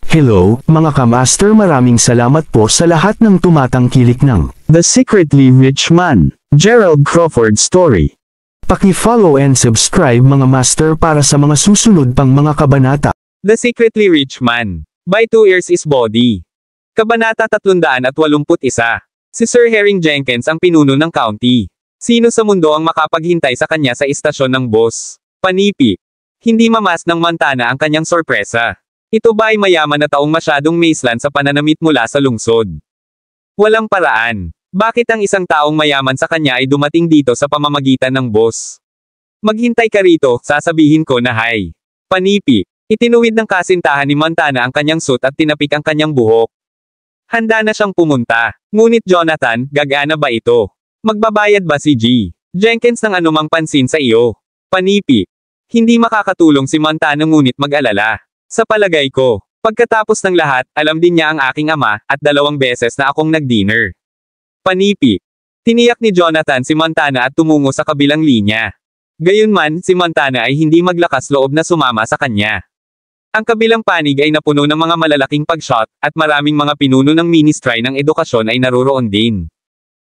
Hello, mga kamaster, maraming salamat po sa lahat ng tumatangkilik ng The Secretly Rich Man, Gerald Crawford Story. Paki-follow and subscribe mga master para sa mga susunod pang mga kabanata. The Secretly Rich Man, by 2 Ears is Body. Kabanata 381. Si Sir Herring Jenkins ang pinuno ng county. Sino sa mundo ang makapaghintay sa kanya sa istasyon ng boss? Panipi. Hindi mamas ng Montana ang kanyang sorpresa. Ito ba ay mayaman na taong masyadong maislan sa pananamit mula sa lungsod? Walang paraan. Bakit ang isang taong mayaman sa kanya ay dumating dito sa pamamagitan ng boss? Maghintay ka rito, sasabihin ko na hi. Panipi. Itinuwid ng kasintahan ni Montana ang kanyang suit at tinapik ang kanyang buhok. Handa na siyang pumunta. Ngunit Jonathan, gagana ba ito? Magbabayad ba si G. Jenkins ng anumang pansin sa iyo? Panipi. Hindi makakatulong si Montana ngunit mag-alala. Sa palagay ko, pagkatapos ng lahat, alam din niya ang aking ama, at 2 beses na akong nag-dinner. Panipi. Tiniyak ni Jonathan si Montana at tumungo sa kabilang linya. Gayunman, si Montana ay hindi maglakas loob na sumama sa kanya. Ang kabilang panig ay napuno ng mga malalaking pag-shot, at maraming mga pinuno ng Ministry ng Edukasyon ay naroroon din.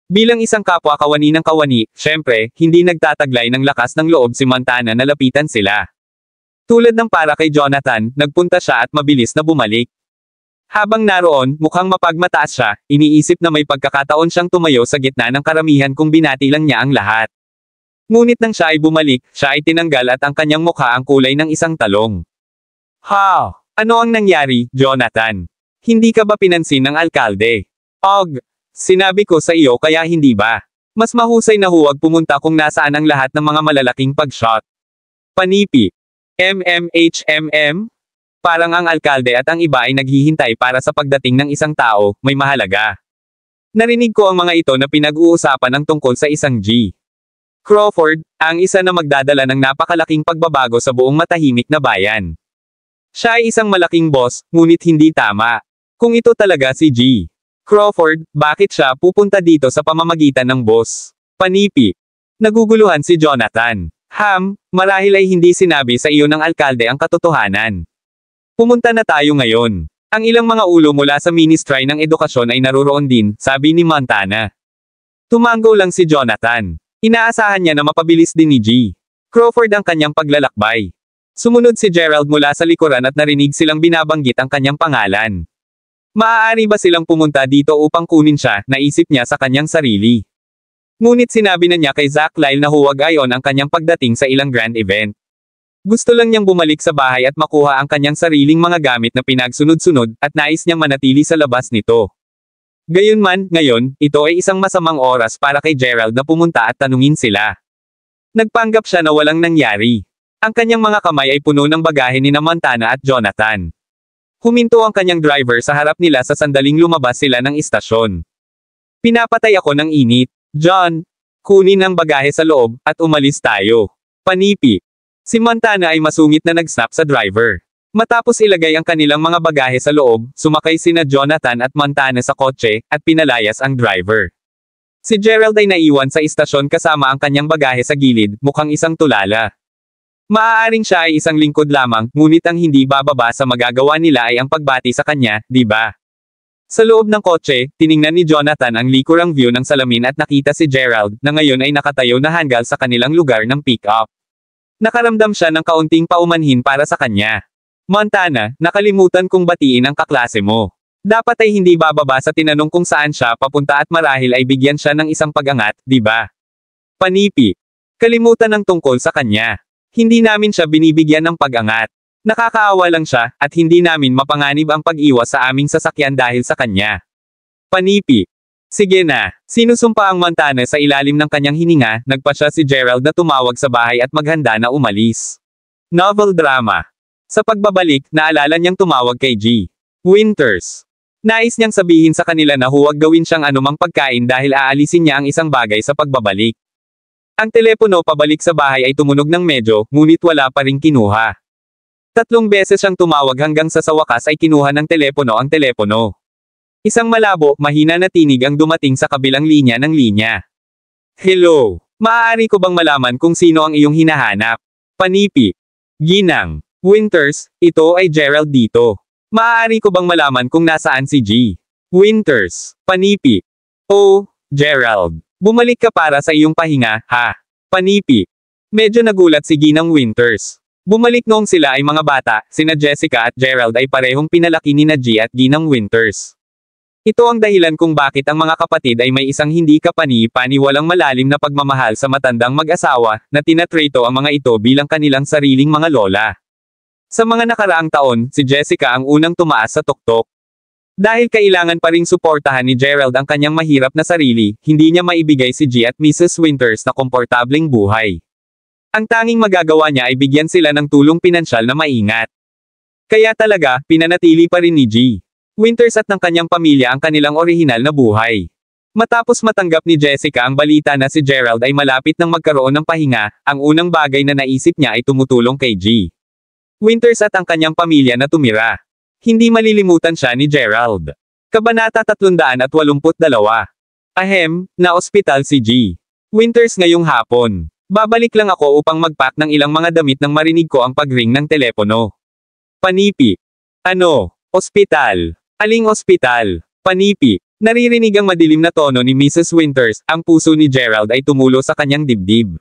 Bilang isang kapwa kawani ng kawani, syempre, hindi nagtataglay ng lakas ng loob si Montana na lapitan sila. Tulad ng para kay Jonathan, nagpunta siya at mabilis na bumalik. Habang naroon, mukhang mapagmataas siya, iniisip na may pagkakataon siyang tumayo sa gitna ng karamihan kung binati lang niya ang lahat. Ngunit nang siya ay bumalik, siya ay tinanggal at ang kanyang mukha ang kulay ng isang talong. Ha! Ano ang nangyari, Jonathan? Hindi ka ba pinansin ng alkalde? Og, sinabi ko sa iyo kaya hindi ba? Mas mahusay na huwag pumunta kung nasaan ang lahat ng mga malalaking pag-shot. Panipi. Parang ang alkalde at ang iba ay naghihintay para sa pagdating ng isang tao, may mahalaga. Narinig ko ang mga ito na pinag-uusapan ang tungkol sa isang G. Crawford, ang isa na magdadala ng napakalaking pagbabago sa buong matahimik na bayan. Siya ay isang malaking boss, ngunit hindi tama. Kung ito talaga si G. Crawford, bakit siya pupunta dito sa pamamagitan ng boss? Panipi. Naguguluhan si Jonathan. Marahil ay hindi sinabi sa iyo ng alkalde ang katotohanan. Pumunta na tayo ngayon. Ang ilang mga ulo mula sa Ministry ng Edukasyon ay naroroon din, sabi ni Montana. Tumango lang si Jonathan. Inaasahan niya na mapabilis din ni G. Crawford ang kanyang paglalakbay. Sumunod si Gerald mula sa likuran at narinig silang binabanggit ang kanyang pangalan. Maaari ba silang pumunta dito upang kunin siya, naisip niya sa kanyang sarili. Ngunit sinabi na niya kay Zach Lyle na huwag ayon ang kanyang pagdating sa ilang grand event. Gusto lang niyang bumalik sa bahay at makuha ang kanyang sariling mga gamit na pinagsunod-sunod, at nais niyang manatili sa labas nito. Gayunman, ngayon, ito ay isang masamang oras para kay Gerald na pumunta at tanungin sila. Nagpanggap siya na walang nangyari. Ang kanyang mga kamay ay puno ng bagahe ni Montana at Jonathan. Huminto ang kanyang driver sa harap nila sa sandaling lumabas sila ng istasyon. Pinapatay ako ng init. John, kunin ang bagahe sa loob, at umalis tayo. Panipi. Si Montana ay masungit na nag-snap sa driver. Matapos ilagay ang kanilang mga bagahe sa loob, sumakay sina Jonathan at Montana sa kotse, at pinalayas ang driver. Si Gerald ay naiwan sa istasyon kasama ang kanyang bagahe sa gilid, mukhang isang tulala. Maaaring siya ay isang lingkod lamang, ngunit ang hindi bababa sa magagawa nila ay ang pagbati sa kanya, di ba? Sa loob ng kotse, tiningnan ni Jonathan ang likurang view ng salamin at nakita si Gerald, na ngayon ay nakatayo na hanggal sa kanilang lugar ng pick-up. Nakaramdam siya ng kaunting paumanhin para sa kanya. Montana, nakalimutan kong batiin ang kaklase mo. Dapat ay hindi bababa sa tinanong kung saan siya papunta at marahil ay bigyan siya ng isang pag-angat, di ba? Panipi. Kalimutan ang tungkol sa kanya. Hindi namin siya binibigyan ng pag-angat. Nakakaawa lang siya, at hindi namin mapanganib ang pag-iwas sa aming sasakyan dahil sa kanya. Panipi. Sige na, sinusumpa ang Montana sa ilalim ng kanyang hininga, nagpa siya si Gerald na tumawag sa bahay at maghanda na umalis. Novel drama. Sa pagbabalik, naalala niyang tumawag kay G. Winters. Nais niyang sabihin sa kanila na huwag gawin siyang anumang pagkain dahil aalisin niya ang isang bagay sa pagbabalik. Ang telepono pabalik sa bahay ay tumunog ng medyo, ngunit wala pa ring kinuha. 3 beses siyang tumawag hanggang sa wakas ay kinuha ng telepono ang telepono. Isang malabo, mahina na tinig ang dumating sa kabilang linya ng linya. Hello, maaari ko bang malaman kung sino ang iyong hinahanap? Panipi. Ginang. Winters, ito ay Gerald dito. Maaari ko bang malaman kung nasaan si G? Winters. Panipi. Oh, Gerald. Bumalik ka para sa iyong pahinga, ha? Panipi. Medyo nagulat si Ginang Winters. Bumalik noong sila ay mga bata, sina Jessica at Gerald ay parehong pinalaki ni na G at Ginang Winters. Ito ang dahilan kung bakit ang mga kapatid ay may isang hindi kapani-paniwalang malalim na pagmamahal sa matandang mag-asawa, na tinatreto ang mga ito bilang kanilang sariling mga lola. Sa mga nakaraang taon, si Jessica ang unang tumaas sa tuktok. Dahil kailangan pa ring suportahan ni Gerald ang kanyang mahirap na sarili, hindi niya maibigay si G at Mrs. Winters na komportableng buhay. Ang tanging magagawa niya ay bigyan sila ng tulong pinansyal na maingat. Kaya talaga, pinanatili pa rin ni G. Winters at ng kanyang pamilya ang kanilang orihinal na buhay. Matapos matanggap ni Jessica ang balita na si Gerald ay malapit nang magkaroon ng pahinga, ang unang bagay na naisip niya ay tumutulong kay G. Winters at ang kanyang pamilya na tumira. Hindi malilimutan siya ni Gerald. Kabanata 382. Ahem, na ospital si G. Winters ngayong hapon. Babalik lang ako upang mag-pack ng ilang mga damit nang marinig ko ang pag-ring ng telepono. Panipi. Ano? Ospital. Aling ospital? Panipi. Naririnig ang madilim na tono ni Mrs. Winters, ang puso ni Gerald ay tumulo sa kanyang dibdib.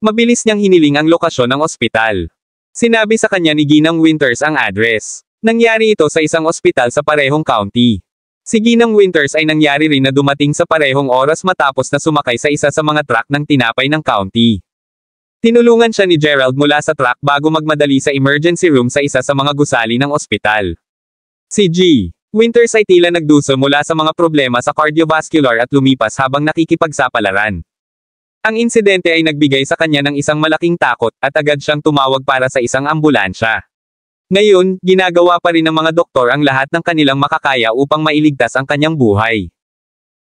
Mabilis niyang hiniling ang lokasyon ng ospital. Sinabi sa kanya ni Ginang Winters ang address. Nangyari ito sa isang ospital sa parehong county. Si Ginang Winters ay nangyari rin na dumating sa parehong oras matapos na sumakay sa isa sa mga truck ng tinapay ng county. Tinulungan siya ni Gerald mula sa truck bago magmadali sa emergency room sa isa sa mga gusali ng ospital. Si G. Winters ay tila nagduso mula sa mga problema sa cardiovascular at lumipas habang nakikipagsapalaran. Ang insidente ay nagbigay sa kanya ng isang malaking takot, at agad siyang tumawag para sa isang ambulansya. Ngayon, ginagawa pa rin ng mga doktor ang lahat ng kanilang makakaya upang mailigtas ang kanyang buhay.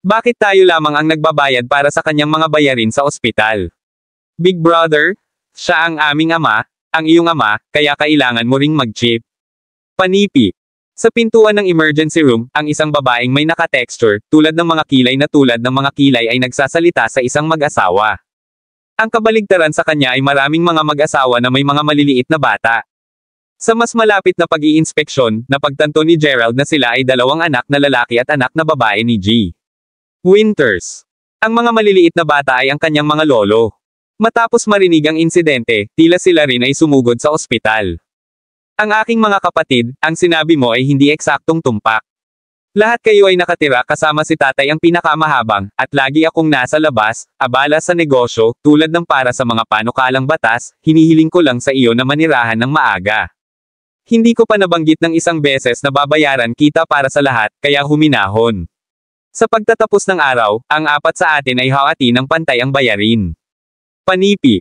Bakit tayo lamang ang nagbabayad para sa kanyang mga bayarin sa ospital? Big Brother? Siya ang aming ama, ang iyong ama, kaya kailangan mo ring mag-chip. Panipi. Sa pintuan ng emergency room, ang isang babaeng may naka-texture, tulad ng mga kilay na tulad ng mga kilay ay nagsasalita sa isang mag-asawa. Ang kabaligtaran sa kanya ay maraming mga mag-asawa na may mga maliliit na bata. Sa mas malapit na pag-iinspeksyon, napagtanto ni Gerald na sila ay dalawang anak na lalaki at anak na babae ni G. Winters. Ang mga maliliit na bata ay ang kanyang mga lolo. Matapos marinig ang insidente, tila sila rin ay sumugod sa ospital. Ang aking mga kapatid, ang sinabi mo ay hindi eksaktong tumpak. Lahat kayo ay nakatira kasama si tatay ang pinakamahabang, at lagi akong nasa labas, abala sa negosyo, tulad ng para sa mga panukalang batas, hinihiling ko lang sa iyo na manirahan ng maaga. Hindi ko pa nabanggit ng isang beses na babayaran kita para sa lahat, kaya huminahon. Sa pagtatapos ng araw, ang apat sa atin ay hawati ng pantay ang bayarin. Panipi.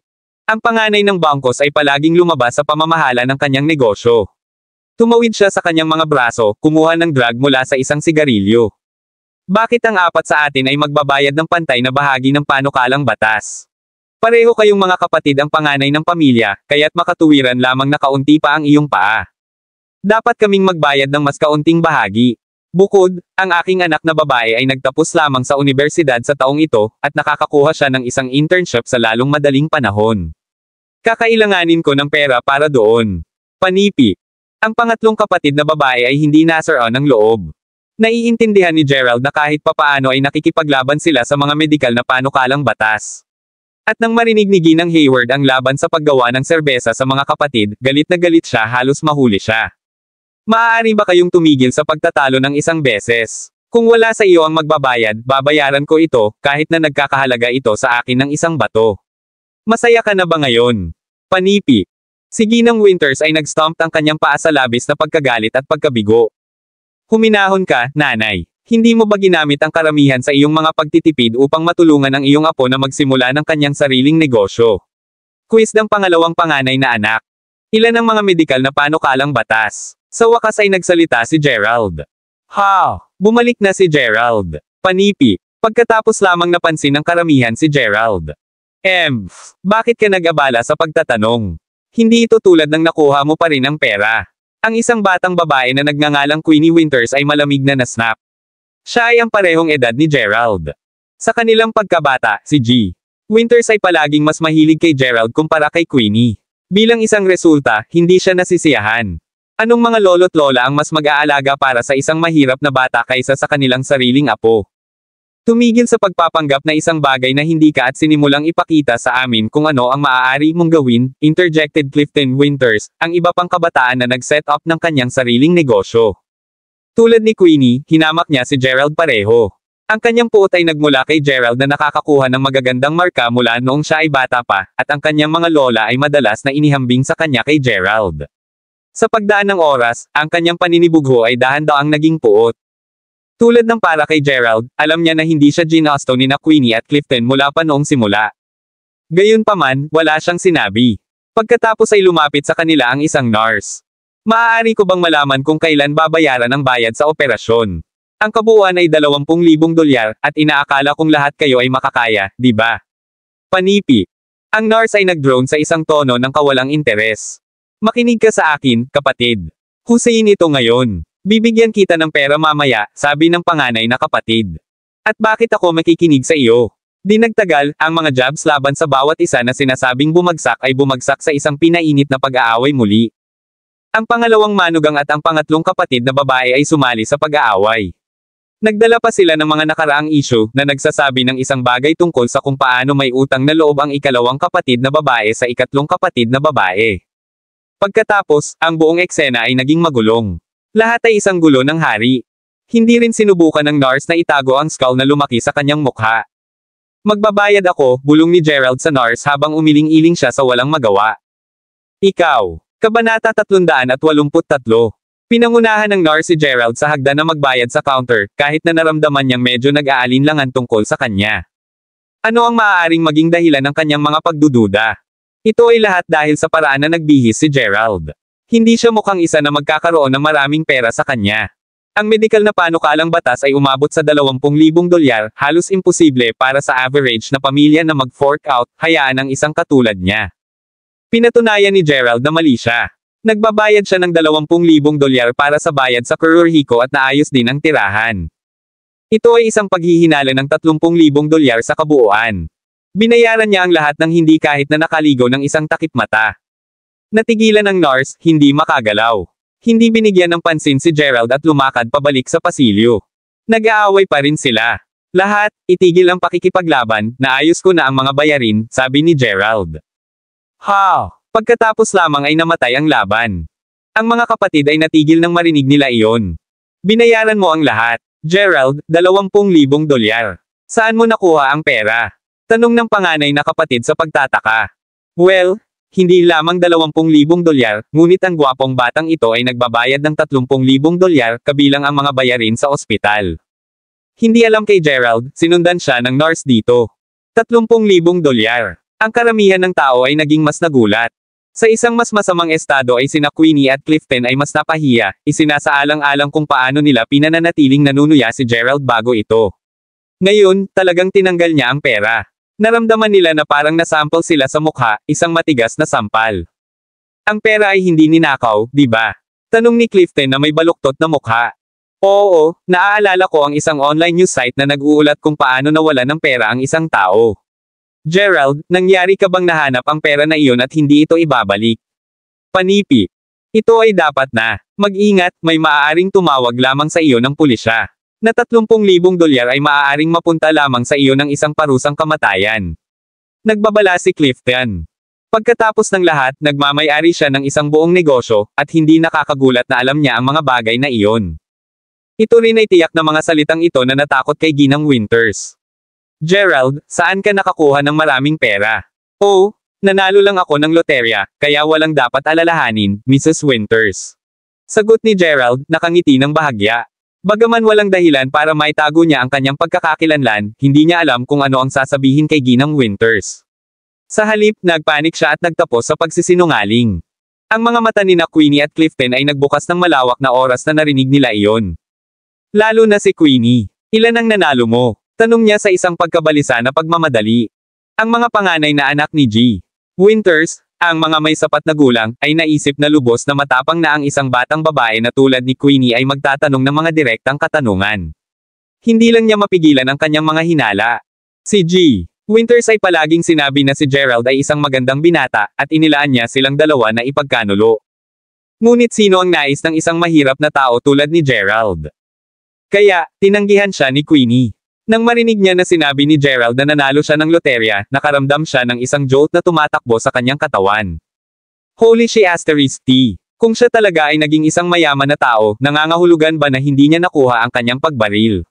Ang panganay ng bangkos ay palaging lumabas sa pamamahala ng kanyang negosyo. Tumawid siya sa kanyang mga braso, kumuha ng drug mula sa isang sigarilyo. Bakit ang apat sa atin ay magbabayad ng pantay na bahagi ng panukalang batas? Pareho kayong mga kapatid ang panganay ng pamilya, kaya't makatuwiran lamang na kaunti pa ang iyong paa. Dapat kaming magbayad ng mas kaunting bahagi. Bukod, ang aking anak na babae ay nagtapos lamang sa universidad sa taong ito, at nakakakuha siya ng isang internship sa lalong madaling panahon. Kakailanganin ko ng pera para doon. Panipi. Ang pangatlong kapatid na babae ay hindi nasaran ng loob. Naiintindihan ni Gerald na kahit papaano ay nakikipaglaban sila sa mga medikal na panukalang batas. At nang marinig ni Ginang Hayward ang laban sa paggawa ng serbesa sa mga kapatid, galit na galit siya, halos mahuli siya. Maaari ba kayong tumigil sa pagtatalo ng isang beses? Kung wala sa iyo ang magbabayad, babayaran ko ito, kahit na nagkakahalaga ito sa akin ng isang bato. Masaya ka na ba ngayon? Panipi. Si Ginang Winters ay nag-stomp ang kanyang paa sa labis na pagkagalit at pagkabigo. Huminahon ka, nanay. Hindi mo ba ginamit ang karamihan sa iyong mga pagtitipid upang matulungan ang iyong apo na magsimula ng kanyang sariling negosyo? Quiz ng pangalawang panganay na anak. Ilan ang mga medikal na panukalang batas? Sa wakas ay nagsalita si Gerald. Bumalik na si Gerald. Panipi. Pagkatapos lamang napansin ng karamihan si Gerald. Bakit ka nag-abala sa pagtatanong? Hindi ito tulad ng nakuha mo pa rin ang pera. Ang isang batang babae na nagngangalang Queenie Winters ay malamig na nasnap. Siya ay ang parehong edad ni Gerald. Sa kanilang pagkabata, si G. Winters ay palaging mas mahilig kay Gerald kumpara kay Queenie. Bilang isang resulta, hindi siya nasisiyahan. Anong mga lolo't lola ang mas mag-aalaga para sa isang mahirap na bata kaysa sa kanilang sariling apo? Tumigil sa pagpapanggap na isang bagay na hindi ka at sinimulang ipakita sa amin kung ano ang maaari mong gawin, interjected Clifton Winters, ang iba pang kabataan na nag-set up ng kanyang sariling negosyo. Tulad ni Queenie, hinamak niya si Gerald pareho. Ang kanyang puot ay nagmula kay Gerald na nakakakuha ng magagandang marka mula noong siya ay bata pa, at ang kanyang mga lola ay madalas na inihambing sa kanya kay Gerald. Sa pagdaan ng oras, ang kanyang paninibugho ay dahan-daang naging puot. Tulad ng para kay Gerald, alam niya na hindi siya ginasto ni na Queenie at Clifton mula pa noong simula. Gayunpaman, wala siyang sinabi. Pagkatapos ay lumapit sa kanila ang isang nurse. Maaari ko bang malaman kung kailan babayaran ang bayad sa operasyon? Ang kabuuan ay $20,000 at inaakala kong lahat kayo ay makakaya, di ba? Panipi. Ang nurse ay nag-drone sa isang tono ng kawalang interes. Makinig ka sa akin, kapatid. Husayin ito ngayon. Bibigyan kita ng pera mamaya, sabi ng panganay na kapatid. At bakit ako makikinig sa iyo? Di nagtagal, ang mga jabs laban sa bawat isa na sinasabing bumagsak ay bumagsak sa isang pinainit na pag-aaway muli. Ang pangalawang manugang at ang pangatlong kapatid na babae ay sumali sa pag-aaway. Nagdala pa sila ng mga nakaraang issue na nagsasabi ng isang bagay tungkol sa kung paano may utang na loob ang ikalawang kapatid na babae sa ikatlong kapatid na babae. Pagkatapos, ang buong eksena ay naging magulong. Lahat ay isang gulo ng hari. Hindi rin sinubukan ng nurse na itago ang skull na lumaki sa kanyang mukha. Magbabayad ako, bulong ni Gerald sa nurse habang umiling-iling siya sa walang magawa. Ikaw. Kabanata 383. Pinangunahan ng nurse si Gerald sa hagdan na magbayad sa counter, kahit na naramdaman niyang medyo nag-aalinlangan tungkol sa kanya. Ano ang maaaring maging dahilan ng kanyang mga pagdududa? Ito ay lahat dahil sa paraan na nagbihis si Gerald. Hindi siya mukhang isa na magkakaroon ng maraming pera sa kanya. Ang medikal na panukalang batas ay umabot sa $20,000, halos imposible para sa average na pamilya na mag-fork out, hayaan ang isang katulad niya. Pinatunayan ni Gerald na mali siya. Nagbabayad siya ng $20,000 para sa bayad sa Puerto at naayos din ang tirahan. Ito ay isang paghihinala ng $30,000 sa kabuuan. Binayaran niya ang lahat ng hindi kahit na nakaligo ng isang takip mata. Natigilan ng nurse, hindi makagalaw. Hindi binigyan ng pansin si Gerald at lumakad pabalik sa pasilyo. Nag-aaway pa rin sila. Lahat, itigil ang pakikipaglaban, naayos ko na ang mga bayarin, sabi ni Gerald. Pagkatapos lamang ay namatay ang laban. Ang mga kapatid ay natigil nang marinig nila iyon. Binayaran mo ang lahat. Gerald, $20,000. Saan mo nakuha ang pera? Tanong ng panganay na kapatid sa pagtataka. Well, hindi lamang $20,000, ngunit ang gwapong batang ito ay nagbabayad ng $30,000 kabilang ang mga bayarin sa ospital. Hindi alam kay Gerald, sinundan siya ng nurse dito. $30,000. Ang karamihan ng tao ay naging mas nagulat. Sa isang mas masamang estado ay sina Queenie at Clifton ay mas napahiya, isinasaalang-alang kung paano nila pinananatiling nanunuya si Gerald bago ito. Ngayon, talagang tinanggal niya ang pera. Naramdaman nila na parang nasample sila sa mukha, isang matigas na sampal. Ang pera ay hindi ninakaw, di ba? Tanong ni Clifton na may baluktot na mukha. Oo, naaalala ko ang isang online news site na nag-uulat kung paano nawala ng pera ang isang tao. Gerald, nangyari ka bang nahanap ang pera na iyon at hindi ito ibabalik? Panipi. Ito ay dapat na. Mag-ingat, may maaaring tumawag lamang sa iyo ng pulisya. Na $30,000 ay maaaring mapunta lamang sa iyo ng isang parusang kamatayan. Nagbabala si Clifton. Pagkatapos ng lahat, nagmamay-ari siya ng isang buong negosyo, at hindi nakakagulat na alam niya ang mga bagay na iyon. Ito rin ay tiyak na mga salitang ito na natakot kay Ginang Winters. Gerald, saan ka nakakuha ng maraming pera? Oh, nanalo lang ako ng loterya, kaya walang dapat alalahanin, Mrs. Winters. Sagot ni Gerald, nakangiti ng bahagya. Bagaman walang dahilan para maitago niya ang kanyang pagkakakilanlan, hindi niya alam kung ano ang sasabihin kay Ginang Winters. Sa halip, nagpanik siya at nagtapos sa pagsisinungaling. Ang mga mata ni Queenie at Clifton ay nagbukas ng malawak na oras na narinig nila iyon. Lalo na si Queenie. Ilan ang nanalo mo? Tanong niya sa isang pagkabalisa na pagmamadali. Ang mga panganay na anak ni G. Winters, ang mga may sapat na gulang, ay naisip na lubos na matapang na ang isang batang babae na tulad ni Queenie ay magtatanong ng mga direktang katanungan. Hindi lang niya mapigilan ang kanyang mga hinala. Si G. Winters ay palaging sinabi na si Gerald ay isang magandang binata, at inilaan niya silang dalawa na ipagkanulo. Ngunit sino ang nais ng isang mahirap na tao tulad ni Gerald? Kaya, tinanggihan siya ni Queenie. Nang marinig niya na sinabi ni Gerald na nanalo siya ng loterya, nakaramdam siya ng isang jolt na tumatakbo sa kanyang katawan. Holy she asterisk T. Kung siya talaga ay naging isang mayaman na tao, nangangahulugan ba na hindi niya nakuha ang kanyang pagbaril?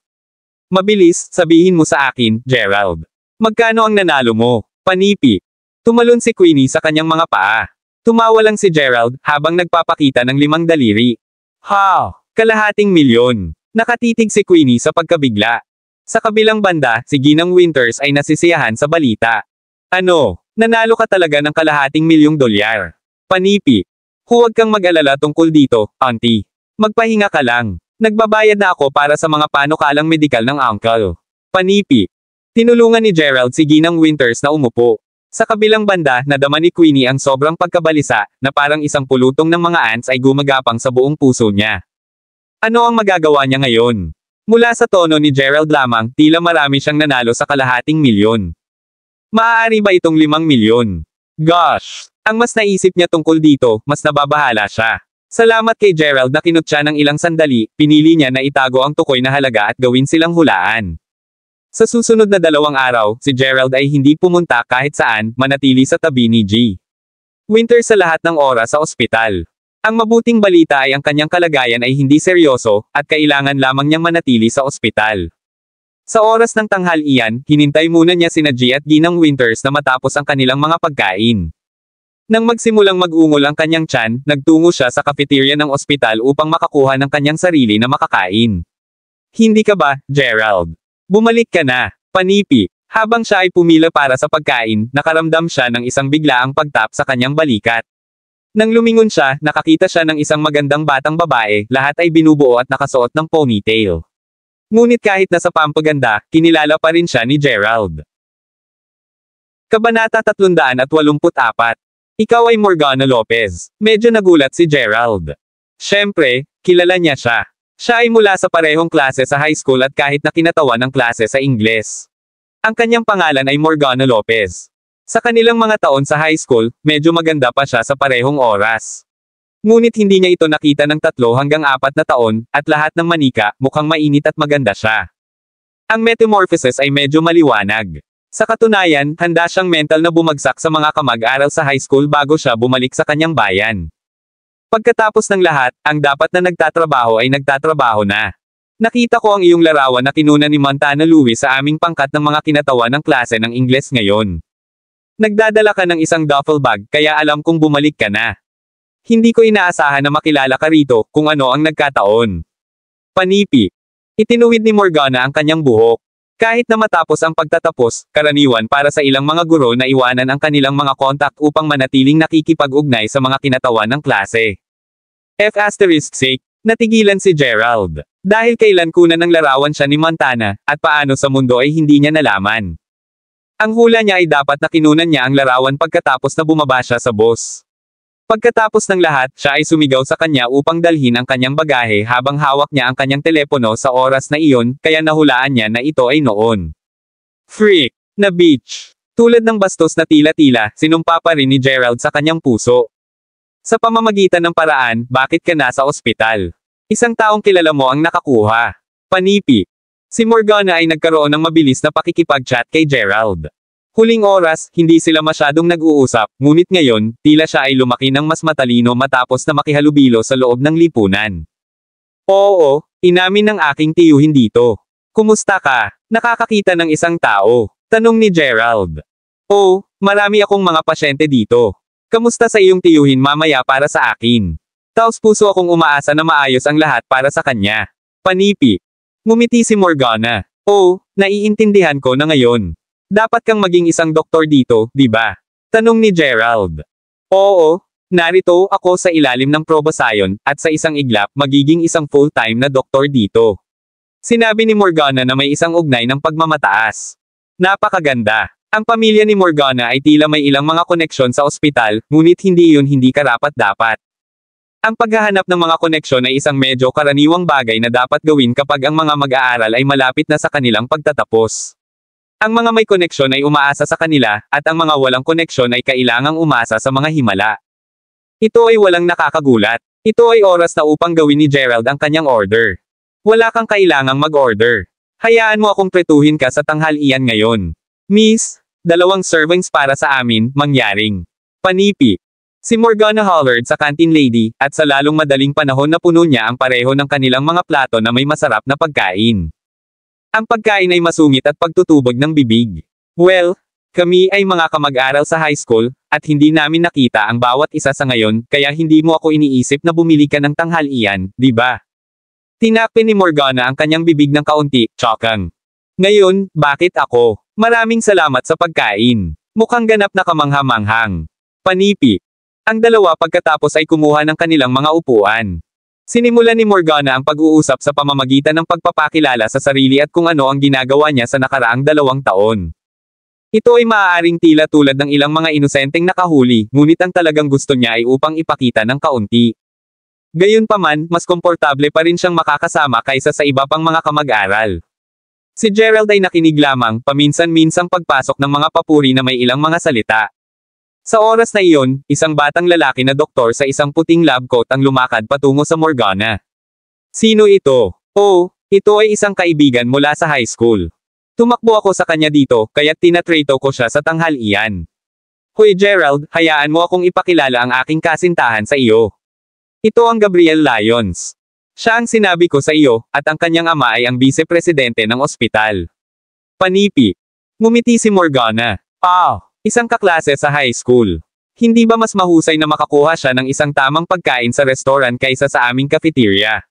Mabilis, sabihin mo sa akin, Gerald. Magkano ang nanalo mo? Panipi. Tumalon si Queenie sa kanyang mga paa. Tumawa lang si Gerald, habang nagpapakita ng 5 daliri. Ha! Kalahating milyon. Nakatitig si Queenie sa pagkabigla. Sa kabilang banda, si Ginang Winters ay nasisiyahan sa balita. Ano? Nanalo ka talaga ng kalahating milyong dolyar. Panipi. Huwag kang mag-alala tungkol dito, auntie. Magpahinga ka lang. Nagbabayad na ako para sa mga panukalang medikal ng uncle. Panipi. Tinulungan ni Gerald si Ginang Winters na umupo. Sa kabilang banda, nadama ni Queenie ang sobrang pagkabalisa, na parang isang pulutong ng mga ants ay gumagapang sa buong puso niya. Ano ang magagawa niya ngayon? Mula sa tono ni Gerald lamang, tila marami siyang nanalo sa kalahating milyon. Maaari ba itong 5 milyon? Gosh! Ang mas naisip niya tungkol dito, mas nababahala siya. Salamat kay Gerald na kinut siya ng ilang sandali, pinili niya na itago ang tukoy na halaga at gawin silang hulaan. Sa susunod na 2 araw, si Gerald ay hindi pumunta kahit saan, manatili sa tabi ni G. Winter sa lahat ng oras sa ospital. Ang mabuting balita ay ang kanyang kalagayan ay hindi seryoso, at kailangan lamang niyang manatili sa ospital. Sa oras ng tanghalian, hinintay muna niya sina G at Ginang Winters na matapos ang kanilang mga pagkain. Nang magsimulang mag-ungol ang kanyang tiyan, nagtungo siya sa cafeteria ng ospital upang makakuha ng kanyang sarili na makakain. Hindi ka ba, Gerald? Bumalik ka na, panipi. Habang siya ay pumila para sa pagkain, nakaramdam siya ng isang biglaang pagtap sa kanyang balikat. Nang lumingon siya, nakakita siya ng isang magandang batang babae, lahat ay binubuo at nakasuot ng ponytail. Ngunit kahit nasa pampaganda, kinilala pa rin siya ni Gerald. Kabanata 384. Ikaw ay Morgana Lopez. Medyo nagulat si Gerald. Siyempre, kilala niya siya. Siya ay mula sa parehong klase sa high school at kahit na kinatawan ng klase sa Ingles. Ang kanyang pangalan ay Morgana Lopez. Sa kanilang mga taon sa high school, medyo maganda pa siya sa parehong oras. Ngunit hindi niya ito nakita ng 3 hanggang 4 na taon, at lahat ng manika, mukhang mainit at maganda siya. Ang metamorphosis ay medyo maliwanag. Sa katunayan, handa siyang mental na bumagsak sa mga kamag-aral sa high school bago siya bumalik sa kanyang bayan. Pagkatapos ng lahat, ang dapat na nagtatrabaho ay nagtatrabaho na. Nakita ko ang iyong larawan na kinuna ni Montana Louis sa aming pangkat ng mga kinatawan ng klase ng Ingles ngayon. Nagdadala ka ng isang duffel bag, kaya alam kong bumalik ka na. Hindi ko inaasahan na makilala ka rito, kung ano ang nagkataon. Panipi. Itinuwid ni Morgana ang kanyang buhok. Kahit na matapos ang pagtatapos, karaniwan para sa ilang mga guro na iwanan ang kanilang mga kontak upang manatiling nakikipag-ugnay sa mga kinatawan ng klase. F***sake, natigilan si Gerald. Dahil kailan kunan ng larawan siya ni Montana, at paano sa mundo ay hindi niya nalaman. Ang hula niya ay dapat na kinunan niya ang larawan pagkatapos na bumaba siya sa bus. Pagkatapos ng lahat, siya ay sumigaw sa kanya upang dalhin ang kanyang bagahe habang hawak niya ang kanyang telepono sa oras na iyon, kaya nahulaan niya na ito ay noon. Freak! Na bitch! Tulad ng bastos na tila-tila, sinumpa pa rin ni Gerald sa kanyang puso. Sa pamamagitan ng paraan, bakit ka nasa ospital? Isang taong kilala mo ang nakakuha. Panipi. Si Morgana ay nagkaroon ng mabilis na pakikipag-chat kay Gerald. Huling oras, hindi sila masyadong nag-uusap, ngunit ngayon, tila siya ay lumaki ng mas matalino matapos na makihalubilo sa loob ng lipunan. Oo, inamin ng aking tiyuhin dito. Kumusta ka? Nakakakita ng isang tao? Tanong ni Gerald. Oh, marami akong mga pasyente dito. Kamusta sa iyong tiyuhin mamaya para sa akin? Taos puso akong umaasa na maayos ang lahat para sa kanya. Panipi. Ngumiti si Morgana. Oh, naiintindihan ko na ngayon. Dapat kang maging isang doktor dito, di ba? Tanong ni Gerald. Oo, narito ako sa ilalim ng probasayon, at sa isang iglap, magiging isang full-time na doktor dito. Sinabi ni Morgana na may isang ugnay ng pagmamataas. Napakaganda. Ang pamilya ni Morgana ay tila may ilang mga koneksyon sa ospital, ngunit hindi yun hindi karapat-dapat. Ang paghahanap ng mga koneksyon ay isang medyo karaniwang bagay na dapat gawin kapag ang mga mag-aaral ay malapit na sa kanilang pagtatapos. Ang mga may koneksyon ay umaasa sa kanila, at ang mga walang koneksyon ay kailangang umasa sa mga himala. Ito ay walang nakakagulat. Ito ay oras na upang gawin ni Gerald ang kanyang order. Wala kang kailangang mag-order. Hayaan mo akong pretuhin ka sa tanghalian ngayon. Miss, 2 servings para sa amin, mangyaring. Panipi. Si Morgana Hollard sa canteen lady, at sa lalong madaling panahon na puno niya ang pareho ng kanilang mga plato na may masarap na pagkain. Ang pagkain ay masungit at pagtutubog ng bibig. Well, kami ay mga kamag-aral sa high school, at hindi namin nakita ang bawat isa sa ngayon, kaya hindi mo ako iniisip na bumili ka ng tanghalian, di ba? Tinakpin ni Morgana ang kanyang bibig ng kaunti, tsakang. Ngayon, bakit ako? Maraming salamat sa pagkain. Mukhang ganap na kamangha-manghang. Panipi. Ang dalawa pagkatapos ay kumuha ng kanilang mga upuan. Sinimulan ni Morgana ang pag-uusap sa pamamagitan ng pagpapakilala sa sarili at kung ano ang ginagawa niya sa nakaraang 2 taon. Ito ay maaaring tila tulad ng ilang mga inosenteng nakahuli, ngunit ang talagang gusto niya ay upang ipakita ng kaunti. Gayunpaman, mas komportable pa rin siyang makakasama kaysa sa iba pang mga kamag-aral. Si Gerald ay nakinig lamang, paminsan-minsang pagpasok ng mga papuri na may ilang mga salita. Sa oras na iyon, isang batang lalaki na doktor sa isang puting lab coat ang lumakad patungo sa Morgana. Sino ito? Oh, ito ay isang kaibigan mula sa high school. Tumakbo ako sa kanya dito, kaya't tinatrato ko siya sa tanghalian. Hoy Gerald, hayaan mo akong ipakilala ang aking kasintahan sa iyo. Ito ang Gabriel Lyons. Siya ang sinabi ko sa iyo, at ang kanyang ama ay ang vice-presidente ng ospital. Panipi. Ngumiti si Morgana. Isang kaklase sa high school. Hindi ba mas mahusay na makakuha siya ng isang tamang pagkain sa restaurant kaysa sa aming cafeteria?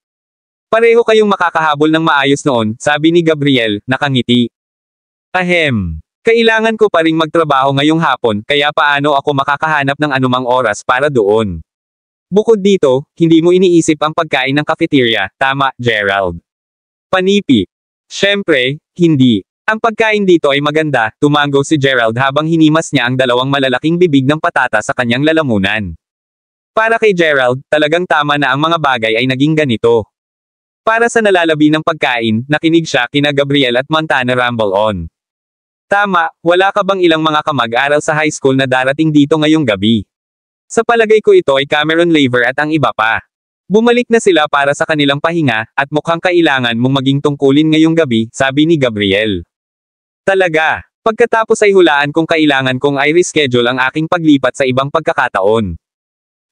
Pareho kayong makakahabol ng maayos noon, sabi ni Gabriel, nakangiti. Ahem. Kailangan ko pa ring magtrabaho ngayong hapon, kaya paano ako makakahanap ng anumang oras para doon? Bukod dito, hindi mo iniisip ang pagkain ng cafeteria, tama, Gerald? Panipi. Siyempre, hindi. Ang pagkain dito ay maganda, tumango si Gerald habang hinimas niya ang 2 malalaking bibig ng patata sa kanyang lalamunan. Para kay Gerald, talagang tama na ang mga bagay ay naging ganito. Para sa nalalabi ng pagkain, nakinig siya kina Gabriel at Montana Ramble on. Tama, wala ka bang ilang mga kamag-aral sa high school na darating dito ngayong gabi? Sa palagay ko ito ay Cameron Laver at ang iba pa. Bumalik na sila para sa kanilang pahinga, at mukhang kailangan mong maging tungkulin ngayong gabi, sabi ni Gabriel. Talaga, pagkatapos ay hulaan kung kailangan kong i-reschedule ang aking paglipat sa ibang pagkakataon.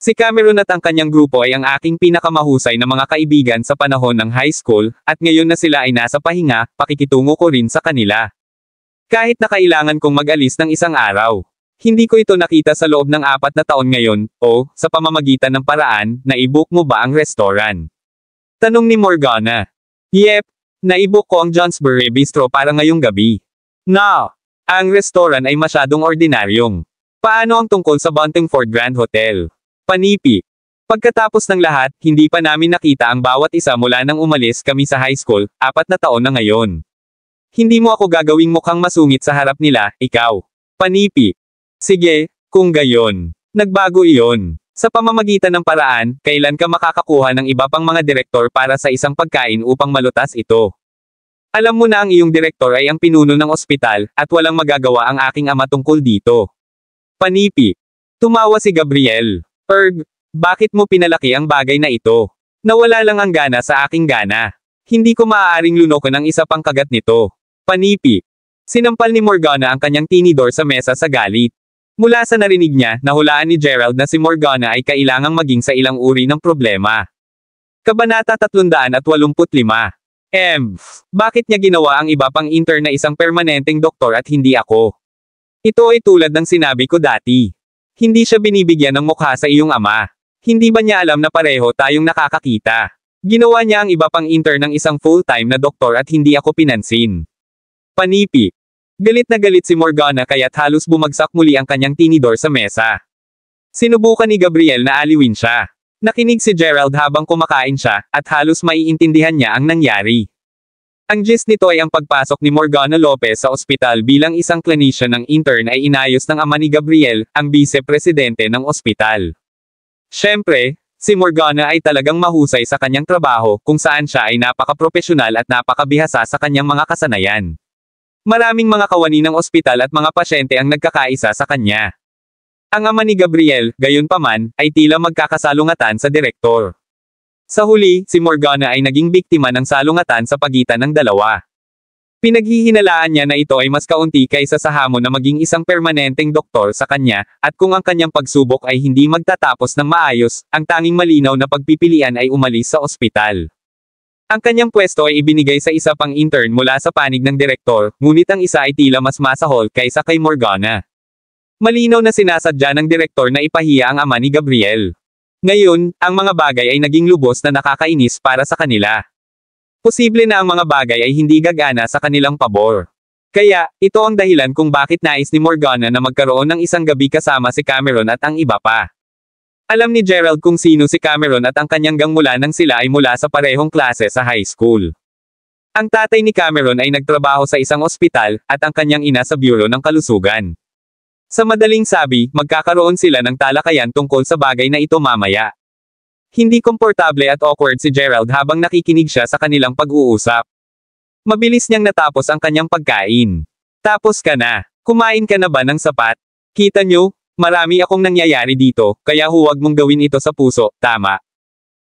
Si Cameron at ang kanyang grupo ay ang aking pinakamahusay na mga kaibigan sa panahon ng high school, at ngayon na sila ay nasa pahinga, pakikitungo ko rin sa kanila. Kahit na kailangan kong mag-alis ng isang araw. Hindi ko ito nakita sa loob ng 4 na taon ngayon, o, sa pamamagitan ng paraan, na-i-book mo ba ang restaurant? Tanong ni Morgana. Yep, na-i-book ko ang Johnsbury Bistro para ngayong gabi. No! Ang restaurant ay masyadong ordinaryong. Paano ang tungkol sa Buntingford Grand Hotel? Panipi. Pagkatapos ng lahat, hindi pa namin nakita ang bawat isa mula nang umalis kami sa high school, 4 na taon na ngayon. Hindi mo ako gagawing mukhang masungit sa harap nila, ikaw. Panipi. Sige, kung gayon. Nagbago iyon. Sa pamamagitan ng paraan, kailan ka makakakuha ng iba pang mga direktor para sa isang pagkain upang malutas ito? Alam mo na ang iyong direktor ay ang pinuno ng ospital, at walang magagawa ang aking ama tungkol dito. Panipi. Tumawa si Gabriel. Bakit mo pinalaki ang bagay na ito? Nawala lang ang gana sa aking gana. Hindi ko maaaring lunokan ang isa pang kagat nito. Panipi. Sinampal ni Morgana ang kanyang tinidor sa mesa sa galit. Mula sa narinig niya, nahulaan ni Gerald na si Morgana ay kailangang maging sa ilang uri ng problema. Kabanata 385. Bakit niya ginawa ang iba pang intern na isang permanenteng doktor at hindi ako? Ito ay tulad ng sinabi ko dati. Hindi siya binibigyan ng mukha sa iyong ama. Hindi ba niya alam na pareho tayong nakakakita? Ginawa niya ang iba pang intern ng isang full-time na doktor at hindi ako pinansin. Panipi. Galit na galit si Morgana kaya't halos bumagsak muli ang kanyang tinidor sa mesa. Sinubukan ni Gabriel na aliwin siya. Nakinig si Gerald habang kumakain siya, at halos maiintindihan niya ang nangyari. Ang gist nito ay ang pagpasok ni Morgana Lopez sa ospital bilang isang clinician ng intern ay inayos ng ama ni Gabriel, ang vice-presidente ng ospital. Siyempre, si Morgana ay talagang mahusay sa kanyang trabaho, kung saan siya ay napaka-propesyonal at napakabihasa sa kanyang mga kasanayan. Maraming mga kawani ng ospital at mga pasyente ang nagkakaisa sa kanya. Ang ama ni Gabriel, gayunpaman, ay tila magkakasalungatan sa direktor. Sa huli, si Morgana ay naging biktima ng salungatan sa pagitan ng dalawa. Pinaghihinalaan niya na ito ay mas kaunti kaysa sa hamon na maging isang permanenteng doktor sa kanya, at kung ang kanyang pagsubok ay hindi magtatapos ng maayos, ang tanging malinaw na pagpipilian ay umalis sa ospital. Ang kanyang pwesto ay ibinigay sa isa pang intern mula sa panig ng direktor, ngunit ang isa ay tila mas masahol kaysa kay Morgana. Malinaw na sinasadya ng direktor na ipahiya ang ama ni Gabriel. Ngayon, ang mga bagay ay naging lubos na nakakainis para sa kanila. Posible na ang mga bagay ay hindi gagana sa kanilang pabor. Kaya, ito ang dahilan kung bakit nais ni Morgana na magkaroon ng isang gabi kasama si Cameron at ang iba pa. Alam ni Gerald kung sino si Cameron at ang kanyang gang mula nang sila ay mula sa parehong klase sa high school. Ang tatay ni Cameron ay nagtrabaho sa isang ospital, at ang kanyang ina sa Bureau ng Kalusugan. Sa madaling sabi, magkakaroon sila ng talakayan tungkol sa bagay na ito mamaya. Hindi komportable at awkward si Gerald habang nakikinig siya sa kanilang pag-uusap. Mabilis niyang natapos ang kanyang pagkain. Tapos ka na. Kumain ka na ba ng sapat? Kita nyo, marami akong nangyayari dito, kaya huwag mong gawin ito sa puso, tama?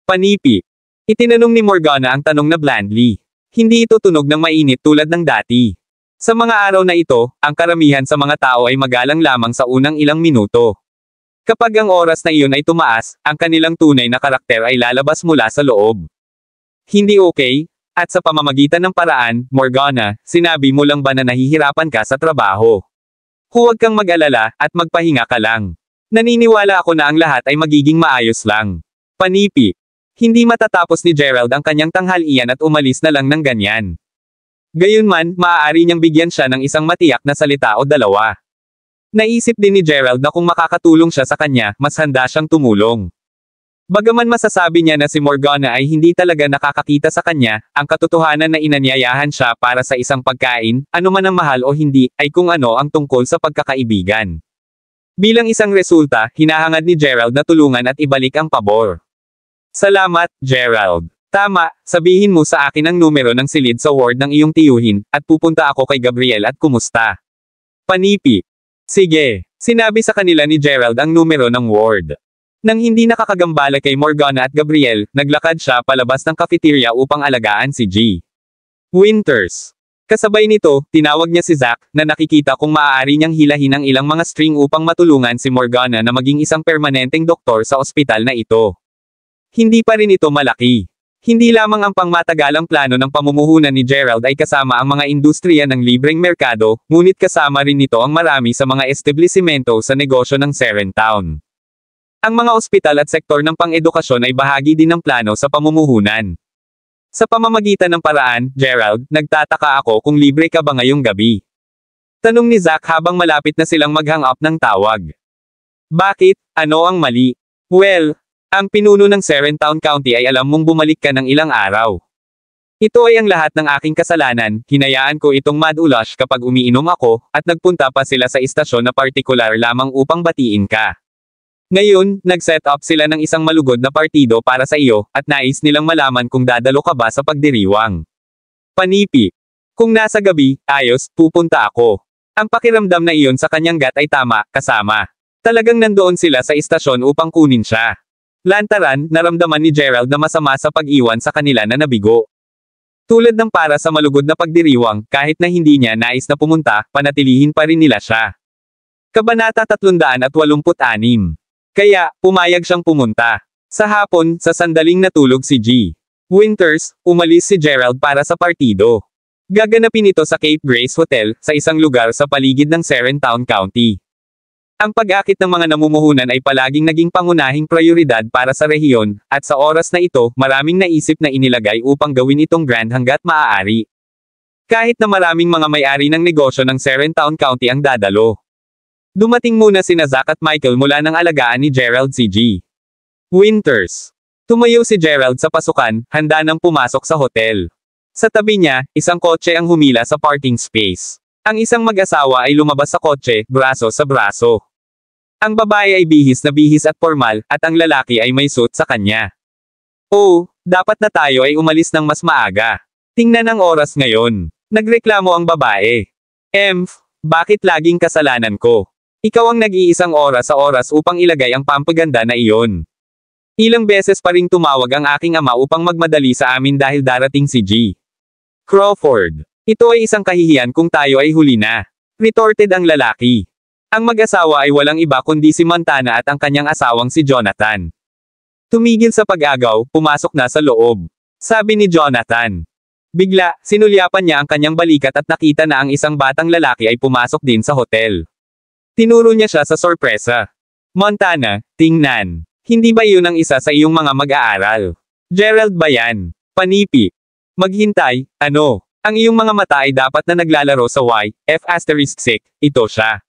Panipi. Itinanong ni Morgana ang tanong na blandly. Hindi ito tunog ng mainit tulad ng dati. Sa mga araw na ito, ang karamihan sa mga tao ay magalang lamang sa unang ilang minuto. Kapag ang oras na iyon ay tumaas, ang kanilang tunay na karakter ay lalabas mula sa loob. Hindi okay? At sa pamamagitan ng paraan, Morgana, sinabi mo lang ba na nahihirapan ka sa trabaho? Huwag kang mag-alala, at magpahinga ka lang. Naniniwala ako na ang lahat ay magiging maayos lang. Panipi. Hindi matatapos ni Gerald ang kanyang tanghalian at umalis na lang ng ganyan. Gayunman, maaari niyang bigyan siya ng isang matiyak na salita o dalawa. Naisip din ni Gerald na kung makakatulong siya sa kanya, mas handa siyang tumulong. Bagaman masasabi niya na si Morgana ay hindi talaga nakakakita sa kanya, ang katotohanan na inanyayahan siya para sa isang pagkain, anuman ang mahal o hindi, ay kung ano ang tungkol sa pagkakaibigan. Bilang isang resulta, hinahangad ni Gerald na tulungan at ibalik ang pabor. Salamat, Gerald. Tama, sabihin mo sa akin ang numero ng silid sa ward ng iyong tiyuhin, at pupunta ako kay Gabriel at kumusta. Panipi. Sige, sinabi sa kanila ni Gerald ang numero ng ward. Nang hindi nakakagambala kay Morgana at Gabriel, naglakad siya palabas ng cafeteria upang alagaan si G. Winters. Kasabay nito, tinawag niya si Zach, na nakikita kung maaari niyang hilahin ang ilang mga string upang matulungan si Morgana na maging isang permanenteng doktor sa ospital na ito. Hindi pa rin ito malaki. Hindi lamang ang pangmatagalang plano ng pamumuhunan ni Gerald ay kasama ang mga industriya ng libreng merkado, ngunit kasama rin nito ang marami sa mga establisimento sa negosyo ng Serentown. Ang mga ospital at sektor ng pang-edukasyon ay bahagi din ng plano sa pamumuhunan. Sa pamamagitan ng paraan, Gerald, nagtataka ako kung libre ka ba ngayong gabi? Tanong ni Zach habang malapit na silang mag-hang up ng tawag. Bakit? Ano ang mali? Well, ang pinuno ng Serentown County ay alam mong bumalik ka ng ilang araw. Ito ay ang lahat ng aking kasalanan, hinayaan ko itong madulash kapag umiinom ako, at nagpunta pa sila sa istasyon na partikular lamang upang batiin ka. Ngayon, nag-set up sila ng isang malugod na partido para sa iyo, at nais nilang malaman kung dadalo ka ba sa pagdiriwang. Panipi. Kung nasa gabi, ayos, pupunta ako. Ang pakiramdam na iyon sa kanyang gat ay tama, kasama. Talagang nandoon sila sa istasyon upang kunin siya. Lantaran, naramdaman ni Gerald na masama sa pag-iwan sa kanila na nabigo. Tulad ng para sa malugod na pagdiriwang, kahit na hindi niya nais na pumunta, panatilihin pa rin nila siya. Kabanata 386. Kaya, pumayag siyang pumunta. Sa hapon, sa sandaling natulog si G. Winters, umalis si Gerald para sa partido. Gaganapin ito sa Cape Grace Hotel, sa isang lugar sa paligid ng Serentown County. Ang pag-akit ng mga namumuhunan ay palaging naging pangunahing prioridad para sa rehiyon, at sa oras na ito, maraming naisip na inilagay upang gawin itong grand hanggat maaari. Kahit na maraming mga may-ari ng negosyo ng Serentown County ang dadalo. Dumating muna sina Zach at Michael mula ng alagaan ni Gerald si G. Winters. Tumayo si Gerald sa pasukan, handa nang pumasok sa hotel. Sa tabi niya, isang kotse ang humila sa parking space. Ang isang mag-asawa ay lumabas sa kotse, braso sa braso. Ang babae ay bihis at formal, at ang lalaki ay may suit sa kanya. Oh, dapat na tayo ay umalis ng mas maaga. Tingnan ang oras ngayon. Nagreklamo ang babae. Bakit laging kasalanan ko? Ikaw ang nag-iisang oras sa oras upang ilagay ang pampaganda na iyon. Ilang beses pa ring tumawag ang aking ama upang magmadali sa amin dahil darating si G. Crawford. Ito ay isang kahihiyan kung tayo ay huli na. Retorted ang lalaki. Ang mag-asawa ay walang iba kundi si Montana at ang kanyang asawang si Jonathan. Tumigil sa pag-agaw, pumasok na sa loob. Sabi ni Jonathan. Bigla, sinulyapan niya ang kanyang balikat at nakita na ang isang batang lalaki ay pumasok din sa hotel. Tinuro niya siya sa sorpresa. Montana, tingnan. Hindi ba yun ang isa sa iyong mga mag-aaral? Gerald ba yan? Panipi. Maghintay, ano? Ang iyong mga mata ay dapat na naglalaro sa Y, ito siya.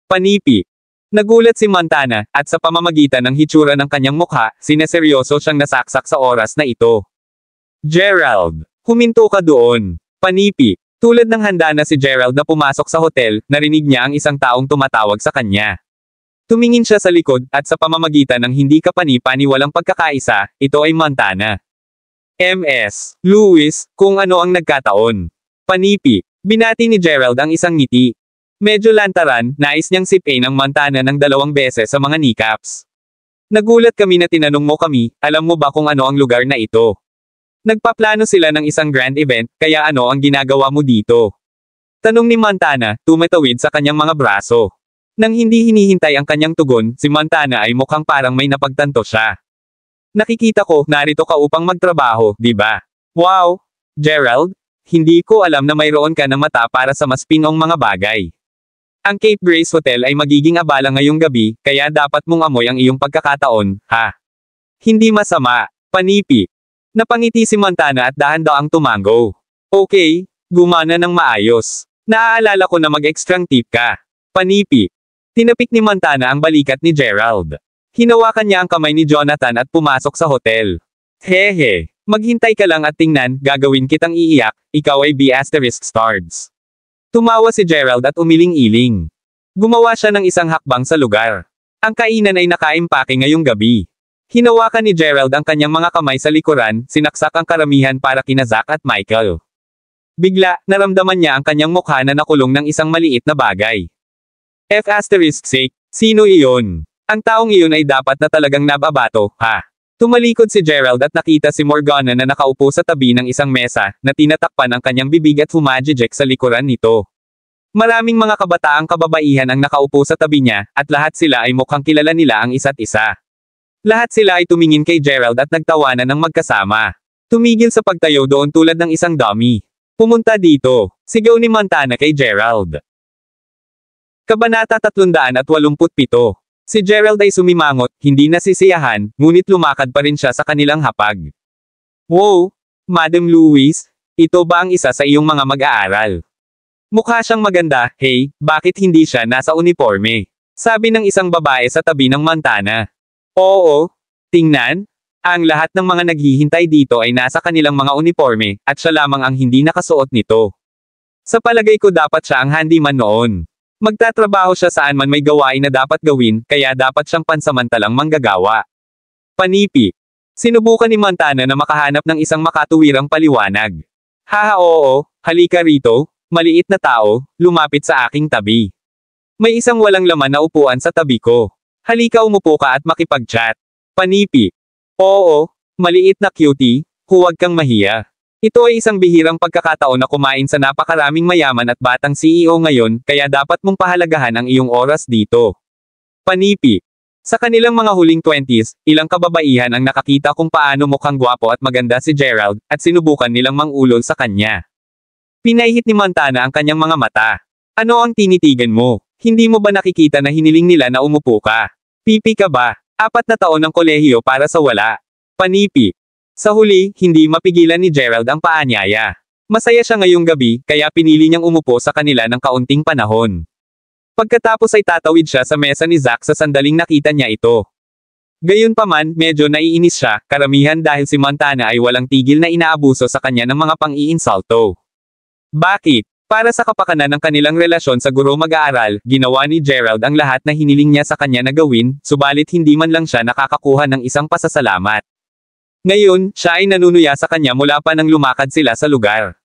Panipi. Nagulat si Montana, at sa pamamagitan ng hitsura ng kanyang mukha, sineseryoso siyang nasaksak sa oras na ito. Gerald. Huminto ka doon. Panipi. Tulad ng handa na si Gerald na pumasok sa hotel, narinig niya ang isang taong tumatawag sa kanya. Tumingin siya sa likod, at sa pamamagitan ng hindi kapani-paniwalang pagkakaisa, ito ay Montana. MS. Lewis, kung ano ang nagkataon. Panipi. Binati ni Gerald ang isang ngiti. Medyo lantaran, nais niyang sipin ang Montana ng 2 beses sa mga kneecaps. Nagulat kami na tinanong mo kami, alam mo ba kung ano ang lugar na ito? Nagpaplano sila ng isang grand event, kaya ano ang ginagawa mo dito? Tanong ni Montana, tumatawid sa kanyang mga braso. Nang hindi hinihintay ang kanyang tugon, si Montana ay mukhang parang may napagtanto siya. Nakikita ko, narito ka upang magtrabaho, di ba? Wow! Gerald? Hindi ko alam na mayroon ka na mata para sa mas pinong mga bagay. Ang Cape Grace Hotel ay magiging abala ngayong gabi, kaya dapat mong amoy ang iyong pagkakataon, ha? Hindi masama. Panipi. Napangiti si Montana at dahan-daang tumango. Okay, gumana ng maayos. Naaalala ko na mag-extrang tip ka. Panipi. Tinapik ni Montana ang balikat ni Gerald. Hinawakan niya ang kamay ni Jonathan at pumasok sa hotel. Hehe, maghintay ka lang at tingnan, gagawin kitang iiyak, ikaw ay B***stars. Tumawa si Gerald at umiling-iling. Gumawa siya ng isang hakbang sa lugar. Ang kainan ay nakaimpake ngayong gabi. Hinawakan ni Gerald ang kanyang mga kamay sa likuran, sinaksak ang karamihan para kina Zack at Michael. Bigla, naramdaman niya ang kanyang mukha na nakulong ng isang maliit na bagay. Sino iyon? Ang taong iyon ay dapat na talagang nababato, ha? Tumalikod si Gerald at nakita si Morgana na nakaupo sa tabi ng isang mesa, na tinatakpan ang kanyang bibig at humajijek sa likuran nito. Maraming mga kabataang kababaihan ang nakaupo sa tabi niya, at lahat sila ay mukhang kilala nila ang isa't isa. Lahat sila ay tumingin kay Gerald at nagtawanan ng magkasama. Tumigil sa pagtayo doon tulad ng isang dummy. Pumunta dito, sigaw ni Montana kay Gerald. Kabanata 387. Si Gerald ay sumimangot, hindi nasisiyahan, ngunit lumakad pa rin siya sa kanilang hapag. Wow! Madam Louise, ito ba ang isa sa iyong mga mag-aaral? Mukha siyang maganda, hey, bakit hindi siya nasa uniforme? Sabi ng isang babae sa tabi ng Montana. Oo, tingnan. Ang lahat ng mga naghihintay dito ay nasa kanilang mga uniforme, at siya lamang ang hindi nakasuot nito. Sa palagay ko dapat siya ang handyman noon. Magtatrabaho siya saan man may gawain na dapat gawin, kaya dapat siyang pansamantalang manggagawa. Panipi. Sinubukan ni Montana na makahanap ng isang makatuwirang paliwanag. Haha oo, halika rito, maliit na tao, lumapit sa aking tabi. May isang walang laman na upuan sa tabi ko. Halika umupo ka at makipag-chat. Panipi. Oo, maliit na cutie, huwag kang mahiya. Ito ay isang bihirang pagkakataon na kumain sa napakaraming mayaman at batang CEO ngayon, kaya dapat mong pahalagahan ang iyong oras dito. Panipi. Sa kanilang mga huling 20s, ilang kababaihan ang nakakita kung paano mukhang gwapo at maganda si Gerald, at sinubukan nilang mangulol sa kanya. Pinahit ni Montana ang kanyang mga mata. Ano ang tinitigan mo? Hindi mo ba nakikita na hiniling nila na umupo ka? Pipi ka ba? 4 na taon ng kolehiyo para sa wala. Panipi. Sa huli, hindi mapigilan ni Gerald ang paanyaya. Masaya siya ngayong gabi, kaya pinili niyang umupo sa kanila ng kaunting panahon. Pagkatapos ay tatawid siya sa mesa ni Zack sa sandaling nakita niya ito. Gayunpaman, medyo naiinis siya, karamihan dahil si Montana ay walang tigil na inaabuso sa kanya ng mga pang-iinsulto. Bakit? Para sa kapakanan ng kanilang relasyon sa guro mag-aaral, ginawa ni Gerald ang lahat na hiniling niya sa kanya na gawin, subalit hindi man lang siya nakakakuha ng isang pasasalamat. Ngayon, siya ay nanunuya sa kanya mula pa nang lumakad sila sa lugar.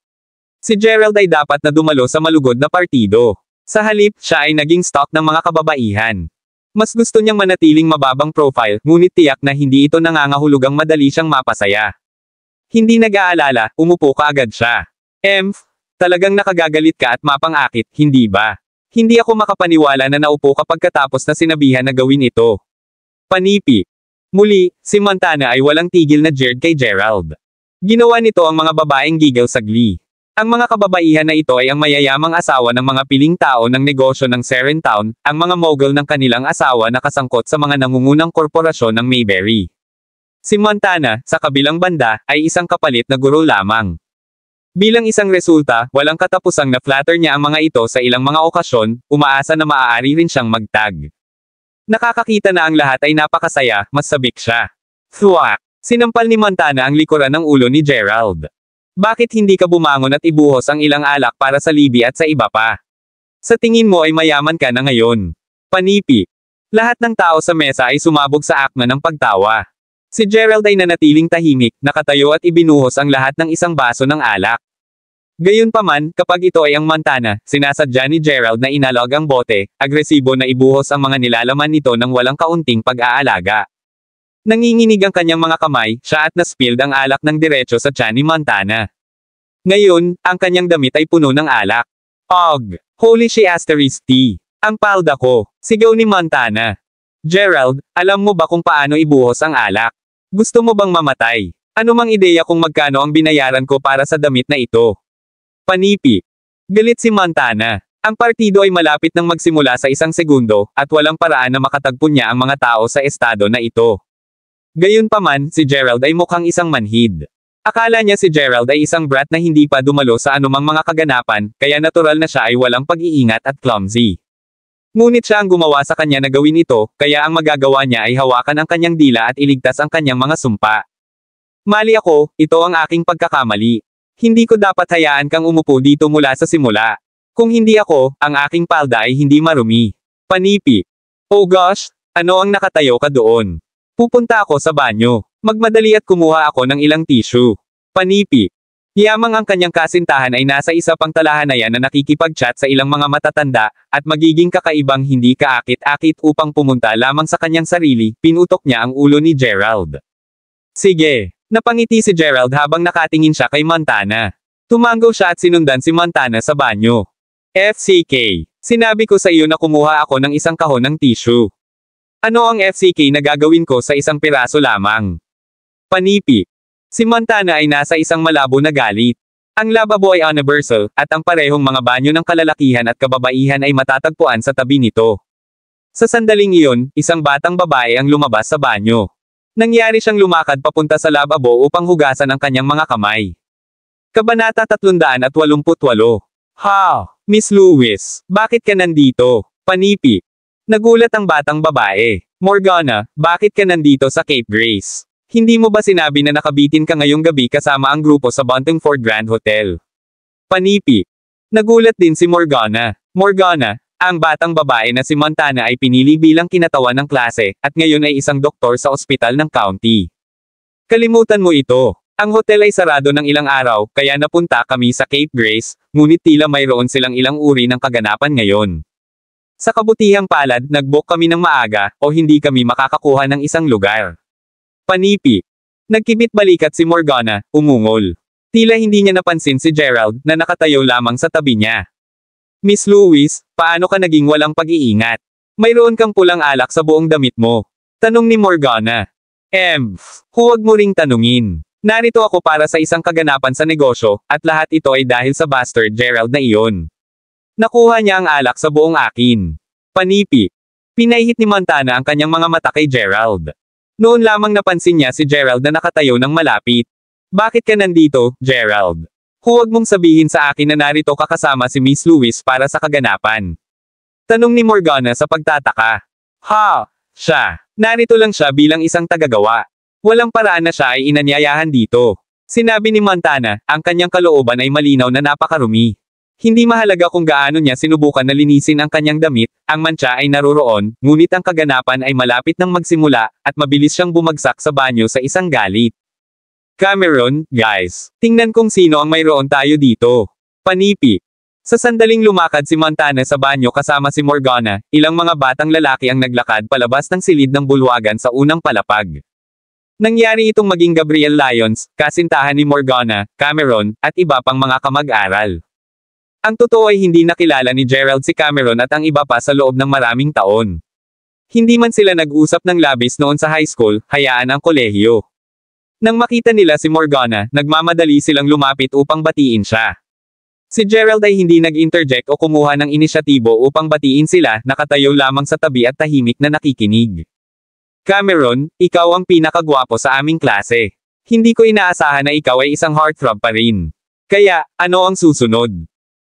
Si Gerald ay dapat na dumalo sa malugod na partido. Sa halip, siya ay naging stalk ng mga kababaihan. Mas gusto niyang manatiling mababang profile, ngunit tiyak na hindi ito nangangahulugang madali siyang mapasaya. Hindi nag-aalala, umupo ka agad siya. Talagang nakagagalit ka at mapang-akit, hindi ba? Hindi ako makapaniwala na naupo ka pagkatapos na sinabihan na gawin ito. Panipi. Muli, si Montana ay walang tigil na jeered kay Gerald. Ginawa nito ang mga babaeng giggle sa glee. Ang mga kababaihan na ito ay ang mayayamang asawa ng mga piling tao ng negosyo ng Serentown, ang mga mogul ng kanilang asawa na kasangkot sa mga nangungunang korporasyon ng Mayberry. Si Montana, sa kabilang banda, ay isang kapalit na guro lamang. Bilang isang resulta, walang katapusang na-flatter niya ang mga ito sa ilang mga okasyon, umaasa na maaari rin siyang magtag. Nakakakita na ang lahat ay napakasaya, mas sabik siya. Thwack! Sinampal ni Montana ang likuran ng ulo ni Gerald. Bakit hindi ka bumangon at ibuhos ang ilang alak para sa Libby at sa iba pa? Sa tingin mo ay mayaman ka na ngayon. Panipi. Lahat ng tao sa mesa ay sumabog sa akna ng pagtawa. Si Gerald ay nanatiling tahimik, nakatayo at ibinuhos ang lahat ng isang baso ng alak. Gayunpaman, kapag ito ay ang Montana, sinasadya ni Gerald na inalog ang bote, agresibo na ibuhos ang mga nilalaman nito ng walang kaunting pag-aalaga. Nanginginig ang kanyang mga kamay, siya at na-spilled ang alak ng diretso sa tiyan ni Montana. Ngayon, ang kanyang damit ay puno ng alak. Holy she asterisk tea. Ang palda ko. Sigaw ni Montana. Gerald, alam mo ba kung paano ibuhos ang alak? Gusto mo bang mamatay? Ano mang ideya kung magkano ang binayaran ko para sa damit na ito? Panipi. Galit si Montana. Ang partido ay malapit nang magsimula sa 1 segundo, at walang paraan na makatagpo niya ang mga tao sa estado na ito. Gayunpaman, si Gerald ay mukhang isang manhid. Akala niya si Gerald ay isang brat na hindi pa dumalo sa anumang mga kaganapan, kaya natural na siya ay walang pag-iingat at clumsy. Ngunit siya ang gumawa sa kanya na gawin ito, kaya ang magagawa niya ay hawakan ang kanyang dila at iligtas ang kanyang mga sumpa. Mali ako, ito ang aking pagkakamali. Hindi ko dapat hayaan kang umupo dito mula sa simula. Kung hindi ako, ang aking palda ay hindi marumi. Panipi. Oh gosh, ano ang nakatayo ka doon? Pupunta ako sa banyo. Magmadali at kumuha ako ng ilang tissue. Panipi. Yamang ang kanyang kasintahan ay nasa isa pang talahanayan na nakikipag-chat sa ilang mga matatanda, at magiging kakaibang hindi kaakit-akit upang pumunta lamang sa kanyang sarili, pinutok niya ang ulo ni Gerald. Sige. Napangiti si Gerald habang nakatingin siya kay Montana. Tumango siya at sinundan si Montana sa banyo. FCK. Sinabi ko sa iyo na kumuha ako ng isang kahon ng tissue. Ano ang FCK na gagawin ko sa isang piraso lamang? Panipi. Si Montana ay nasa isang malabo na galit. Ang lababo ay universal, at ang parehong mga banyo ng kalalakihan at kababaihan ay matatagpuan sa tabi nito. Sa sandaling iyon, isang batang babae ang lumabas sa banyo. Nangyari siyang lumakad papunta sa lababo upang hugasan ang kanyang mga kamay. Kabanata 388. Miss Lewis, bakit ka nandito? Panipi. Nagulat ang batang babae. Morgana, bakit ka nandito sa Cape Grace? Hindi mo ba sinabi na nakabitin ka ngayong gabi kasama ang grupo sa Buntingford Grand Hotel? Panipi. Nagulat din si Morgana. Morgana, ang batang babae na si Montana ay pinili bilang kinatawan ng klase, at ngayon ay isang doktor sa ospital ng county. Kalimutan mo ito. Ang hotel ay sarado ng ilang araw, kaya napunta kami sa Cape Grace, ngunit tila mayroon silang ilang uri ng kaganapan ngayon. Sa kabutihang palad, nag-book kami ng maaga, o hindi kami makakakuha ng isang lugar. Panipi. Nagkibit balikat si Morgana, umungol. Tila hindi niya napansin si Gerald, na nakatayo lamang sa tabi niya. Miss Lewis, paano ka naging walang pag-iingat? Mayroon kang pulang alak sa buong damit mo. Tanong ni Morgana. Huwag mo ring tanungin. Narito ako para sa isang kaganapan sa negosyo, at lahat ito ay dahil sa bastard Gerald na iyon. Nakuha niya ang alak sa buong akin. Panipi. Pinahihit ni Montana ang kanyang mga mata kay Gerald. Noon lamang napansin niya si Gerald na nakatayo ng malapit. Bakit ka nandito, Gerald? Huwag mong sabihin sa akin na narito ka kasama si Miss Lewis para sa kaganapan. Tanong ni Morgana sa pagtataka. Siya. Narito lang siya bilang isang tagagawa. Walang paraan na siya ay inanyayahan dito. Sinabi ni Montana, ang kanyang kalooban ay malinaw na napakarumi. Hindi mahalaga kung gaano niya sinubukan na linisin ang kanyang damit, ang mantsa ay naroroon, ngunit ang kaganapan ay malapit nang magsimula, at mabilis siyang bumagsak sa banyo sa isang galit. Cameron, guys. Tingnan kung sino ang mayroon tayo dito. Panipi. Sa sandaling lumakad si Montana sa banyo kasama si Morgana, ilang mga batang lalaki ang naglakad palabas ng silid ng bulwagan sa unang palapag. Nangyari itong maging Gabriel Lyons, kasintahan ni Morgana, Cameron, at iba pang mga kamag-aral. Ang totoo ay hindi nakilala ni Gerald si Cameron at ang iba pa sa loob ng maraming taon. Hindi man sila nag-usap ng labis noon sa high school, hayaan ang kolehiyo. Nang makita nila si Morgana, nagmamadali silang lumapit upang batiin siya. Si Gerald ay hindi nag-interject o kumuha ng inisyatibo upang batiin sila, nakatayo lamang sa tabi at tahimik na nakikinig. Cameron, ikaw ang pinakagwapo sa aming klase. Hindi ko inaasahan na ikaw ay isang heartthrob pa rin. Kaya, ano ang susunod?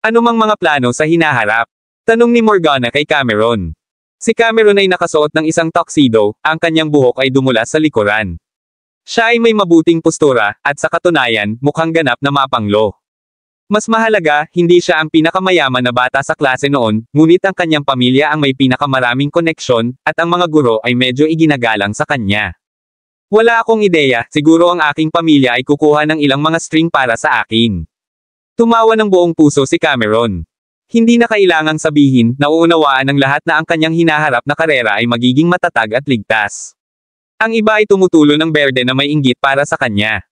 Ano mang mga plano sa hinaharap? Tanong ni Morgana kay Cameron. Si Cameron ay nakasuot ng isang tuxedo, ang kanyang buhok ay dumulas sa likuran. Siya ay may mabuting postura, at sa katunayan, mukhang ganap na mapanglo. Mas mahalaga, hindi siya ang pinakamayaman na bata sa klase noon, ngunit ang kanyang pamilya ang may pinakamaraming koneksyon, at ang mga guro ay medyo iginagalang sa kanya. Wala akong ideya, siguro ang aking pamilya ay kukuha ng ilang mga string para sa akin. Tumawa ng buong puso si Cameron. Hindi na kailangang sabihin, nauunawaan ng lahat na ang kanyang hinaharap na karera ay magiging matatag at ligtas. Ang iba ay tumutulo ng berde na may inggit para sa kanya.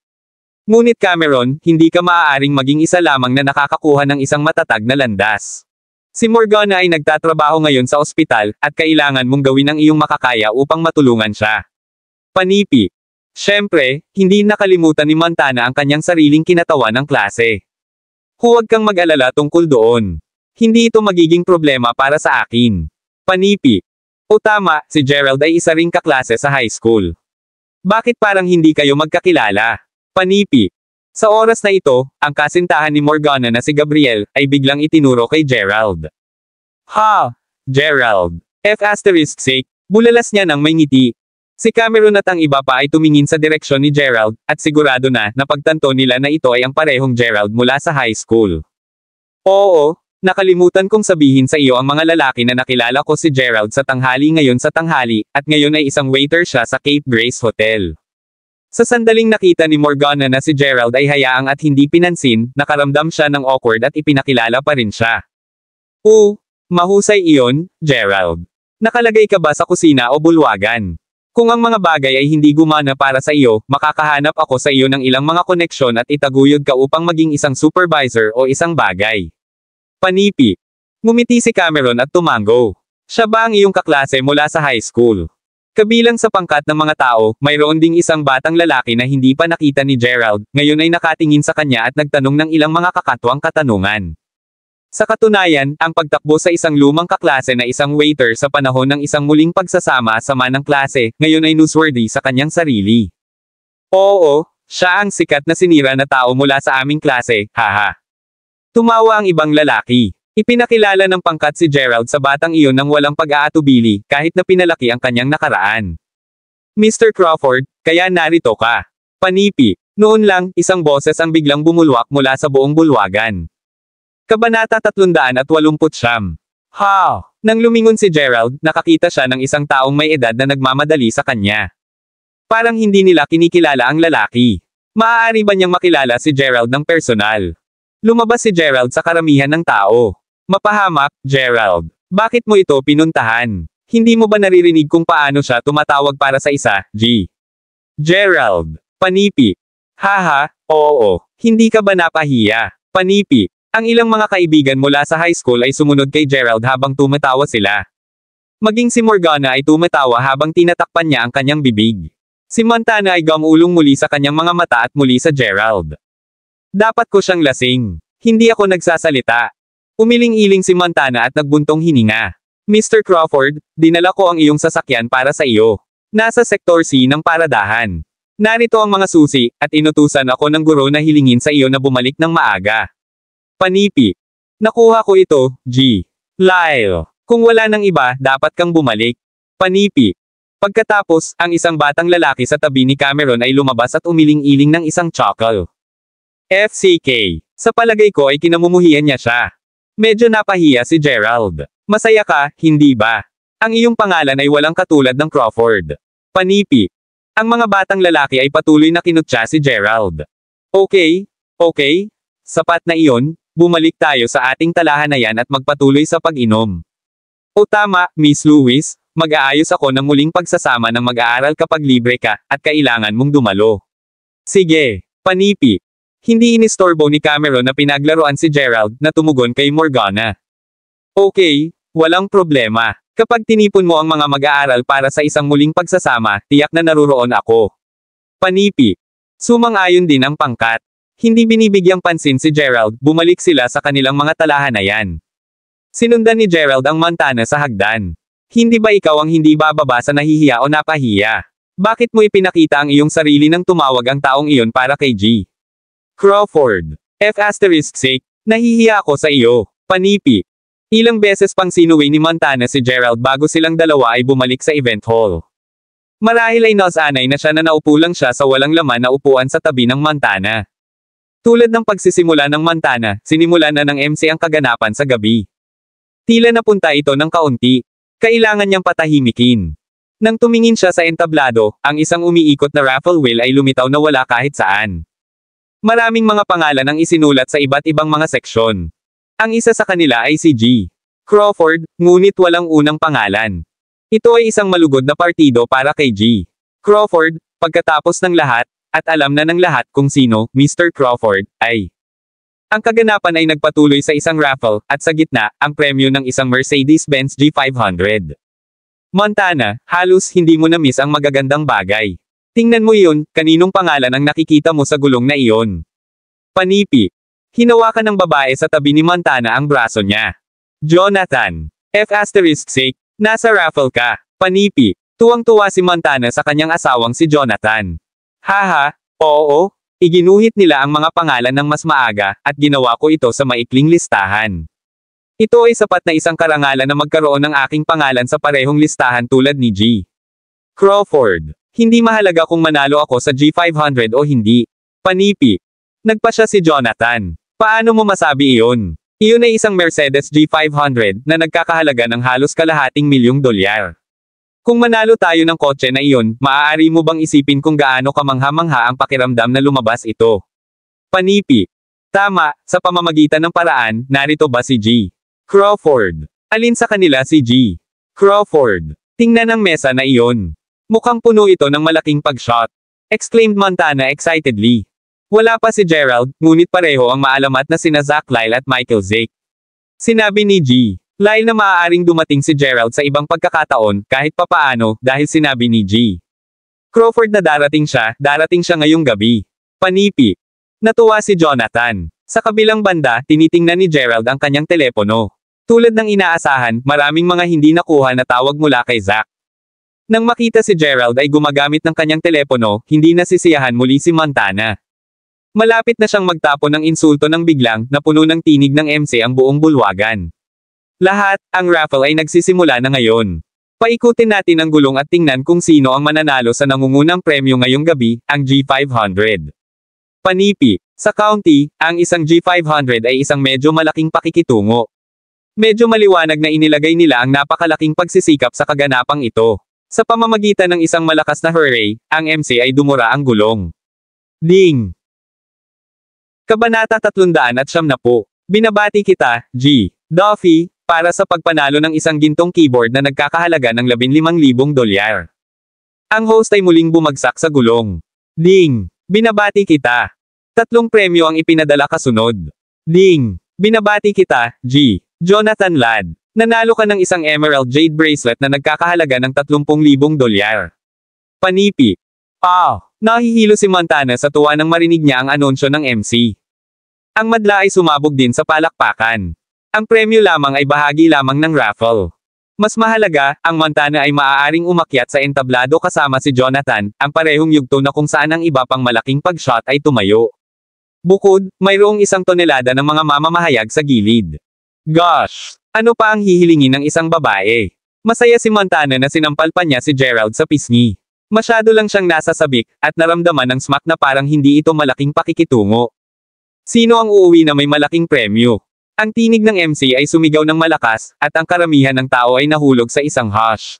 Ngunit Cameron, hindi ka maaaring maging isa lamang na nakakakuha ng isang matatag na landas. Si Morgana ay nagtatrabaho ngayon sa ospital, at kailangan mong gawin ang iyong makakaya upang matulungan siya. Panipi. Siyempre, hindi nakalimutan ni Montana ang kanyang sariling kinatawan ng klase. Huwag kang mag-alala tungkol doon. Hindi ito magiging problema para sa akin. Panipi. O tama, si Gerald ay isa ring kaklase sa high school. Bakit parang hindi kayo magkakilala? Panipi. Sa oras na ito, ang kasintahan ni Morgana na si Gabriel, ay biglang itinuro kay Gerald. Ha! Gerald. F***, bulalas niya ng may ngiti. Si Cameron at ang iba pa ay tumingin sa direksyon ni Gerald, at sigurado na, napagtanto nila na ito ay ang parehong Gerald mula sa high school. Oo, nakalimutan kong sabihin sa iyo ang mga lalaki na nakilala ko si Gerald sa tanghali ngayon, at ngayon ay isang waiter siya sa Cape Grace Hotel. Sa sandaling nakita ni Morgana na si Gerald ay hayaang at hindi pinansin, nakaramdam siya ng awkward at ipinakilala pa rin siya. Mahusay iyon, Gerald. Nakalagay ka ba sa kusina o bulwagan? Kung ang mga bagay ay hindi gumana para sa iyo, makakahanap ako sa iyo ng ilang mga koneksyon at itaguyod ka upang maging isang supervisor o isang bagay. Panipi. Ngumiti si Cameron at tumango. Siya ba ang iyong kaklase mula sa high school? Kabilang sa pangkat ng mga tao, mayroon ding isang batang lalaki na hindi pa nakita ni Gerald, ngayon ay nakatingin sa kanya at nagtanong ng ilang mga kakatwang katanungan. Sa katunayan, ang pagtakbo sa isang lumang kaklase na isang waiter sa panahon ng isang muling pagsasama-sama ng klase, ngayon ay newsworthy sa kanyang sarili. Oo, siya ang sikat na sinira na tao mula sa aming klase, haha. Tumawa ang ibang lalaki. Ipinakilala ng pangkat si Gerald sa batang iyon ng walang pag-aatubili, kahit na pinalaki ang kanyang nakaraan. Mr. Crawford, kaya narito ka. Panipi. Noon lang, isang boses ang biglang bumulwak mula sa buong bulwagan. Kabanata 389. Ha! Nang lumingon si Gerald, nakakita siya ng isang taong may edad na nagmamadali sa kanya. Parang hindi nila kinikilala ang lalaki. Maaari ba niyang makilala si Gerald ng personal? Lumabas si Gerald sa karamihan ng tao. Mapahamak, Gerald. Bakit mo ito pinuntahan? Hindi mo ba naririnig kung paano siya tumatawag para sa isa, G? Gerald. Panipi. Haha, oo. Hindi ka ba napahiya? Panipi. Ang ilang mga kaibigan mula sa high school ay sumunod kay Gerald habang tumatawa sila. Maging si Morgana ay tumatawa habang tinatakpan niya ang kanyang bibig. Si Montana ay gumulong muli sa kanyang mga mata at muli sa Gerald. Dapat ko siyang lasing. Hindi ako nagsasalita. Umiling-iling si Montana at nagbuntong hininga. Mr. Crawford, dinala ko ang iyong sasakyan para sa iyo. Nasa Sector C ng paradahan. Narito ang mga susi, at inutusan ako ng guro na hilingin sa iyo na bumalik ng maaga. Panipi. Nakuha ko ito, G. Lyle. Kung wala ng iba, dapat kang bumalik. Panipi. Pagkatapos, ang isang batang lalaki sa tabi ni Cameron ay lumabas at umiling-iling ng isang chuckle. FCK. Sa palagay ko ay kinamumuhian niya siya. Medyo napahiya si Gerald. Masaya ka, hindi ba? Ang iyong pangalan ay walang katulad ng Crawford. Panipi. Ang mga batang lalaki ay patuloy na kinutya si Gerald. Okay. Sapat na iyon, bumalik tayo sa ating talahanayan at magpatuloy sa pag-inom. O tama, Miss Lewis, mag-aayos ako ng muling pagsasama ng mag-aaral kapag libre ka, at kailangan mong dumalo. Sige, panipi. Hindi inistorbo ni Cameron na pinaglaruan si Gerald na tumugon kay Morgana. Okay, walang problema. Kapag tinipon mo ang mga mag-aaral para sa isang muling pagsasama, tiyak na naruroon ako. Panipi. Sumang-ayon din ang pangkat. Hindi binibigyang pansin si Gerald, bumalik sila sa kanilang mga talahanayan. Sinundan ni Gerald ang Montana sa hagdan. Hindi ba ikaw ang hindi bababa sa nahihiya o napahiya? Bakit mo ipinakita ang iyong sarili nang tumawag ang taong iyon para kay G? Crawford. F***sake, nahihiya ako sa iyo. Panipi. Ilang beses pang sinuwi ni Montana si Gerald bago silang dalawa ay bumalik sa event hall. Marahil ay nasanay na siya na naupo lang siya sa walang laman na upuan sa tabi ng Montana. Tulad ng pagsisimula ng Montana, sinimulan na ng MC ang kaganapan sa gabi. Tila napunta ito ng kaunti. Kailangan niyang patahimikin. Nang tumingin siya sa entablado, ang isang umiikot na raffle wheel ay lumitaw na wala kahit saan. Maraming mga pangalan ang isinulat sa iba't ibang mga seksyon. Ang isa sa kanila ay si G. Crawford, ngunit walang unang pangalan. Ito ay isang malugod na partido para kay G. Crawford, pagkatapos ng lahat, at alam na ng lahat kung sino, Mr. Crawford, ay. Ang kaganapan ay nagpatuloy sa isang raffle, at sa gitna, ang premyo ng isang Mercedes-Benz G500. Montana, halos hindi mo na-miss ang magagandang bagay. Tingnan mo iyon, kaninong pangalan ang nakikita mo sa gulong na iyon? Panipi. Hinawakan ng babae sa tabi ni Montana ang braso niya. Jonathan. F***sake, nasa raffle ka. Panipi. Tuwang-tuwa si Montana sa kanyang asawang si Jonathan. Haha, oo, iginuhit nila ang mga pangalan ng mas maaga, at ginawa ko ito sa maikling listahan. Ito ay sapat na isang karangalan na magkaroon ng aking pangalan sa parehong listahan tulad ni G. Crawford. Hindi mahalaga kung manalo ako sa G500 o hindi. Panipi. Nagpa siya si Jonathan. Paano mo masabi iyon? Iyon ay isang Mercedes G500 na nagkakahalaga ng halos $250,000. Kung manalo tayo ng kotse na iyon, maaari mo bang isipin kung gaano kamangha-mangha ang pakiramdam na lumabas ito? Panipi. Tama, sa pamamagitan ng paraan, narito ba si G? Crawford. Alin sa kanila si G? Crawford. Tingnan ang mesa na iyon. Mukhang puno ito ng malaking pag-shot. Exclaimed Montana excitedly. Wala pa si Gerald, ngunit pareho ang maalamat na sina Zach Lyle at Michael Zake. Sinabi ni G. Lyle na maaaring dumating si Gerald sa ibang pagkakataon, kahit papaano, dahil sinabi ni G. Crawford na darating siya ngayong gabi. Panipi. Natuwa si Jonathan. Sa kabilang banda, tinitingnan ni Gerald ang kanyang telepono. Tulad ng inaasahan, maraming mga hindi nakuha na tawag mula kay Zach. Nang makita si Gerald ay gumagamit ng kanyang telepono, hindi nasisiyahan muli si Montana. Malapit na siyang magtapon ng insulto nang biglang, napuno ng tinig ng MC ang buong bulwagan. Lahat, ang raffle ay nagsisimula na ngayon. Paikutin natin ang gulong at tingnan kung sino ang mananalo sa nangungunang premyo ngayong gabi, ang G500. Panipi. Sa county, ang isang G500 ay isang medyo malaking pakikitungo. Medyo maliwanag na inilagay nila ang napakalaking pagsisikap sa kaganapang ito. Sa pamamagitan ng isang malakas na hooray, ang MC ay dumura ang gulong. Ding! Kabanata 370. Binabati kita, G. Duffy, para sa pagpanalo ng isang gintong keyboard na nagkakahalaga ng $15,000. Ang host ay muling bumagsak sa gulong. Ding! Binabati kita. 3 premyo ang ipinadala kasunod. Ding! Binabati kita, G. Jonathan Ladd. Nanalo ka ng isang emerald jade bracelet na nagkakahalaga ng $30,000. Panipi. Nahihilo si Montana sa tuwa nang marinig niya ang anunsyo ng MC. Ang madla ay sumabog din sa palakpakan. Ang premyo lamang ay bahagi lamang ng raffle. Mas mahalaga, ang Montana ay maaaring umakyat sa entablado kasama si Jonathan, ang parehong yugto na kung saan ang iba pang malaking pag-shot ay tumayo. Bukod, mayroong 1 tonelada ng mga mamamahayag sa gilid. Gosh! Ano pa ang hihilingin ng isang babae? Masaya si Montana na sinampal pa niya si Gerald sa pisngi. Masyado lang siyang nasasabik, at naramdaman ng smack na parang hindi ito malaking pakikitungo. Sino ang uuwi na may malaking premyo? Ang tinig ng MC ay sumigaw ng malakas, at ang karamihan ng tao ay nahulog sa isang hush.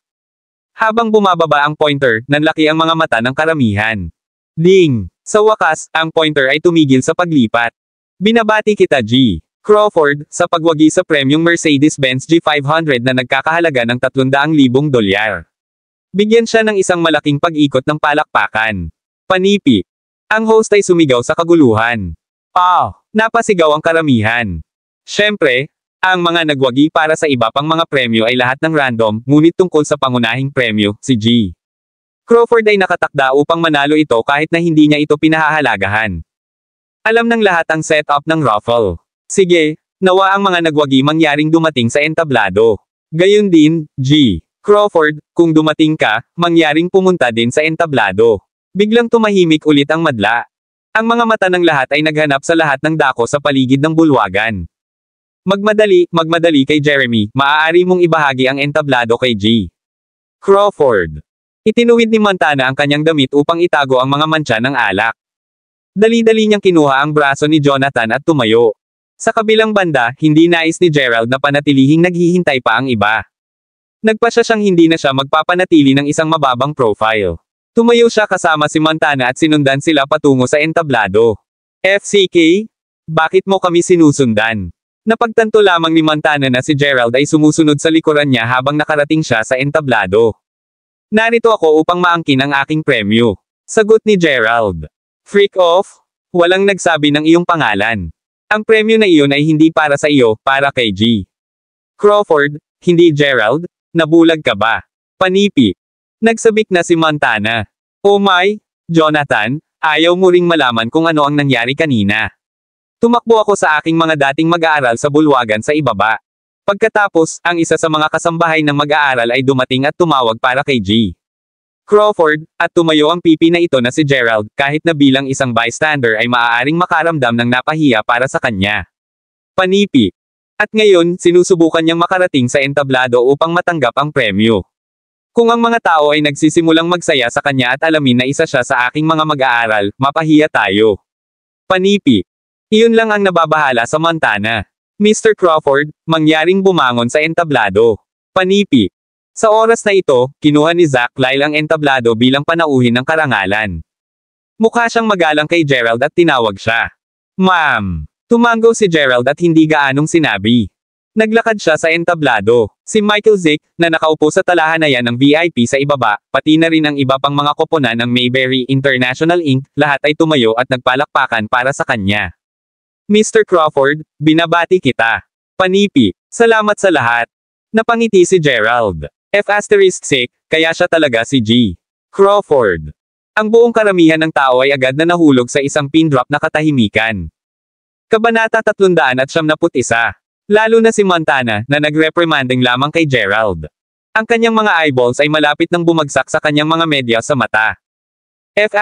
Habang bumababa ang pointer, nanlaki ang mga mata ng karamihan. Ding! Sa wakas, ang pointer ay tumigil sa paglipat. Binabati kita, G. Crawford, sa pagwagi sa premyong Mercedes-Benz G500 na nagkakahalaga ng $300,000. Bigyan siya ng isang malaking pag-ikot ng palakpakan. Panipi. Ang host ay sumigaw sa kaguluhan. Napasigaw ang karamihan. Siyempre, ang mga nagwagi para sa iba pang mga premyo ay lahat ng random, ngunit tungkol sa pangunahing premyo, si G. Crawford ay nakatakda upang manalo ito kahit na hindi niya ito pinahahalagahan. Alam ng lahat ang setup ng raffle. Sige, nawa ang mga nagwagi mangyaring dumating sa entablado. Gayun din, G. Crawford, kung dumating ka, mangyaring pumunta din sa entablado. Biglang tumahimik ulit ang madla. Ang mga mata ng lahat ay naghanap sa lahat ng dako sa paligid ng bulwagan. Magmadali kay Jeremy, maaari mong ibahagi ang entablado kay G. Crawford. Itinuwid ni Montana ang kanyang damit upang itago ang mga mantsa ng alak. Dali-dali niyang kinuha ang braso ni Jonathan at tumayo. Sa kabilang banda, hindi nais ni Gerald na panatilihing naghihintay pa ang iba. Nagpasya siyang hindi na siya magpapanatili ng isang mababang profile. Tumayo siya kasama si Montana at sinundan sila patungo sa entablado. FCK? Bakit mo kami sinusundan? Napagtanto lamang ni Montana na si Gerald ay sumusunod sa likuran niya habang nakarating siya sa entablado. Narito ako upang maangkin ang aking premyo. Sagot ni Gerald. Freak off? Walang nagsabi ng iyong pangalan. Ang premyo na iyon ay hindi para sa iyo, para kay G. Crawford, hindi Gerald? Nabulag ka ba? Panipi. Nagsabik na si Montana. Oh my, Jonathan, ayaw mo ring malaman kung ano ang nangyari kanina. Tumakbo ako sa aking mga dating mag-aaral sa bulwagan sa ibaba. Pagkatapos, ang isa sa mga kasambahay ng mag-aaral ay dumating at tumawag para kay G. Crawford, at tumayo ang pipi na ito na si Gerald, kahit na bilang isang bystander ay maaaring makaramdam ng napahiya para sa kanya. Panipi. At ngayon, sinusubukan niyang makarating sa entablado upang matanggap ang premyo. Kung ang mga tao ay nagsisimulang magsaya sa kanya at alamin na isa siya sa aking mga mag-aaral, mapahiya tayo. Panipi. Iyon lang ang nababahala sa Montana. Mr. Crawford, mangyaring bumangon sa entablado. Panipi. Sa oras na ito, kinuha ni Zach Lyle ang entablado bilang panauhin ng karangalan. Mukha siyang magalang kay Gerald at tinawag siya. Ma'am. Tumango si Gerald at hindi gaanong sinabi. Naglakad siya sa entablado. Si Michael Zick, na nakaupo sa talahanayan ng VIP sa ibaba, pati na rin ang iba pang mga koponan ng Mayberry International Inc., lahat ay tumayo at nagpalakpakan para sa kanya. Mr. Crawford, binabati kita. Panipi, salamat sa lahat. Napangiti si Gerald. F***, kaya siya talaga si G. Crawford. Ang buong karamihan ng tao ay agad na nahulog sa isang pin drop na katahimikan. Kabanata 371. Lalo na si Montana, na nagreprimanding lamang kay Gerald. Ang kanyang mga eyeballs ay malapit nang bumagsak sa kanyang mga media sa mata. F***,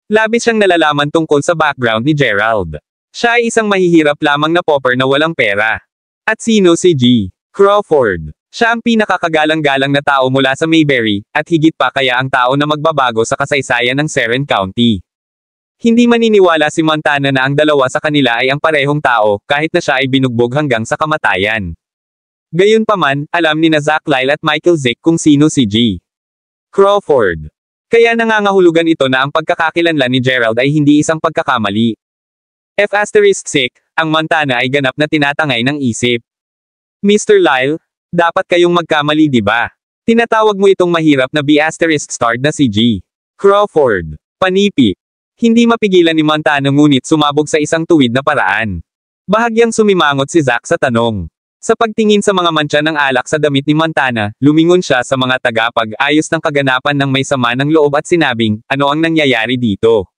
labis siyang nalalaman tungkol sa background ni Gerald. Siya ay isang mahihirap lamang na popper na walang pera. At sino si G. Crawford? Siya ang pinakakagalang-galang na tao mula sa Mayberry, at higit pa kaya ang tao na magbabago sa kasaysayan ng Seren County. Hindi maniniwala si Montana na ang dalawa sa kanila ay ang parehong tao, kahit na siya ay binugbog hanggang sa kamatayan. Gayunpaman, alam ni na Zach Lyle at Michael Zick kung sino si G. Crawford. Kaya nangangahulugan ito na ang pagkakakilanlan ni Gerald ay hindi isang pagkakamali. F***, ang Montana ay ganap na tinatangay ng isip. Mr. Lyle, dapat kayong magkamali di ba? Tinatawag mo itong mahirap na B***starred na si G. Crawford. Panipi. Hindi mapigilan ni Montana ngunit sumabog sa isang tuwid na paraan. Bahagyang sumimangot si Zach sa tanong. Sa pagtingin sa mga mantsa ng alak sa damit ni Montana, lumingon siya sa mga tagapag-ayos ng kaganapan ng may sama ng loob at sinabing, ano ang nangyayari dito?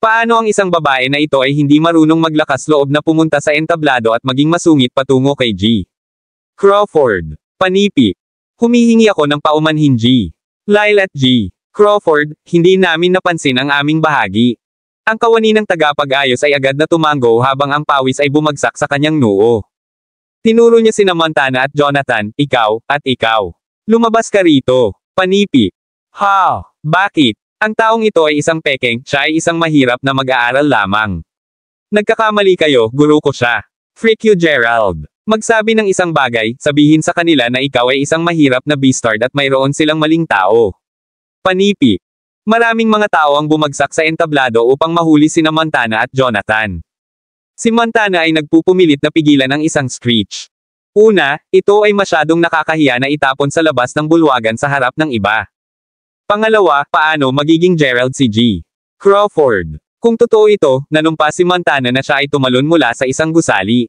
Paano ang isang babae na ito ay hindi marunong maglakas loob na pumunta sa entablado at maging masungit patungo kay G. Crawford. Panipi. Humihingi ako ng paumanhin G. Lyle at G. Crawford, hindi namin napansin ang aming bahagi. Ang kawani ng tagapag-ayos ay agad na tumango habang ang pawis ay bumagsak sa kanyang noo. Tinuro niya sina Montana at Jonathan, ikaw, at ikaw. Lumabas ka rito. Panipi. Ha? Bakit? Ang taong ito ay isang pekeng, siya ay isang mahirap na mag-aaral lamang. Nagkakamali kayo, guro ko siya. Freak you Gerald. Magsabi ng isang bagay, sabihin sa kanila na ikaw ay isang mahirap na bastard at mayroon silang maling tao. Panipi. Maraming mga tao ang bumagsak sa entablado upang mahuli sina Montana at Jonathan. Si Montana ay nagpupumilit na pigilan ang isang screech. Una, ito ay masyadong nakakahiya na itapon sa labas ng bulwagan sa harap ng iba. Pangalawa, paano magiging Gerald si G. Crawford? Kung totoo ito, nanumpa si Montana na siya ay tumalon mula sa isang gusali.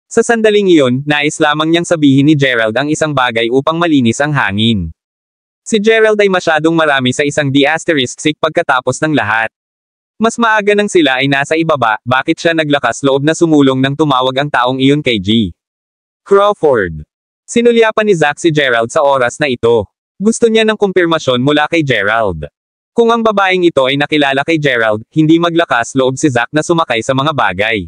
Sa sandaling iyon, nais lamang niyang sabihin ni Gerald ang isang bagay upang malinis ang hangin. Si Gerald ay masyadong marami sa isang D*6 pagkatapos ng lahat. Mas maaga nang sila ay nasa ibaba, bakit siya naglakas loob na sumulong nang tumawag ang taong iyon kay G. Crawford. Sinulyapan ni Zack si Gerald sa oras na ito. Gusto niya ng kumpirmasyon mula kay Gerald. Kung ang babaeng ito ay nakilala kay Gerald, hindi maglakas loob si Zack na sumakay sa mga bagay.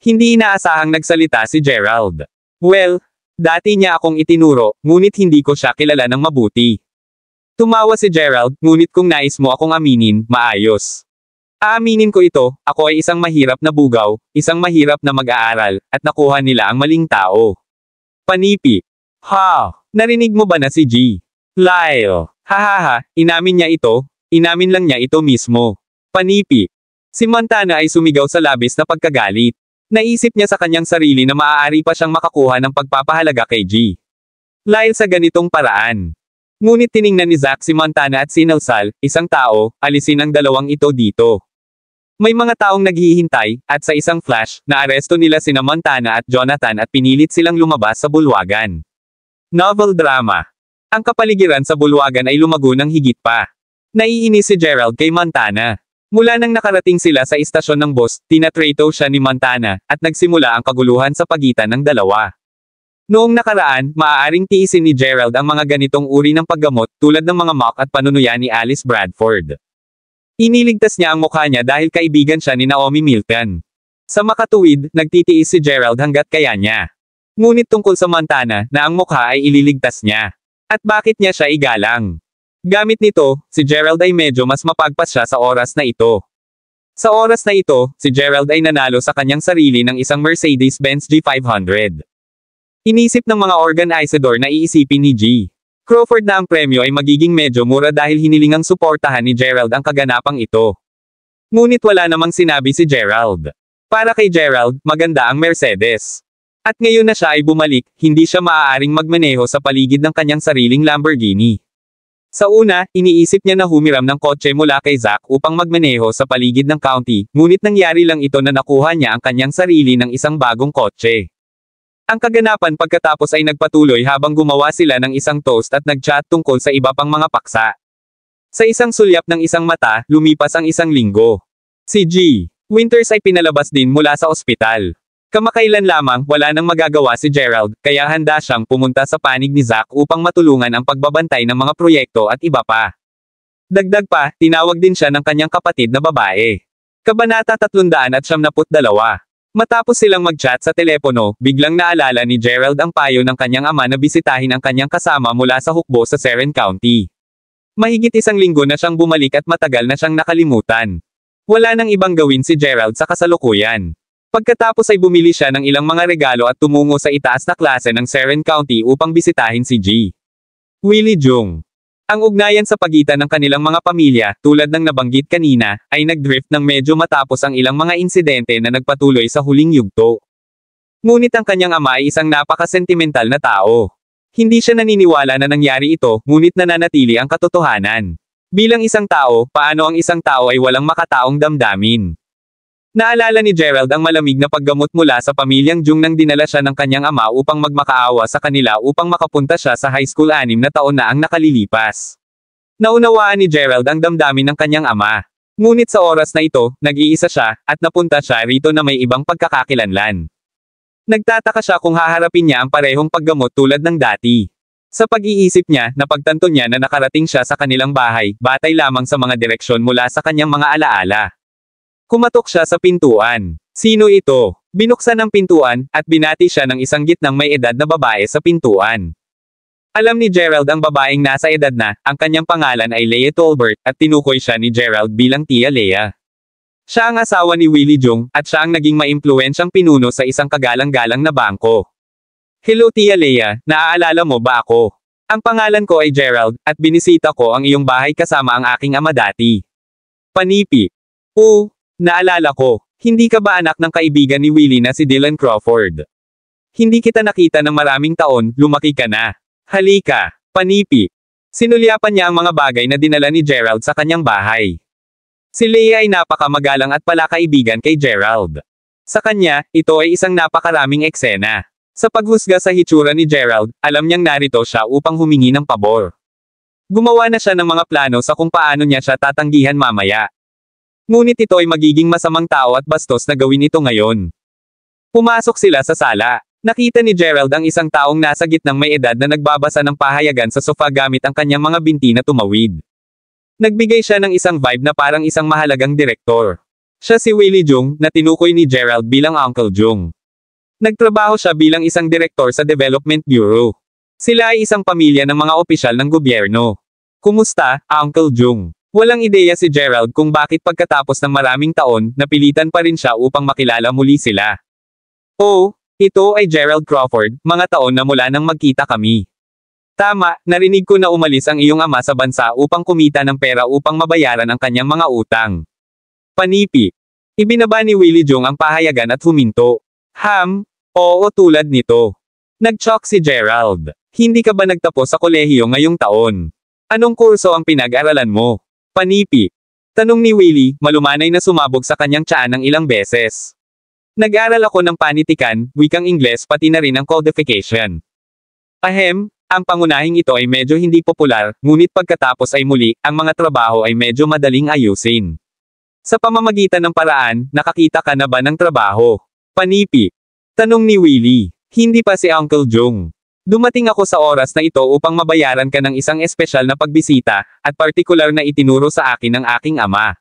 Hindi inaasahang nagsalita si Gerald. Well, dati niya akong itinuro, ngunit hindi ko siya kilala ng mabuti. Tumawa si Gerald, ngunit kung nais mo akong aminin, maayos. Aaminin ko ito, ako ay isang mahirap na bugaw, isang mahirap na mag-aaral, at nakuha nila ang maling tao. Panipi. Ha! Narinig mo ba na si G? Lyle. Hahaha, inamin niya ito, inamin lang niya ito mismo. Panipi. Si Montana ay sumigaw sa labis na pagkagalit. Naisip niya sa kanyang sarili na maaari pa siyang makakuha ng pagpapahalaga kay G. Lyle sa ganitong paraan. Ngunit tiningnan ni Zack si Montana at sinalsal, isang tao, alisin ang dalawang ito dito. May mga taong naghihintay, at sa isang flash, naaresto nila sina Montana at Jonathan at pinilit silang lumabas sa bulwagan. Novel drama. Ang kapaligiran sa bulwagan ay lumago ng higit pa. Naiinis si Gerald kay Montana. Mula nang nakarating sila sa istasyon ng bus, tinatrato siya ni Montana, at nagsimula ang kaguluhan sa pagitan ng dalawa. Noong nakaraan, maaaring tiisin ni Gerald ang mga ganitong uri ng paggamot tulad ng mga mock at panunuya ni Alice Bradford. Iniligtas niya ang mukha niya dahil kaibigan siya ni Naomi Milton. Sa makatuwid, nagtitiis si Gerald hanggat kaya niya. Ngunit tungkol sa Montana, na ang mukha ay ililigtas niya. At bakit niya siya igalang? Gamit nito, si Gerald ay medyo mas mapagpas siya sa oras na ito. Sa oras na ito, si Gerald ay nanalo sa kanyang sarili ng isang Mercedes-Benz G500. Inisip ng mga organizador na iisipin ni G. Crawford na ang premyo ay magiging medyo mura dahil hinilingang suportahan ni Gerald ang kaganapang ito. Ngunit wala namang sinabi si Gerald. Para kay Gerald, maganda ang Mercedes. At ngayon na siya ay bumalik, hindi siya maaaring magmaneho sa paligid ng kanyang sariling Lamborghini. Sa una, iniisip niya na humiram ng kotse mula kay Zack upang magmaneho sa paligid ng county, ngunit nangyari lang ito na nakuha niya ang kanyang sarili ng isang bagong kotse. Ang kaganapan pagkatapos ay nagpatuloy habang gumawa sila ng isang toast at nag-chat tungkol sa iba pang mga paksa. Sa isang sulyap ng isang mata, lumipas ang isang linggo. Si G. Winters ay pinalabas din mula sa ospital. Kamakailan lamang, wala nang magagawa si Gerald, kaya handa siyang pumunta sa panig ni Zack upang matulungan ang pagbabantay ng mga proyekto at iba pa. Dagdag pa, tinawag din siya ng kanyang kapatid na babae. Kabanata 372. Matapos silang mag-chat sa telepono, biglang naalala ni Gerald ang payo ng kanyang ama na bisitahin ang kanyang kasama mula sa hukbo sa Seren County. Mahigit isang linggo na siyang bumalik at matagal na siyang nakalimutan. Wala nang ibang gawin si Gerald sa kasalukuyan. Pagkatapos ay bumili siya ng ilang mga regalo at tumungo sa itaas na klase ng Seren County upang bisitahin si G. Willie Jung. Ang ugnayan sa pagitan ng kanilang mga pamilya, tulad ng nabanggit kanina, ay nagdrift ng medyo matapos ang ilang mga insidente na nagpatuloy sa huling yugto. Ngunit ang kanyang ama ay isang napaka-sentimental na tao. Hindi siya naniniwala na nangyari ito, ngunit nananatili ang katotohanan. Bilang isang tao, paano ang isang tao ay walang makataong damdamin? Naalala ni Gerald ang malamig na paggamot mula sa pamilyang Jung nang dinala siya ng kanyang ama upang magmakaawa sa kanila upang makapunta siya sa high school 6 na taon na ang nakalilipas. Naunawaan ni Gerald ang damdamin ng kanyang ama. Ngunit sa oras na ito, nag-iisa siya, at napunta siya rito na may ibang pagkakakilanlan. Nagtataka siya kung haharapin niya ang parehong paggamot tulad ng dati. Sa pag-iisip niya, napagtanto niya na nakarating siya sa kanilang bahay, batay lamang sa mga direksyon mula sa kanyang mga alaala. Kumatok siya sa pintuan. Sino ito? Binuksan ang pintuan, at binati siya ng isang gitnang may edad na babae sa pintuan. Alam ni Gerald ang babaeng nasa edad na, ang kanyang pangalan ay Leah Tolbert, at tinukoy siya ni Gerald bilang Tia Leah. Siya ang asawa ni Willie Jung, at siya ang naging maimpluwensyang pinuno sa isang kagalang-galang na bangko. Hello Tia Leah, naaalala mo ba ako? Ang pangalan ko ay Gerald, at binisita ko ang iyong bahay kasama ang aking ama dati. Panipi. Naalala ko, Hindi ka ba anak ng kaibigan ni Willie na si Dylan Crawford? Hindi kita nakita ng maraming taon, lumaki ka na. Halika, panipi. Sinulyapan niya ang mga bagay na dinala ni Gerald sa kanyang bahay. Si Leia ay napakamagalang at palakaibigan kay Gerald. Sa kanya, ito ay isang napakaraming eksena. Sa paghusga sa hitsura ni Gerald, alam niyang narito siya upang humingi ng pabor. Gumawa na siya ng mga plano sa kung paano niya siya tatanggihan mamaya. Ngunit ito ay magiging masamang tao at bastos na gawin ito ngayon. Pumasok sila sa sala. Nakita ni Gerald ang isang taong nasa gitnang may edad na nagbabasa ng pahayagan sa sofa gamit ang kanyang mga binti na tumawid. Nagbigay siya ng isang vibe na parang isang mahalagang direktor. Siya si Willie Jung, na tinukoy ni Gerald bilang Uncle Jung. Nagtrabaho siya bilang isang direktor sa Development Bureau. Sila ay isang pamilya ng mga opisyal ng gobyerno. Kumusta, Uncle Jung? Walang ideya si Gerald kung bakit pagkatapos ng maraming taon, napilitan pa rin siya upang makilala muli sila. Oh, ito ay Gerald Crawford, mga taon na mula nang magkita kami. Tama, narinig ko na umalis ang iyong ama sa bansa upang kumita ng pera upang mabayaran ang kanyang mga utang. Panipi. Ibinaba ni Willie Jung ang pahayagan at huminto. Oo tulad nito. Nag-shock si Gerald. Hindi ka ba nagtapos sa kolehiyo ngayong taon? Anong kurso ang pinag-aralan mo? Panipi. Tanong ni Willie, malumanay na sumabog sa kanyang tiyan ng ilang beses. Nag-aral ako ng panitikan, wikang Ingles pati na rin ang codification. Ang pangunahing ito ay medyo hindi popular, ngunit pagkatapos ay muli, ang mga trabaho ay medyo madaling ayusin. Sa pamamagitan ng paraan, nakakita ka na ba ng trabaho? Panipi. Tanong ni Willie. Hindi pa si Uncle Jung. Dumating ako sa oras na ito upang mabayaran ka ng isang espesyal na pagbisita, at partikular na itinuro sa akin ng aking ama.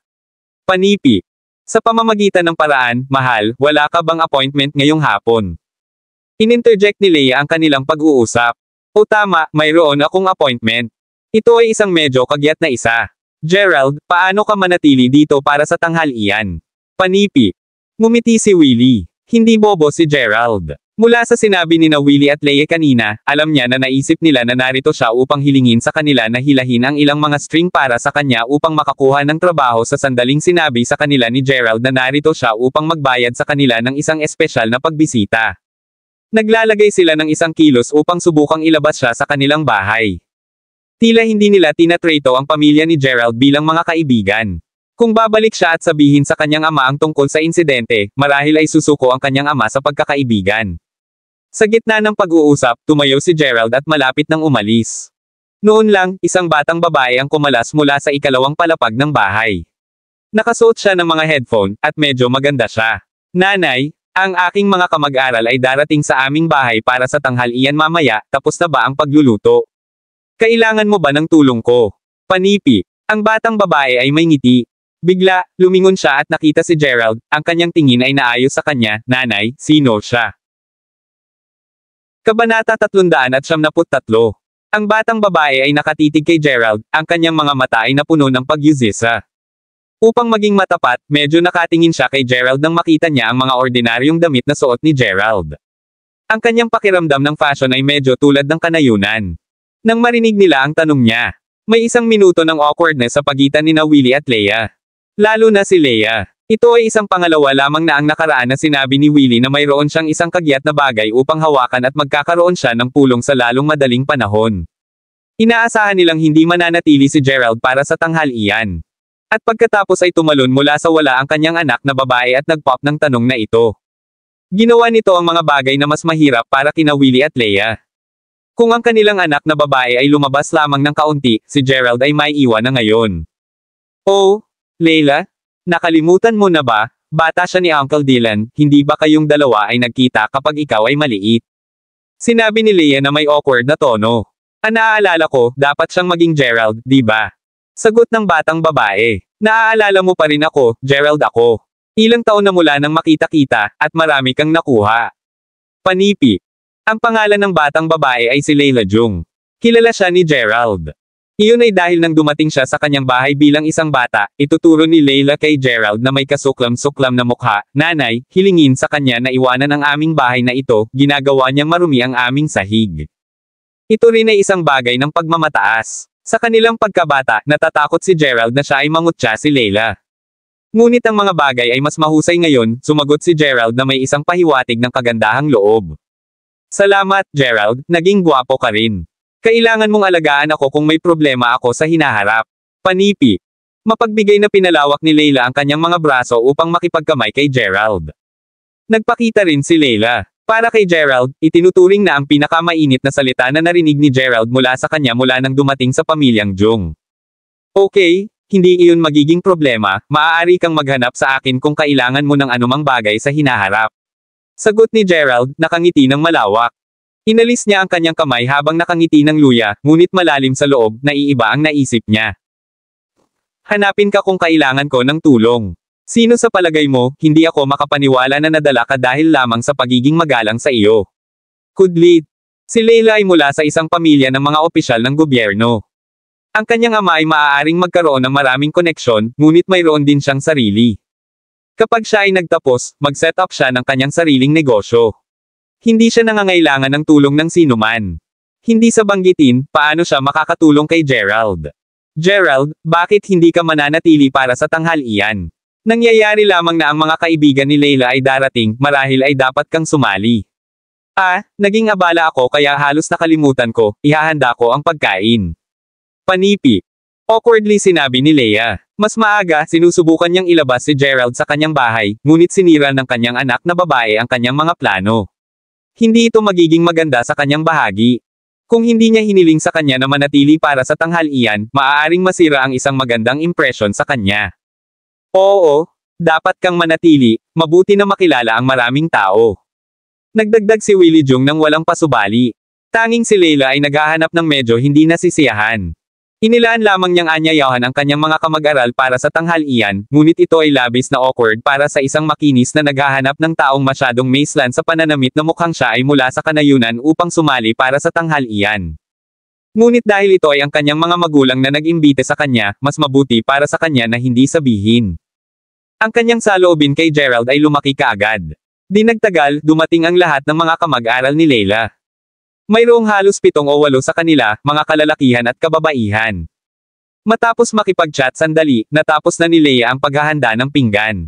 Panipi. Sa pamamagitan ng paraan, mahal, wala ka bang appointment ngayong hapon? Ininterject ni Leia ang kanilang pag-uusap. O tama, mayroon akong appointment. Ito ay isang medyo kagyat na isa. Gerald, paano ka manatili dito para sa tanghalian? Panipi. Ngumiti si Willie. Hindi bobo si Gerald. Mula sa sinabi ni na Willie at Leia kanina, alam niya na naisip nila na narito siya upang hilingin sa kanila na hilahin ang ilang mga string para sa kanya upang makakuha ng trabaho sa sandaling sinabi sa kanila ni Gerald na narito siya upang magbayad sa kanila ng isang espesyal na pagbisita. Naglalagay sila ng isang kilos upang subukang ilabas siya sa kanilang bahay. Tila hindi nila tinatrato ang pamilya ni Gerald bilang mga kaibigan. Kung babalik siya at sabihin sa kanyang ama ang tungkol sa insidente, marahil ay susuko ang kanyang ama sa pagkakaibigan. Sa gitna ng pag-uusap, tumayo si Gerald at malapit nang umalis. Noon lang, isang batang babae ang kumalas mula sa ikalawang palapag ng bahay. Nakasuot siya ng mga headphone, at medyo maganda siya. Nanay, ang aking mga kamag-aral ay darating sa aming bahay para sa tanghalian mamaya, tapos na ba ang pagluluto? Kailangan mo ba ng tulong ko? Panipi. Ang batang babae ay may ngiti. Bigla, lumingon siya at nakita si Gerald, ang kanyang tingin ay naayos sa kanya. Nanay, sino siya? Kabanata 373. Ang batang babae ay nakatitig kay Gerald, ang kanyang mga mata ay napuno ng pagyuzisa. Upang maging matapat, medyo nakatingin siya kay Gerald nang makita niya ang mga ordinaryong damit na suot ni Gerald. Ang kanyang pakiramdam ng fashion ay medyo tulad ng kanayunan. Nang marinig nila ang tanong niya, may isang minuto ng awkwardness sa pagitan ni na Willie at Leia. Lalo na si Leia. Ito ay isang pangalawa lamang na ang nakaraan na sinabi ni Willie na mayroon siyang isang kagyat na bagay upang hawakan at magkakaroon siya ng pulong sa lalong madaling panahon. Inaasahan nilang hindi mananatili si Gerald para sa tanghalian. At pagkatapos ay tumalon mula sa wala ang kanyang anak na babae at nagpop ng tanong na ito. Ginawa nito ang mga bagay na mas mahirap para kina Willie at Leia. Kung ang kanilang anak na babae ay lumabas lamang ng kaunti, si Gerald ay may iwan na ngayon. Oh, Leila? Nakalimutan mo na ba? Bata siya ni Uncle Dylan, hindi ba kayong dalawa ay nagkita kapag ikaw ay maliit? Sinabi ni Leia na may awkward na tono. Naaalala ko, dapat siyang maging Gerald, di ba? Sagot ng batang babae. Naaalala mo pa rin ako, Gerald ako. Ilang taon na mula nang makita-kita, at marami kang nakuha. Panipi. Ang pangalan ng batang babae ay si Leila Jung. Kilala siya ni Gerald. Iyon ay dahil nang dumating siya sa kanyang bahay bilang isang bata, ituturo ni Leila kay Gerald na may kasuklam-suklam na mukha. Nanay, hilingin sa kanya na iwanan ang aming bahay na ito, ginagawa niyang marumi ang aming sahig. Ito rin ay isang bagay ng pagmamataas. Sa kanilang pagkabata, natatakot si Gerald na siya ay mangutya si Leila. Ngunit ang mga bagay ay mas mahusay ngayon, sumagot si Gerald na may isang pahiwatig ng kagandahang loob. Salamat, Gerald, naging gwapo ka rin. Kailangan mong alagaan ako kung may problema ako sa hinaharap. Panipi. Mapagbigay na pinalawak ni Leila ang kanyang mga braso upang makipagkamay kay Gerald. Nagpakita rin si Leila. Para kay Gerald, itinuturing na ang pinakamainit na salita na narinig ni Gerald mula sa kanya mula nang dumating sa pamilyang Jung. Okay, hindi iyon magiging problema, maaari kang maghanap sa akin kung kailangan mo ng anumang bagay sa hinaharap. Sagot ni Gerald, nakangiti ng malawak. Inalis niya ang kanyang kamay habang nakangiti ng luya, ngunit malalim sa loob, naiiba ang naisip niya. Hanapin ka kung kailangan ko ng tulong. Sino sa palagay mo, hindi ako makapaniwala na nadala ka dahil lamang sa pagiging magalang sa iyo. Kudlit. Si Leila ay mula sa isang pamilya ng mga opisyal ng gobyerno. Ang kanyang ama ay maaaring magkaroon ng maraming koneksyon, ngunit mayroon din siyang sarili. Kapag siya ay nagtapos, mag-set up siya ng kanyang sariling negosyo. Hindi siya nangangailangan ng tulong ng sinuman. Hindi sa banggitin, paano siya makakatulong kay Gerald. Gerald, bakit hindi ka mananatili para sa tanghalian? Nangyayari lamang na ang mga kaibigan ni Leila ay darating, marahil ay dapat kang sumali. Naging abala ako kaya halos nakalimutan ko, ihahanda ko ang pagkain. Panipi. Awkwardly sinabi ni Leia. Mas maaga, sinusubukan niyang ilabas si Gerald sa kanyang bahay, ngunit sinira ng kanyang anak na babae ang kanyang mga plano. Hindi ito magiging maganda sa kanyang bahagi. Kung hindi niya hiniling sa kanya na manatili para sa tanghalian, maaaring masira ang isang magandang impresyon sa kanya. Oo, dapat kang manatili, mabuti na makilala ang maraming tao. Nagdagdag si Willie Jung nang walang pasubali. Tanging si Leila ay naghahanap ng medyo hindi nasisiyahan. Inilaan lamang niyang anyayahan ang kanyang mga kamag-aral para sa tanghalian, ngunit ito ay labis na awkward para sa isang makinis na naghahanap ng taong masyadong maislan sa pananamit na mukhang siya ay mula sa kanayunan upang sumali para sa tanghalian. Ngunit dahil ito ay ang kanyang mga magulang na nag-imbite sa kanya, mas mabuti para sa kanya na hindi sabihin. Ang kanyang saloobin kay Gerald ay lumaki kaagad. Di nagtagal, dumating ang lahat ng mga kamag-aral ni Leila. Mayroong halos 7 o 8 sa kanila, mga kalalakihan at kababaihan. Matapos makipag-chat sandali, natapos na ni Leia ang paghahanda ng pinggan.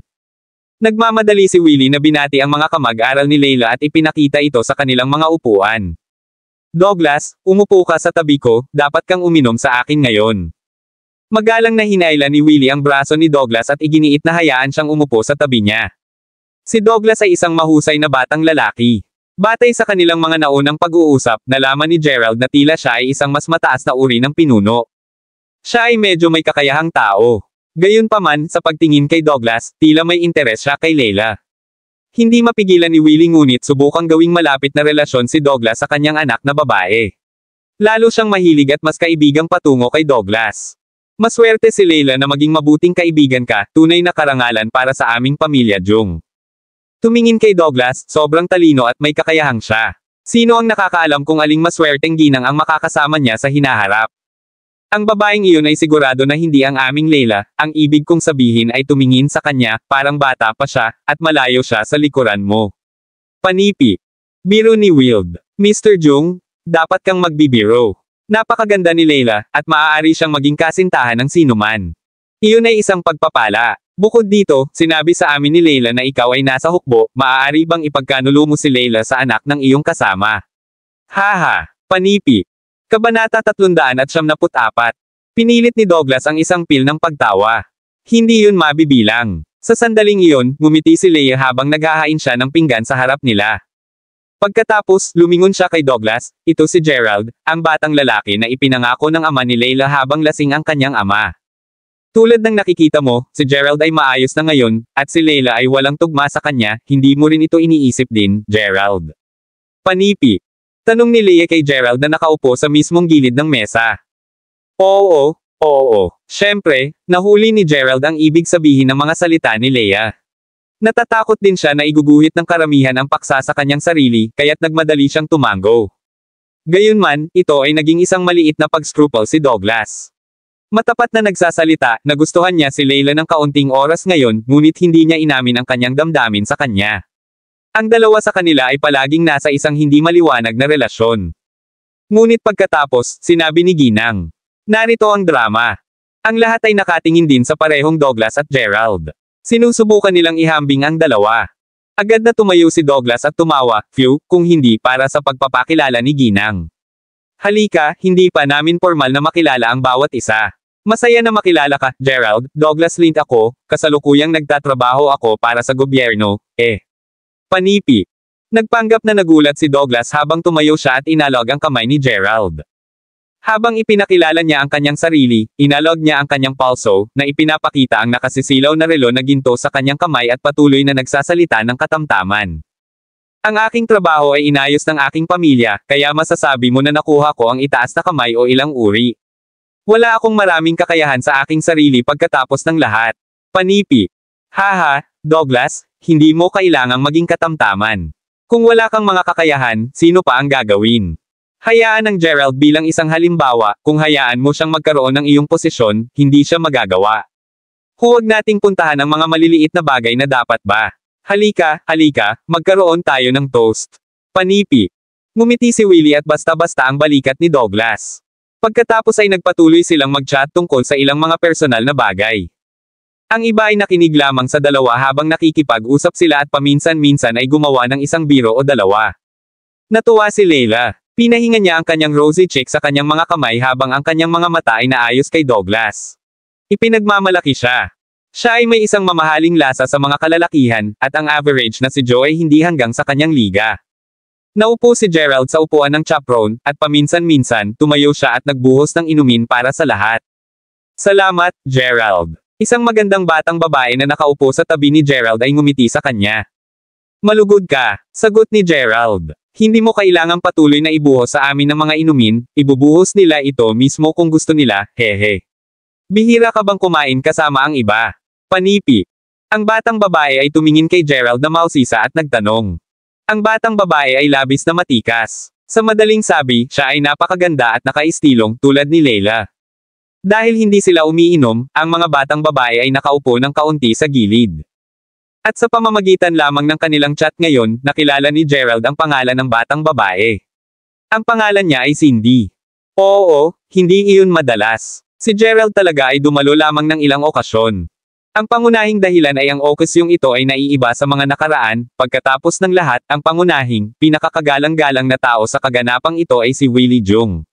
Nagmamadali si Willie na binati ang mga kamag-aral ni Leila at ipinakita ito sa kanilang mga upuan. Douglas, umupo ka sa tabi ko, dapat kang uminom sa akin ngayon. Magalang na hinailan ni Willie ang braso ni Douglas at iginiit na hayaan siyang umupo sa tabi niya. Si Douglas ay isang mahusay na batang lalaki. Batay sa kanilang mga naunang pag-uusap, nalaman ni Gerald na tila siya ay isang mas mataas na uri ng pinuno. Siya ay medyo may kakayahang tao. Gayunpaman, sa pagtingin kay Douglas, tila may interes siya kay Leila. Hindi mapigilan ni Willie ngunit subukang gawing malapit na relasyon si Douglas sa kanyang anak na babae. Lalo siyang mahilig at mas kaibigang patungo kay Douglas. Maswerte si Leila na maging mabuting kaibigan ka, tunay na karangalan para sa aming pamilya Jung. Tumingin kay Douglas, sobrang talino at may kakayahang siya. Sino ang nakakaalam kung aling maswerteng ginang ang makakasama niya sa hinaharap? Ang babaeng iyon ay sigurado na hindi ang aming Leila, ang ibig kong sabihin ay tumingin sa kanya, parang bata pa siya, at malayo siya sa likuran mo. Panipi. Biro ni Wild. Mr. Jung, dapat kang magbibiro. Napakaganda ni Leila, at maaari siyang maging kasintahan ng sinuman. Iyon ay isang pagpapala. Bukod dito, sinabi sa amin ni Leila na ikaw ay nasa hukbo, maaari bang ipagkanulo mo si Leila sa anak ng iyong kasama? Haha, panipi. Kabanata 374. Pinilit ni Douglas ang isang pil ng pagtawa. Hindi yun mabibilang. Sa sandaling iyon, ngumiti si Leia habang naghahain siya ng pinggan sa harap nila. Pagkatapos, lumingon siya kay Douglas, ito si Gerald, ang batang lalaki na ipinangako ng ama ni Leila habang lasing ang kanyang ama. Tulad ng nakikita mo, si Gerald ay maayos na ngayon, at si Leila ay walang tugma sa kanya, hindi mo rin ito iniisip din, Gerald. Panipi. Tanong ni Leia kay Gerald na nakaupo sa mismong gilid ng mesa. Oo. Siyempre, nahuli ni Gerald ang ibig sabihin ng mga salita ni Leia. Natatakot din siya na iguguhit ng karamihan ang paksa sa kanyang sarili, kaya't nagmadali siyang tumango. Gayunman, ito ay naging isang maliit na pag-scruple si Douglas. Matapat na nagsasalita, nagustuhan niya si Leila ng kaunting oras ngayon, ngunit hindi niya inamin ang kanyang damdamin sa kanya. Ang dalawa sa kanila ay palaging nasa isang hindi maliwanag na relasyon. Ngunit pagkatapos, sinabi ni Ginang, narito ang drama. Ang lahat ay nakatingin din sa parehong Douglas at Gerald. Sinusubukan nilang ihambing ang dalawa. Agad na tumayo si Douglas at tumawa, "Phew, kung hindi para sa pagpapakilala ni Ginang. Halika, hindi pa namin formal na makilala ang bawat isa. Masaya na makilala ka, Gerald. Douglas Lint ako, kasalukuyang nagtatrabaho ako para sa gobyerno, Panipi." Nagpanggap na nagulat si Douglas habang tumayo siya at inalog ang kamay ni Gerald. Habang ipinakilala niya ang kanyang sarili, inalog niya ang kanyang pulso, na ipinapakita ang nakasisilaw na relo na ginto sa kanyang kamay at patuloy na nagsasalita ng katamtaman. "Ang aking trabaho ay inayos ng aking pamilya, kaya masasabi mo na nakuha ko ang itaas na kamay o ilang uri. Wala akong maraming kakayahan sa aking sarili pagkatapos ng lahat. Panipi. Haha, Douglas, hindi mo kailangang maging katamtaman. Kung wala kang mga kakayahan, sino pa ang gagawin? Hayaan ang Gerald bilang isang halimbawa, kung hayaan mo siyang magkaroon ng iyong posisyon, hindi siya magagawa. Huwag nating puntahan ang mga maliliit na bagay na dapat ba. Halika, magkaroon tayo ng toast." Panipi. Ngumiti si Willie at basta-basta ang balikat ni Douglas. Pagkatapos ay nagpatuloy silang mag-chat tungkol sa ilang mga personal na bagay. Ang iba ay nakinig lamang sa dalawa habang nakikipag-usap sila at paminsan-minsan ay gumawa ng isang biro o dalawa. Natuwa si Leila. Pinahinga niya ang kanyang rosy cheek sa kanyang mga kamay habang ang kanyang mga mata ay naayos kay Douglas. Ipinagmamalaki siya. Siya ay may isang mamahaling lasa sa mga kalalakihan, at ang average na si Joe ay hindi hanggang sa kanyang liga. Naupo si Gerald sa upuan ng chaperone, at paminsan-minsan, tumayo siya at nagbuhos ng inumin para sa lahat. "Salamat, Gerald." Isang magandang batang babae na nakaupo sa tabi ni Gerald ay ngumiti sa kanya. "Malugod ka," sagot ni Gerald. "Hindi mo kailangang patuloy na ibuhos sa amin ng mga inumin, ibubuhos nila ito mismo kung gusto nila, hehe. Bihira ka bang kumain kasama ang iba?" Panipi. Ang batang babae ay tumingin kay Gerald na mausisa at nagtanong. Ang batang babae ay labis na matikas. Sa madaling sabi, siya ay napakaganda at nakaistilong, tulad ni Leila. Dahil hindi sila umiinom, ang mga batang babae ay nakaupo ng kaunti sa gilid. At sa pamamagitan lamang ng kanilang chat ngayon, nakilala ni Gerald ang pangalan ng batang babae. Ang pangalan niya ay Cindy. Oo, hindi iyon madalas. Si Gerald talaga ay dumalo lamang ng ilang okasyon. Ang pangunahing dahilan ay ang okasyong ito ay naiiba sa mga nakaraan. Pagkatapos ng lahat, ang pangunahing, pinakakagalang-galang na tao sa kaganapang ito ay si Willie Jung.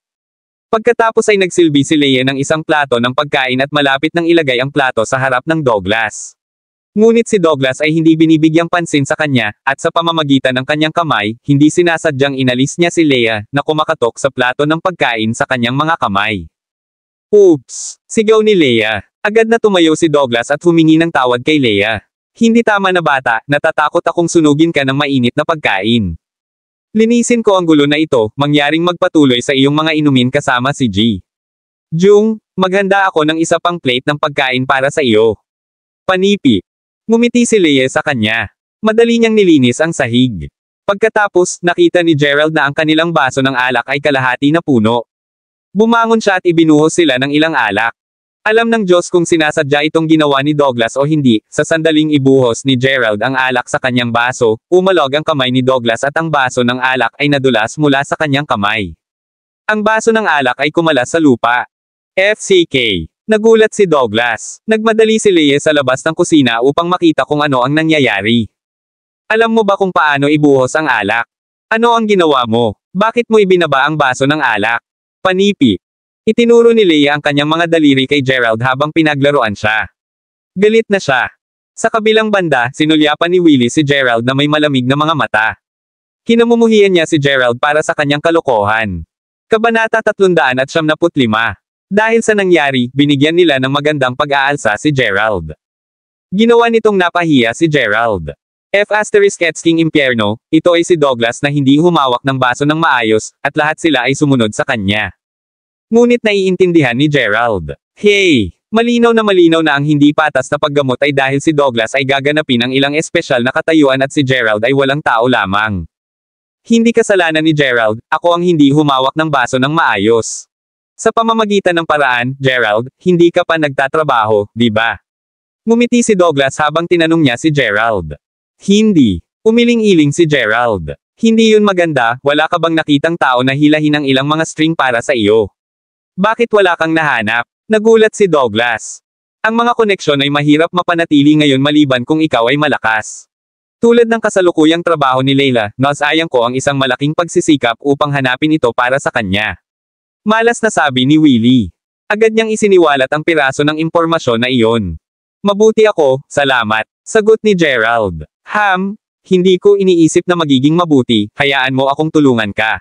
Pagkatapos ay nagsilbi si Leia ng isang plato ng pagkain at malapit nang ilagay ang plato sa harap ng Douglas. Ngunit si Douglas ay hindi binibigyang pansin sa kanya, at sa pamamagitan ng kanyang kamay, hindi sinasadyang inalis niya si Leia, na kumakatok sa plato ng pagkain sa kanyang mga kamay. "Oops!" Sigaw ni Leia. Agad na tumayo si Douglas at humingi ng tawad kay Leia. "Hindi tama na bata, natatakot akong sunugin ka ng mainit na pagkain. Linisin ko ang gulo na ito, mangyaring magpatuloy sa iyong mga inumin kasama si G. Jung, maghanda ako ng isa pang plate ng pagkain para sa iyo." Panipi. Ngumiti si Leia sa kanya. Madali niyang nilinis ang sahig. Pagkatapos, nakita ni Gerald na ang kanilang baso ng alak ay kalahati na puno. Bumangon siya at ibinuhos sila ng ilang alak. Alam ng Diyos kung sinasadya itong ginawa ni Douglas o hindi, sa sandaling ibuhos ni Gerald ang alak sa kanyang baso, umalog ang kamay ni Douglas at ang baso ng alak ay nadulas mula sa kanyang kamay. Ang baso ng alak ay kumalas sa lupa. FCK. Nagulat si Douglas. Nagmadali si Leia sa labas ng kusina upang makita kung ano ang nangyayari. "Alam mo ba kung paano ibuhos ang alak? Ano ang ginawa mo? Bakit mo ibinaba ang baso ng alak?" Panipi. Itinuro ni Leia ang kanyang mga daliri kay Gerald habang pinaglaruan siya. Galit na siya. Sa kabilang banda, sinulyapan ni Willie si Gerald na may malamig na mga mata. Kinamumuhian niya si Gerald para sa kanyang kalokohan. Kabanata 375. Dahil sa nangyari, binigyan nila ng magandang pag-aalsa si Gerald. Ginawa nitong napahiya si Gerald. King Impierno, ito ay si Douglas na hindi humawak ng baso ng maayos, at lahat sila ay sumunod sa kanya. Ngunit naiintindihan ni Gerald. Hey! Malinaw na ang hindi patas na paggamot ay dahil si Douglas ay gaganapin ang ilang espesyal na katayuan at si Gerald ay walang tao lamang. Hindi kasalanan ni Gerald, ako ang hindi humawak ng baso ng maayos. Sa pamamagitan ng paraan, Gerald, hindi ka pa nagtatrabaho, di ba? Ngumiti si Douglas habang tinanong niya si Gerald. Hindi. Umiling-iling si Gerald. Hindi yun maganda, wala ka bang nakitang tao na hilahin ang ilang mga string para sa iyo? Bakit wala kang nahanap? Nagulat si Douglas. Ang mga koneksyon ay mahirap mapanatili ngayon maliban kung ikaw ay malakas. Tulad ng kasalukuyang trabaho ni Leila, nasayang ko ang isang malaking pagsisikap upang hanapin ito para sa kanya. Malas na sabi ni Willie. Agad niyang isiniwalat ang piraso ng impormasyon na iyon. Mabuti ako, salamat. Sagot ni Gerald. Hindi ko iniisip na magiging mabuti, hayaan mo akong tulungan ka.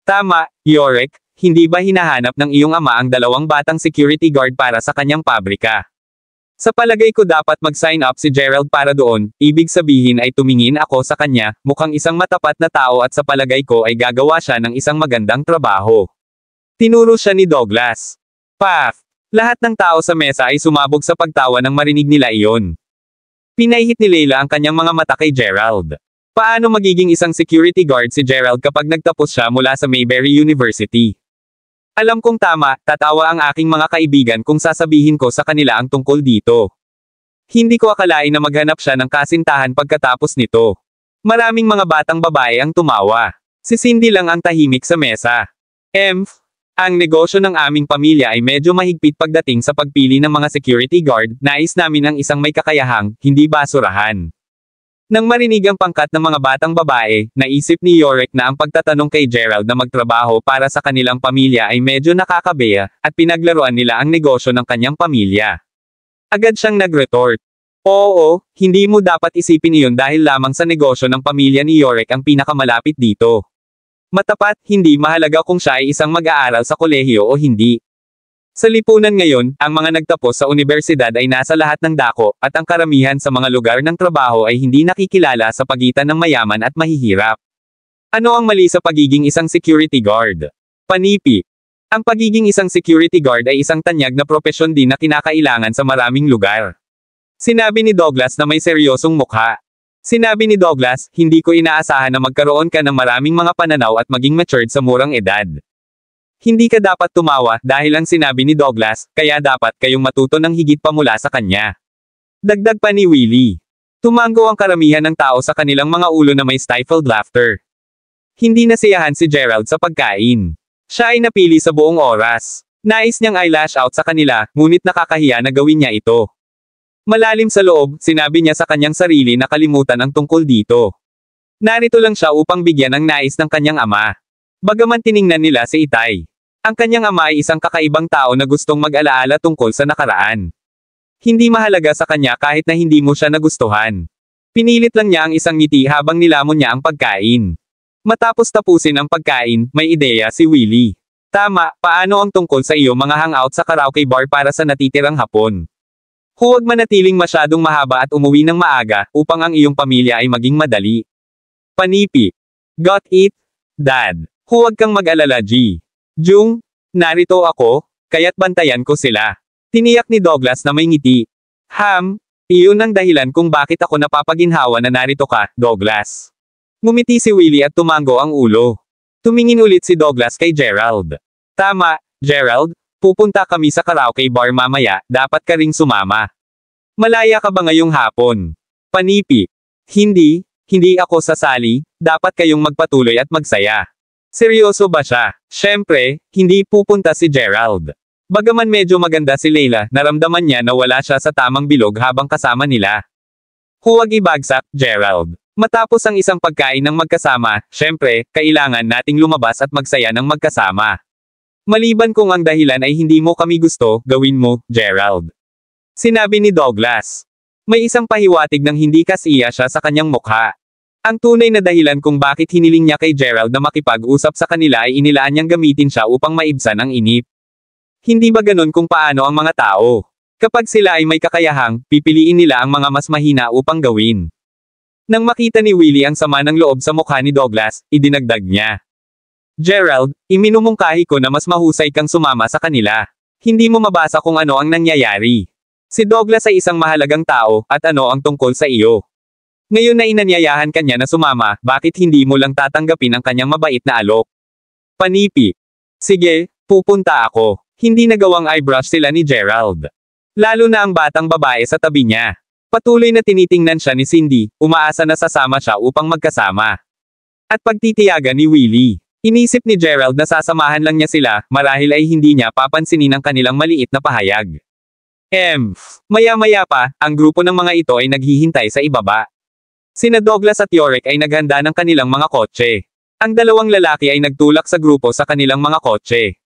Tama, Yorick, hindi ba hinahanap ng iyong ama ang 2 batang security guard para sa kanyang pabrika? Sa palagay ko dapat mag-sign up si Gerald para doon, ibig sabihin ay tumingin ako sa kanya, mukhang isang matapat na tao at sa palagay ko ay gagawa siya ng isang magandang trabaho. Tinuro siya ni Douglas. Paf! Lahat ng tao sa mesa ay sumabog sa pagtawa nang marinig nila iyon. Pinahihit ni Leila ang kanyang mga mata kay Gerald. Paano magiging isang security guard si Gerald kapag nagtapos siya mula sa Mayberry University? Alam kong tama, tatawa ang aking mga kaibigan kung sasabihin ko sa kanila ang tungkol dito. Hindi ko akalain na maghanap siya ng kasintahan pagkatapos nito. Maraming mga batang babae ang tumawa. Si Cindy lang ang tahimik sa mesa. Ang negosyo ng aming pamilya ay medyo mahigpit pagdating sa pagpili ng mga security guard, nais namin ang isang may kakayahang, hindi basurahan. Nang marinig ang pangkat ng mga batang babae, naisip ni Yorick na ang pagtatanong kay Gerald na magtrabaho para sa kanilang pamilya ay medyo nakakabeya, at pinaglaruan nila ang negosyo ng kanyang pamilya. Agad siyang nag-retort. Oo, hindi mo dapat isipin iyon dahil lamang sa negosyo ng pamilya ni Yorick ang pinakamalapit dito. Matapat, hindi mahalaga kung siya ay isang mag-aaral sa kolehiyo o hindi. Sa lipunan ngayon, ang mga nagtapos sa universidad ay nasa lahat ng dako, at ang karamihan sa mga lugar ng trabaho ay hindi nakikilala sa pagitan ng mayaman at mahihirap. Ano ang mali sa pagiging isang security guard? Panipi. Ang pagiging isang security guard ay isang tanyag na propesyon din na kinakailangan sa maraming lugar. Sinabi ni Douglas na may seryosong mukha. Sinabi ni Douglas, hindi ko inaasahan na magkaroon ka ng maraming mga pananaw at maging matured sa murang edad. Hindi ka dapat tumawa dahil ang sinabi ni Douglas, kaya dapat kayong matuto ng higit pa mula sa kanya. Dagdag pa ni Willie. Tumango ang karamihan ng tao sa kanilang mga ulo na may stifled laughter. Hindi nasiyahan si Gerald sa pagkain. Siya ay napili sa buong oras. Nais niyang i-lash out sa kanila, ngunit nakakahiya na gawin niya ito. Malalim sa loob, sinabi niya sa kanyang sarili na kalimutan ang tungkol dito. Narito lang siya upang bigyan ang nais ng kanyang ama. Bagaman tiningnan nila si Itay. Ang kanyang ama ay isang kakaibang tao na gustong mag-alaala tungkol sa nakaraan. Hindi mahalaga sa kanya kahit na hindi mo siya nagustuhan. Pinilit lang niya ang isang ngiti habang nilamon niya ang pagkain. Matapos tapusin ang pagkain, may ideya si Willie. Tama, paano ang tungkol sa iyo mga hangout sa karaoke bar para sa natitirang hapon? Huwag manatiling masyadong mahaba at umuwi ng maaga, upang ang iyong pamilya ay maging madali. Panipi. Got it? Dad. Huwag kang mag-alala G. Jung, narito ako, kaya't bantayan ko sila. Tiniyak ni Douglas na may ngiti. Iyon ang dahilan kung bakit ako napapaginhawa na narito ka, Douglas. Ngumiti si Willie at tumango ang ulo. Tumingin ulit si Douglas kay Gerald. Tama, Gerald, pupunta kami sa karaoke bar mamaya, dapat ka ring sumama. Malaya ka ba ngayong hapon? Panipi. Hindi ako sasali, dapat kayong magpatuloy at magsaya. Seryoso ba siya? Siyempre, hindi pupunta si Gerald. Bagaman medyo maganda si Leila, naramdaman niya na wala siya sa tamang bilog habang kasama nila. Huwag ibagsak, Gerald. Matapos ang isang pagkain ng magkasama, siyempre, kailangan nating lumabas at magsaya ng magkasama. Maliban kung ang dahilan ay hindi mo kami gusto, gawin mo, Gerald. Sinabi ni Douglas. May isang pahiwatig ng hindi kasiya siya sa kanyang mukha. Ang tunay na dahilan kung bakit hiniling niya kay Gerald na makipag-usap sa kanila ay inilaan niyang gamitin siya upang maibsan ang inip. Hindi ba ganun kung paano ang mga tao? Kapag sila ay may kakayahang, pipiliin nila ang mga mas mahina upang gawin. Nang makita ni Willie ang sama ng loob sa mukha ni Douglas, idinagdag niya. Gerald, iminumungkahi ko na mas mahusay kang sumama sa kanila. Hindi mo mabasa kung ano ang nangyayari. Si Douglas ay isang mahalagang tao, at ano ang tungkol sa iyo. Ngayon na inanyayahan kanya na sumama, bakit hindi mo lang tatanggapin ang kanyang mabait na alok? Panipi. Sige, pupunta ako. Hindi nagawang eyebrush sila ni Gerald. Lalo na ang batang babae sa tabi niya. Patuloy na tinitingnan siya ni Cindy, umaasa na sasama siya upang magkasama. At pagtitiyaga ni Willie. Inisip ni Gerald na sasamahan lang niya sila, marahil ay hindi niya papansinin ang kanilang maliit na pahayag. Maya-maya pa, ang grupo ng mga ito ay naghihintay sa ibaba. Sina Douglas at Yorick ay naghanda ng kanilang mga kotse. Ang dalawang lalaki ay nagtulak sa grupo sa kanilang mga kotse.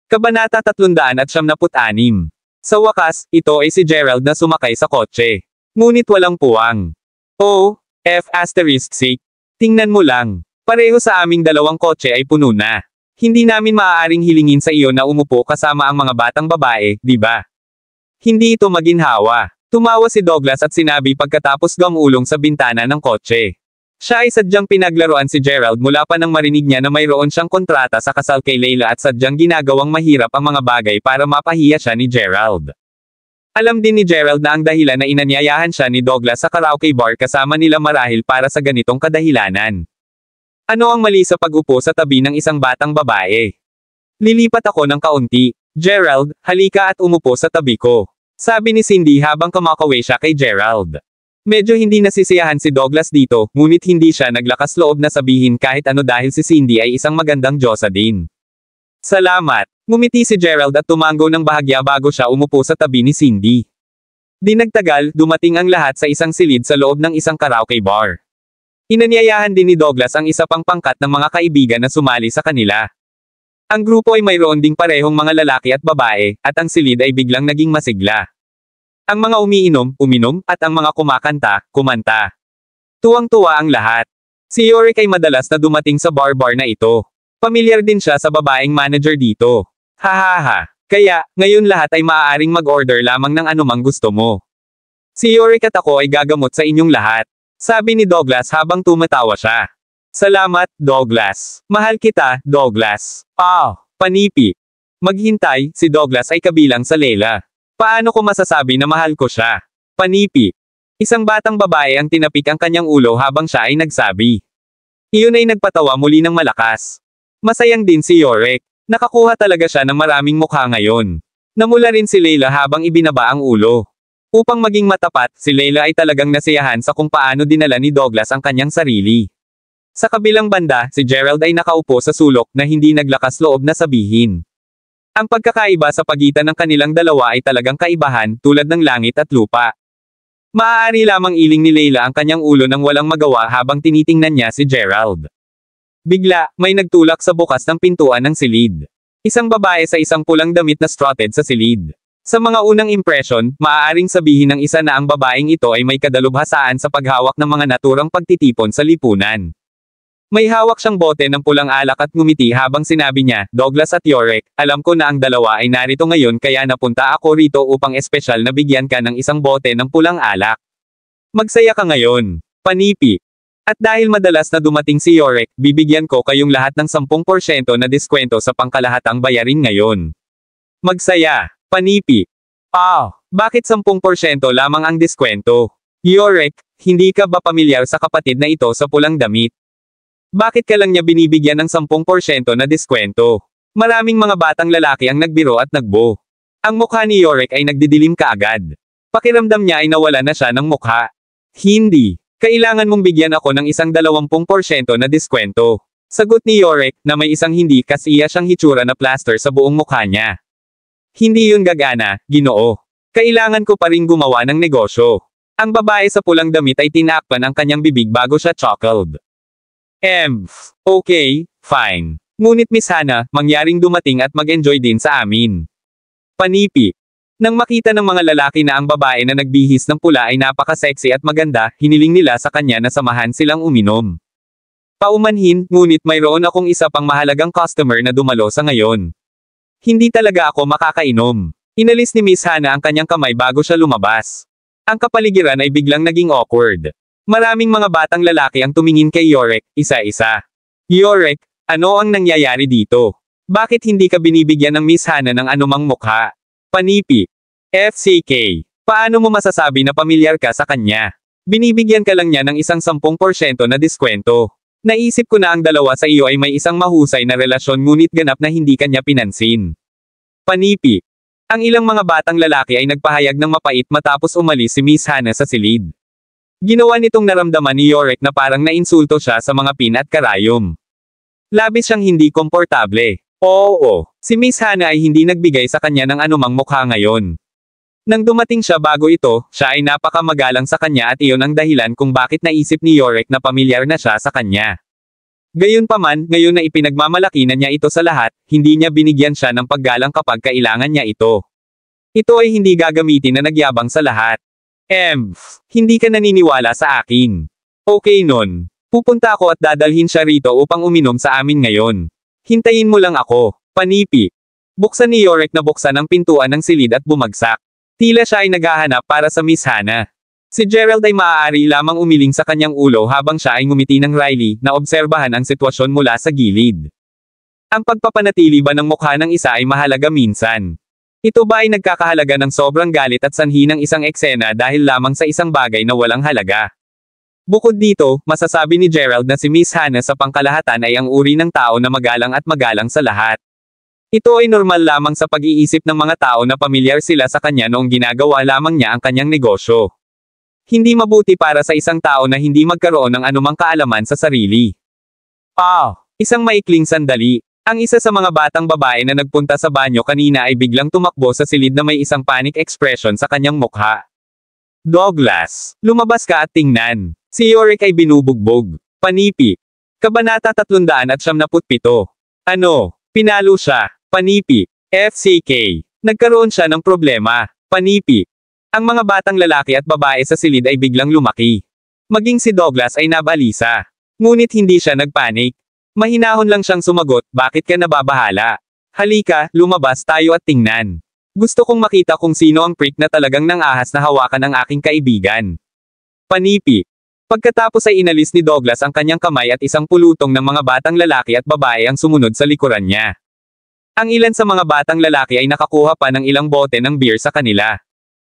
Kabanata 376. Sa wakas, ito ay si Gerald na sumakay sa kotse. Ngunit walang puwang. Oh, F***. Tingnan mo lang. Pareho sa aming dalawang kotse ay puno na. Hindi namin maaaring hilingin sa iyo na umupo kasama ang mga batang babae, di ba? Hindi ito maginhawa. Tumawa si Douglas at sinabi pagkatapos gumulong sa bintana ng kotse. Siya ay sadyang pinaglaruan si Gerald mula pa nang marinig niya na mayroon siyang kontrata sa kasal kay Layla at sadyang ginagawang mahirap ang mga bagay para mapahiya siya ni Gerald. Alam din ni Gerald na ang dahilan na inanyayahan siya ni Douglas sa karaoke bar kasama nila marahil para sa ganitong kadahilanan. Ano ang mali sa pag-upo sa tabi ng isang batang babae? Lilipat ako ng kaunti. Gerald, halika at umupo sa tabi ko. Sabi ni Cindy habang kumakawe siya kay Gerald. Medyo hindi nasisiyahan si Douglas dito, ngunit hindi siya naglakas loob na sabihin kahit ano dahil si Cindy ay isang magandang diyosa din. Salamat. Ngumiti si Gerald at tumango ng bahagya bago siya umupo sa tabi ni Cindy. Di nagtagal, dumating ang lahat sa isang silid sa loob ng isang karaoke bar. Inanyayahan din ni Douglas ang isa pang pangkat ng mga kaibigan na sumali sa kanila. Ang grupo ay mayroon ding parehong mga lalaki at babae, at ang silid ay biglang naging masigla. Ang mga umiinom, at ang mga kumanta. Tuwang-tuwa ang lahat. Si Yorick ay madalas na dumating sa bar na ito. Pamilyar din siya sa babaeng manager dito. Hahaha. Kaya, ngayon lahat ay maaaring mag-order lamang ng anumang gusto mo. Si Yorick at ako ay gagamot sa inyong lahat. Sabi ni Douglas habang tumatawa siya. Salamat, Douglas. Mahal kita, Douglas. Panipi. Maghintay, si Douglas ay kabilang sa Layla. Paano ko masasabi na mahal ko siya? Panipi. Isang batang babae ang tinapik ang kanyang ulo habang siya ay nagsabi. Iyon ay nagpatawa muli ng malakas. Masayang din si Yorick. Nakakuha talaga siya ng maraming mukha ngayon. Namula rin si Layla habang ibinaba ang ulo. Upang maging matapat, si Layla ay talagang nasiyahan sa kung paano dinala ni Douglas ang kanyang sarili. Sa kabilang banda, si Gerald ay nakaupo sa sulok na hindi naglakas loob na sabihin. Ang pagkakaiba sa pagitan ng kanilang dalawa ay talagang kaibahan, tulad ng langit at lupa. Maaari lamang iling ni Layla ang kanyang ulo nang walang magawa habang tinitingnan niya si Gerald. Bigla, may nagtulak sa bukas ng pintuan ng silid. Isang babae sa isang pulang damit na strutted sa silid. Sa mga unang impresyon, maaaring sabihin ng isa na ang babaeng ito ay may kadalubhasaan sa paghawak ng mga naturang pagtitipon sa lipunan. May hawak siyang bote ng pulang alak at ngumiti habang sinabi niya, Douglas at Yorick, alam ko na ang dalawa ay narito ngayon kaya napunta ako rito upang espesyal na bigyan ka ng isang bote ng pulang alak. Magsaya ka ngayon. Panipi. At dahil madalas na dumating si Yorick, bibigyan ko kayong lahat ng 10% na diskwento sa pangkalahatang bayarin ngayon. Magsaya. Panipi. Bakit 10% lamang ang diskwento? Yorick, hindi ka ba pamilyar sa kapatid na ito sa pulang damit? Bakit ka lang niya binibigyan ng 10% na diskwento? Maraming mga batang lalaki ang nagbiro at nagbo. Ang mukha ni Yorick ay nagdidilim kaagad. Pakiramdam niya ay nawala na siya ng mukha. Hindi. Kailangan mong bigyan ako ng isang 20% na diskwento. Sagot ni Yorick, na may isang hindi kasiya siyang hitsura na plaster sa buong mukha niya. Hindi yun gagana, Ginoo. Kailangan ko pa rin gumawa ng negosyo. Ang babae sa pulang damit ay tinakpan ang kanyang bibig bago siya chuckled. Okay, fine. Ngunit Miss Hannah, mangyaring dumating at mag-enjoy din sa amin. Panipi. Nang makita ng mga lalaki na ang babae na nagbihis ng pula ay napaka-sexy at maganda, hiniling nila sa kanya na samahan silang uminom. Paumanhin, ngunit mayroon akong isa pang mahalagang customer na dumalo sa ngayon. Hindi talaga ako makakainom. Inalis ni Miss Hannah ang kanyang kamay bago siya lumabas. Ang kapaligiran ay biglang naging awkward. Maraming mga batang lalaki ang tumingin kay Yorick, isa-isa. Yorick, ano ang nangyayari dito? Bakit hindi ka binibigyan ng Miss Hannah ng anumang mukha? Panipi. FCK. Paano mo masasabi na pamilyar ka sa kanya? Binibigyan ka lang niya ng isang 10% na diskwento. Naisip ko na ang dalawa sa iyo ay may isang mahusay na relasyon ngunit ganap na hindi kanya pinansin. Panipi. Ang ilang mga batang lalaki ay nagpahayag ng mapait matapos umalis si Miss Hannah sa silid. Ginawa nitong naramdaman ni Yorick na parang nainsulto siya sa mga pin at karayom. Labis siyang hindi komportable. Oo, si Miss Hana ay hindi nagbigay sa kanya ng anumang mukha ngayon. Nang dumating siya bago ito, siya ay napakamagalang sa kanya at iyon ang dahilan kung bakit naisip ni Yorick na pamilyar na siya sa kanya. Gayunpaman, ngayon na ipinagmamalaki na niya ito sa lahat, hindi niya binigyan siya ng paggalang kapag kailangan niya ito. Ito ay hindi gagamitin na nagyabang sa lahat. Hindi ka naniniwala sa akin. Okay nun. Pupunta ako at dadalhin siya rito upang uminom sa amin ngayon. Hintayin mo lang ako, panipi. Buksan ni Yorick na buksan ang pintuan ng silid at bumagsak. Tila siya ay naghahanap para sa Miss Hana. Si Gerald ay maaari lamang umiling sa kanyang ulo habang siya ay ngumiti ng Riley na obserbahan ang sitwasyon mula sa gilid. Ang pagpapanatili ba ng mukha ng isa ay mahalaga minsan? Ito ba ay nagkakahalaga ng sobrang galit at sanhi ng isang eksena dahil lamang sa isang bagay na walang halaga? Bukod dito, masasabi ni Gerald na si Miss Hana sa pangkalahatan ay ang uri ng tao na magalang at magalang sa lahat. Ito ay normal lamang sa pag-iisip ng mga tao na pamilyar sila sa kanya noong ginagawa lamang niya ang kanyang negosyo. Hindi mabuti para sa isang tao na hindi magkaroon ng anumang kaalaman sa sarili. Isang maikling sandali. Ang isa sa mga batang babae na nagpunta sa banyo kanina ay biglang tumakbo sa silid na may isang panic expression sa kanyang mukha. Douglas, lumabas ka at tingnan. Si Yorick ay binubugbog. Panipi. Kabanata 377. Ano? Pinalo siya. Panipi. FCK. Nagkaroon siya ng problema. Panipi. Ang mga batang lalaki at babae sa silid ay biglang lumaki. Maging si Douglas ay nabalisa. Ngunit hindi siya nagpanik. Mahinahon lang siyang sumagot, bakit ka nababahala? Halika, lumabas tayo at tingnan. Gusto kong makita kung sino ang prick na talagang nangahas na hawakan ng aking kaibigan. Panipi. Pagkatapos ay inalis ni Douglas ang kanyang kamay at isang pulutong ng mga batang lalaki at babae ang sumunod sa likuran niya. Ang ilan sa mga batang lalaki ay nakakuha pa ng ilang bote ng beer sa kanila.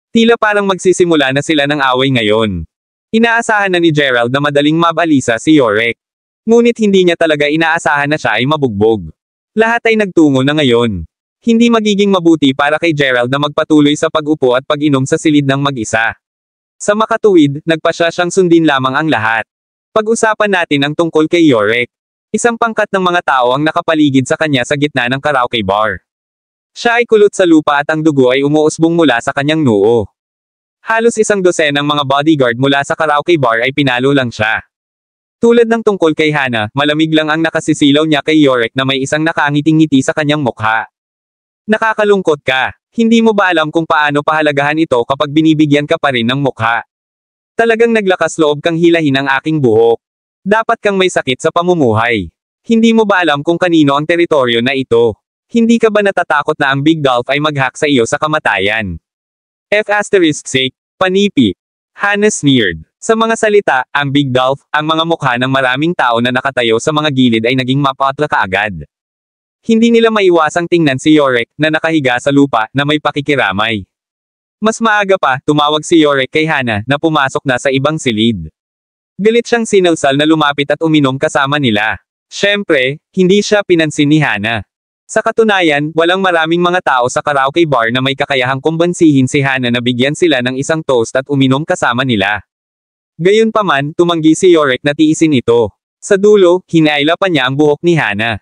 Tila parang magsisimula na sila ng away ngayon. Inaasahan na ni Gerald na madaling mabalisa si Yorick. Ngunit hindi niya talaga inaasahan na siya ay mabugbog. Lahat ay nagtungo na ngayon. Hindi magiging mabuti para kay Gerald na magpatuloy sa pag-upo at pag-inom sa silid ng mag-isa. Sa makatuwid, nagpasya siyang sundin lamang ang lahat. Pag-usapan natin ang tungkol kay Yorick. Isang pangkat ng mga tao ang nakapaligid sa kanya sa gitna ng karaoke bar. Siya ay kulot sa lupa at ang dugo ay umuusbong mula sa kanyang noo. Halos isang dosenang mga bodyguard mula sa karaoke bar ay pinalo lang siya. Tulad ng tungkol kay Hana, malamig lang ang nakasisilaw niya kay Yorick na may isang nakangiting-ngiti sa kanyang mukha. Nakakalungkot ka. Hindi mo ba alam kung paano pahalagahan ito kapag binibigyan ka pa rin ng mukha? Talagang naglakas loob kang hilahin ang aking buhok. Dapat kang may sakit sa pamumuhay. Hindi mo ba alam kung kanino ang teritoryo na ito? Hindi ka ba natatakot na ang Big Dolph ay mag-hack sa iyo sa kamatayan? F***, panipi. Hana sneered. Sa mga salita, ang Big Dolph, ang mga mukha ng maraming tao na nakatayo sa mga gilid ay naging mapatla kaagad. Hindi nila maiwasang tingnan si Yorick, na nakahiga sa lupa, na may pakikiramay. Mas maaga pa, tumawag si Yorick kay Hana, na pumasok na sa ibang silid. Galit siyang sinalsal na lumapit at uminom kasama nila. Siyempre, hindi siya pinansin ni Hana. Sa katunayan, walang maraming mga tao sa karaoke bar na may kakayahang kumbansihin si Hana na bigyan sila ng isang toast at uminom kasama nila. Gayunpaman, tumanggi si Yorick na tiisin ito. Sa dulo, hinaila pa niya ang buhok ni Hana.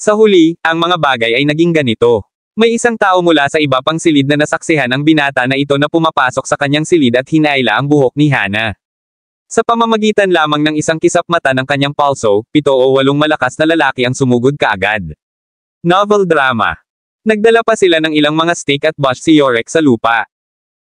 Sa huli, ang mga bagay ay naging ganito. May isang tao mula sa iba pang silid na nasaksihan ang binata na ito na pumapasok sa kanyang silid at hinaila ang buhok ni Hana. Sa pamamagitan lamang ng isang kisap mata ng kanyang palso, 7 o 8 malakas na lalaki ang sumugod kaagad. Novel drama. Nagdala pa sila ng ilang mga stick at bash si Yorick sa lupa.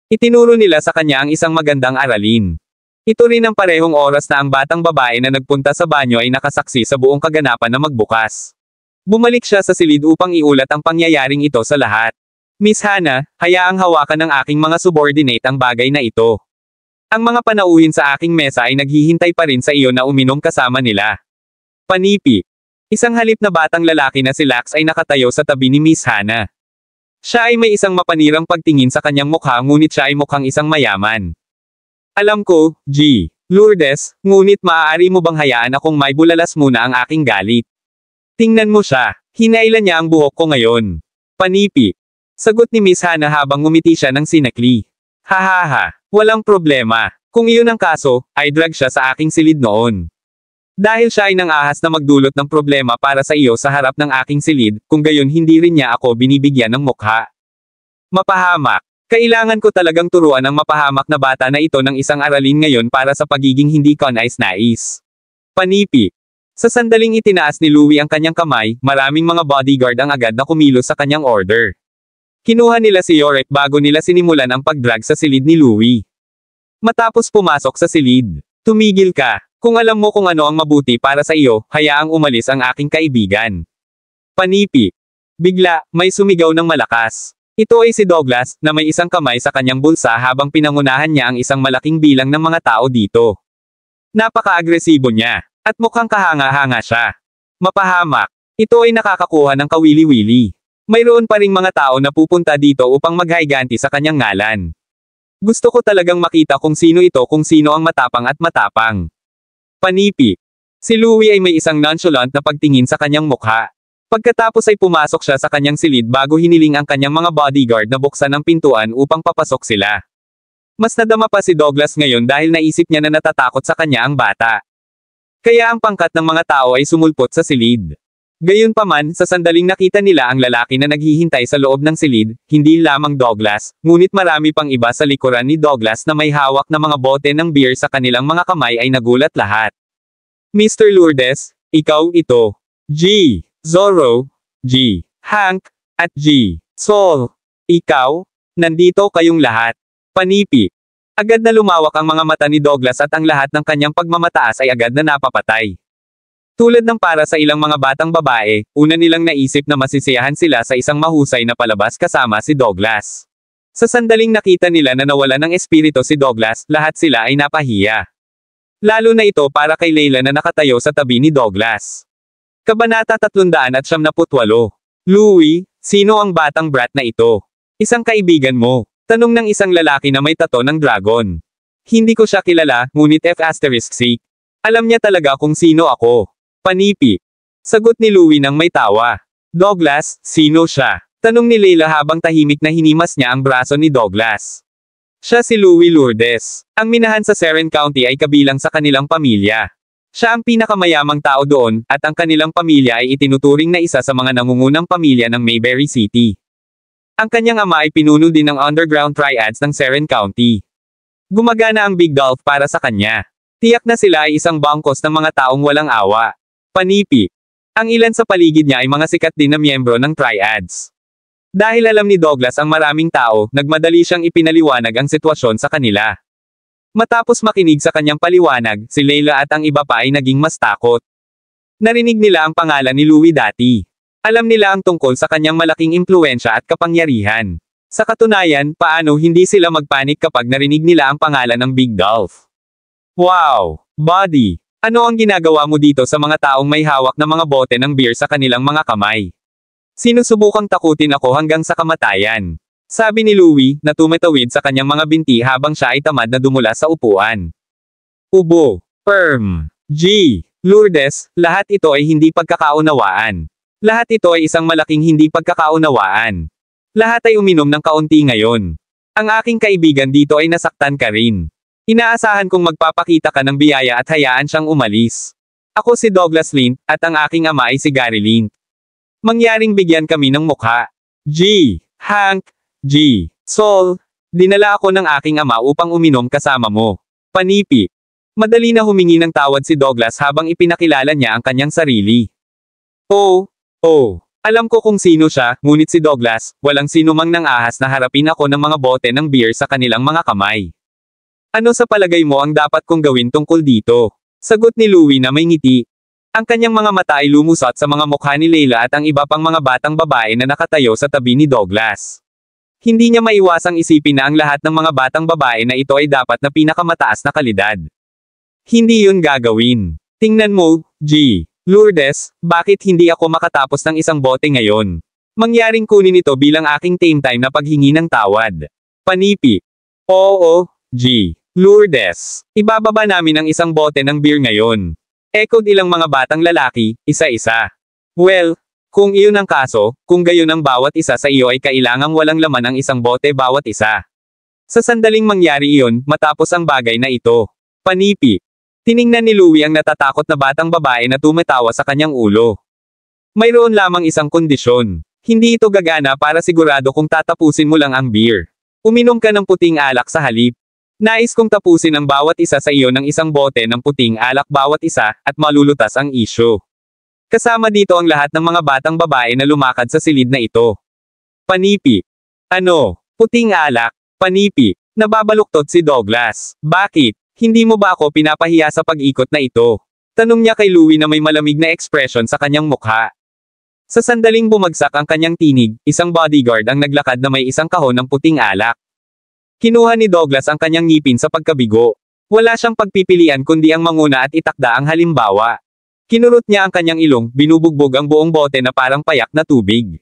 Itinuro nila sa kanya ang isang magandang aralin. Ito rin ang parehong oras na ang batang babae na nagpunta sa banyo ay nakasaksi sa buong kaganapan na magbukas. Bumalik siya sa silid upang iulat ang pangyayaring ito sa lahat. Miss Hana, hayaang hawakan ng aking mga subordinate ang bagay na ito. Ang mga panauhin sa aking mesa ay naghihintay pa rin sa iyo na uminom kasama nila. Panipi. Isang halip na batang lalaki na si Lax ay nakatayo sa tabi ni Miss Hana. Siya ay may isang mapanirang pagtingin sa kanyang mukha ngunit siya ay mukhang isang mayaman. Alam ko, Lourdes, ngunit maaari mo bang hayaan akong may bulalas muna ang aking galit? Tingnan mo siya, hinailan niya ang buhok ko ngayon. Panipi. Sagot ni Miss Hana habang ngumiti siya ng sinakli. Hahaha, walang problema. Kung iyon ang kaso, ay drag siya sa aking silid noon. Dahil siya ay nangahas na magdulot ng problema para sa iyo sa harap ng aking silid, kung gayon hindi rin niya ako binibigyan ng mukha. Mapahamak. Kailangan ko talagang turuan ang mapahamak na bata na ito ng isang aralin ngayon para sa pagiging hindi kanais-nais. Panipi. Sa sandaling itinaas ni Louie ang kanyang kamay, maraming mga bodyguard ang agad na kumilos sa kanyang order. Kinuha nila si Yorick bago nila sinimulan ang pagdrag sa silid ni Louie. Matapos pumasok sa silid, tumigil ka. Kung alam mo kung ano ang mabuti para sa iyo, hayaang umalis ang aking kaibigan. Panipi. Bigla, may sumigaw ng malakas. Ito ay si Douglas, na may isang kamay sa kanyang bulsa habang pinangunahan niya ang isang malaking bilang ng mga tao dito. Napaka-agresibo niya, at mukhang kahanga-hanga siya. Mapahamak. Ito ay nakakakuha ng kawili-wili. Mayroon pa ring mga tao na pupunta dito upang maghayganti sa kanyang ngalan. Gusto ko talagang makita kung sino ito, kung sino ang matapang at matapang. Panipi. Si Louie ay may isang nonchalant na pagtingin sa kanyang mukha. Pagkatapos ay pumasok siya sa kanyang silid bago hiniling ang kanyang mga bodyguard na buksan ang pintuan upang papasok sila. Mas nadama pa si Douglas ngayon dahil naisip niya na natatakot sa kanya ang bata. Kaya ang pangkat ng mga tao ay sumulpot sa silid. Gayunpaman, sa sandaling nakita nila ang lalaki na naghihintay sa loob ng silid, hindi lamang Douglas, ngunit marami pang iba sa likuran ni Douglas na may hawak na mga bote ng beer sa kanilang mga kamay ay nagulat lahat. Mr. Lourdes, ikaw ito. G. Zorro, G. Hank, at G. Sol. Ikaw? Nandito kayong lahat. Panipi. Agad na lumawak ang mga mata ni Douglas at ang lahat ng kanyang pagmamataas ay agad na napapatay. Tulad ng para sa ilang mga batang babae, una nilang naisip na masisiyahan sila sa isang mahusay na palabas kasama si Douglas. Sa sandaling nakita nila na nawala ng espiritu si Douglas, lahat sila ay napahiya. Lalo na ito para kay Layla na nakatayo sa tabi ni Douglas. Kabanata 378. Louie, sino ang batang brat na ito? Isang kaibigan mo. Tanong ng isang lalaki na may tato ng dragon. Hindi ko siya kilala, ngunit F***C. Alam niya talaga kung sino ako. Panipi. Sagot ni Louie nang may tawa. Douglas, sino siya? Tanong ni Layla habang tahimik na hinimas niya ang braso ni Douglas. Siya si Louie Lourdes. Ang minahan sa Seren County ay kabilang sa kanilang pamilya. Siya ang pinakamayamang tao doon, at ang kanilang pamilya ay itinuturing na isa sa mga nangungunang pamilya ng Mayberry City. Ang kanyang ama ay pinuno din ng underground triads ng Seren County. Gumagana ang Big Dolph para sa kanya. Tiyak na sila ay isang bangkos ng mga taong walang awa. Panipi. Ang ilan sa paligid niya ay mga sikat din na miyembro ng triads. Dahil alam ni Douglas ang maraming tao, nagmadali siyang ipinaliwanag ang sitwasyon sa kanila. Matapos makinig sa kanyang paliwanag, si Layla at ang iba pa ay naging mas takot. Narinig nila ang pangalan ni Louie dati. Alam nila ang tungkol sa kanyang malaking impluwensya at kapangyarihan. Sa katunayan, paano hindi sila magpanik kapag narinig nila ang pangalan ng Big Dolph? Wow! Buddy! Ano ang ginagawa mo dito sa mga taong may hawak na mga bote ng beer sa kanilang mga kamay? Sinusubukang takutin ako hanggang sa kamatayan. Sabi ni Louie, na tumatawid sa kanyang mga binti habang siya ay tamad na dumula sa upuan. Ubo. G. Lourdes, lahat ito ay hindi pagkakaunawaan. Lahat ito ay isang malaking hindi pagkakaunawaan. Lahat ay uminom ng kaunti ngayon. Ang aking kaibigan dito ay nasaktan ka rin. Inaasahan kong magpapakita ka ng biyaya at hayaan siyang umalis. Ako si Douglas Lint, at ang aking ama ay si Gary Lint. Mangyaring bigyan kami ng mukha. G. Hank, G. Sol, dinala ako ng aking ama upang uminom kasama mo. Panipi. Madali na humingi ng tawad si Douglas habang ipinakilala niya ang kanyang sarili. Oh, alam ko kung sino siya, ngunit si Douglas, walang sinumang nang ahas na harapin ako ng mga bote ng beer sa kanilang mga kamay. Ano sa palagay mo ang dapat kong gawin tungkol dito? Sagot ni Louie na may ngiti. Ang kanyang mga mata ay lumusot sa mga mukha ni Layla at ang iba pang mga batang babae na nakatayo sa tabi ni Douglas. Hindi niya maiwasang isipin na ang lahat ng mga batang babae na ito ay dapat na pinakamataas na kalidad. Hindi yun gagawin. Tingnan mo, G. Lourdes, bakit hindi ako makatapos ng isang bote ngayon? Mangyaring kunin ito bilang aking tame time na paghingi ng tawad. Panipi. Oo, G. Lourdes. Ibababa namin ang isang bote ng beer ngayon. Echoed ilang mga batang lalaki, isa-isa. Well, kung iyon ang kaso, kung gayon ang bawat isa sa iyo ay kailangang walang laman ang isang bote bawat isa. Sa sandaling mangyari iyon, matapos ang bagay na ito. Panipi. Tiningnan ni Louie ang natatakot na batang babae na tumatawa sa kanyang ulo. Mayroon lamang isang kondisyon. Hindi ito gagana para sigurado kung tatapusin mo lang ang beer. Uminom ka ng puting alak sa halip. Nais kong tapusin ang bawat isa sa iyo ng isang bote ng puting alak bawat isa, at malulutas ang isyu. Kasama dito ang lahat ng mga batang babae na lumakad sa silid na ito. Panipi. Ano? Puting alak? Panipi. Nababaluktot si Douglas. Bakit? Hindi mo ba ako pinapahiya sa pag-ikot na ito? Tanong niya kay Louie na may malamig na ekspresyon sa kanyang mukha. Sa sandaling bumagsak ang kanyang tinig, isang bodyguard ang naglakad na may isang kahon ng puting alak. Kinuha ni Douglas ang kanyang ngipin sa pagkabigo. Wala siyang pagpipilian kundi ang manguna at itakda ang halimbawa. Kinurot niya ang kanyang ilong, binubugbog ang buong bote na parang payak na tubig.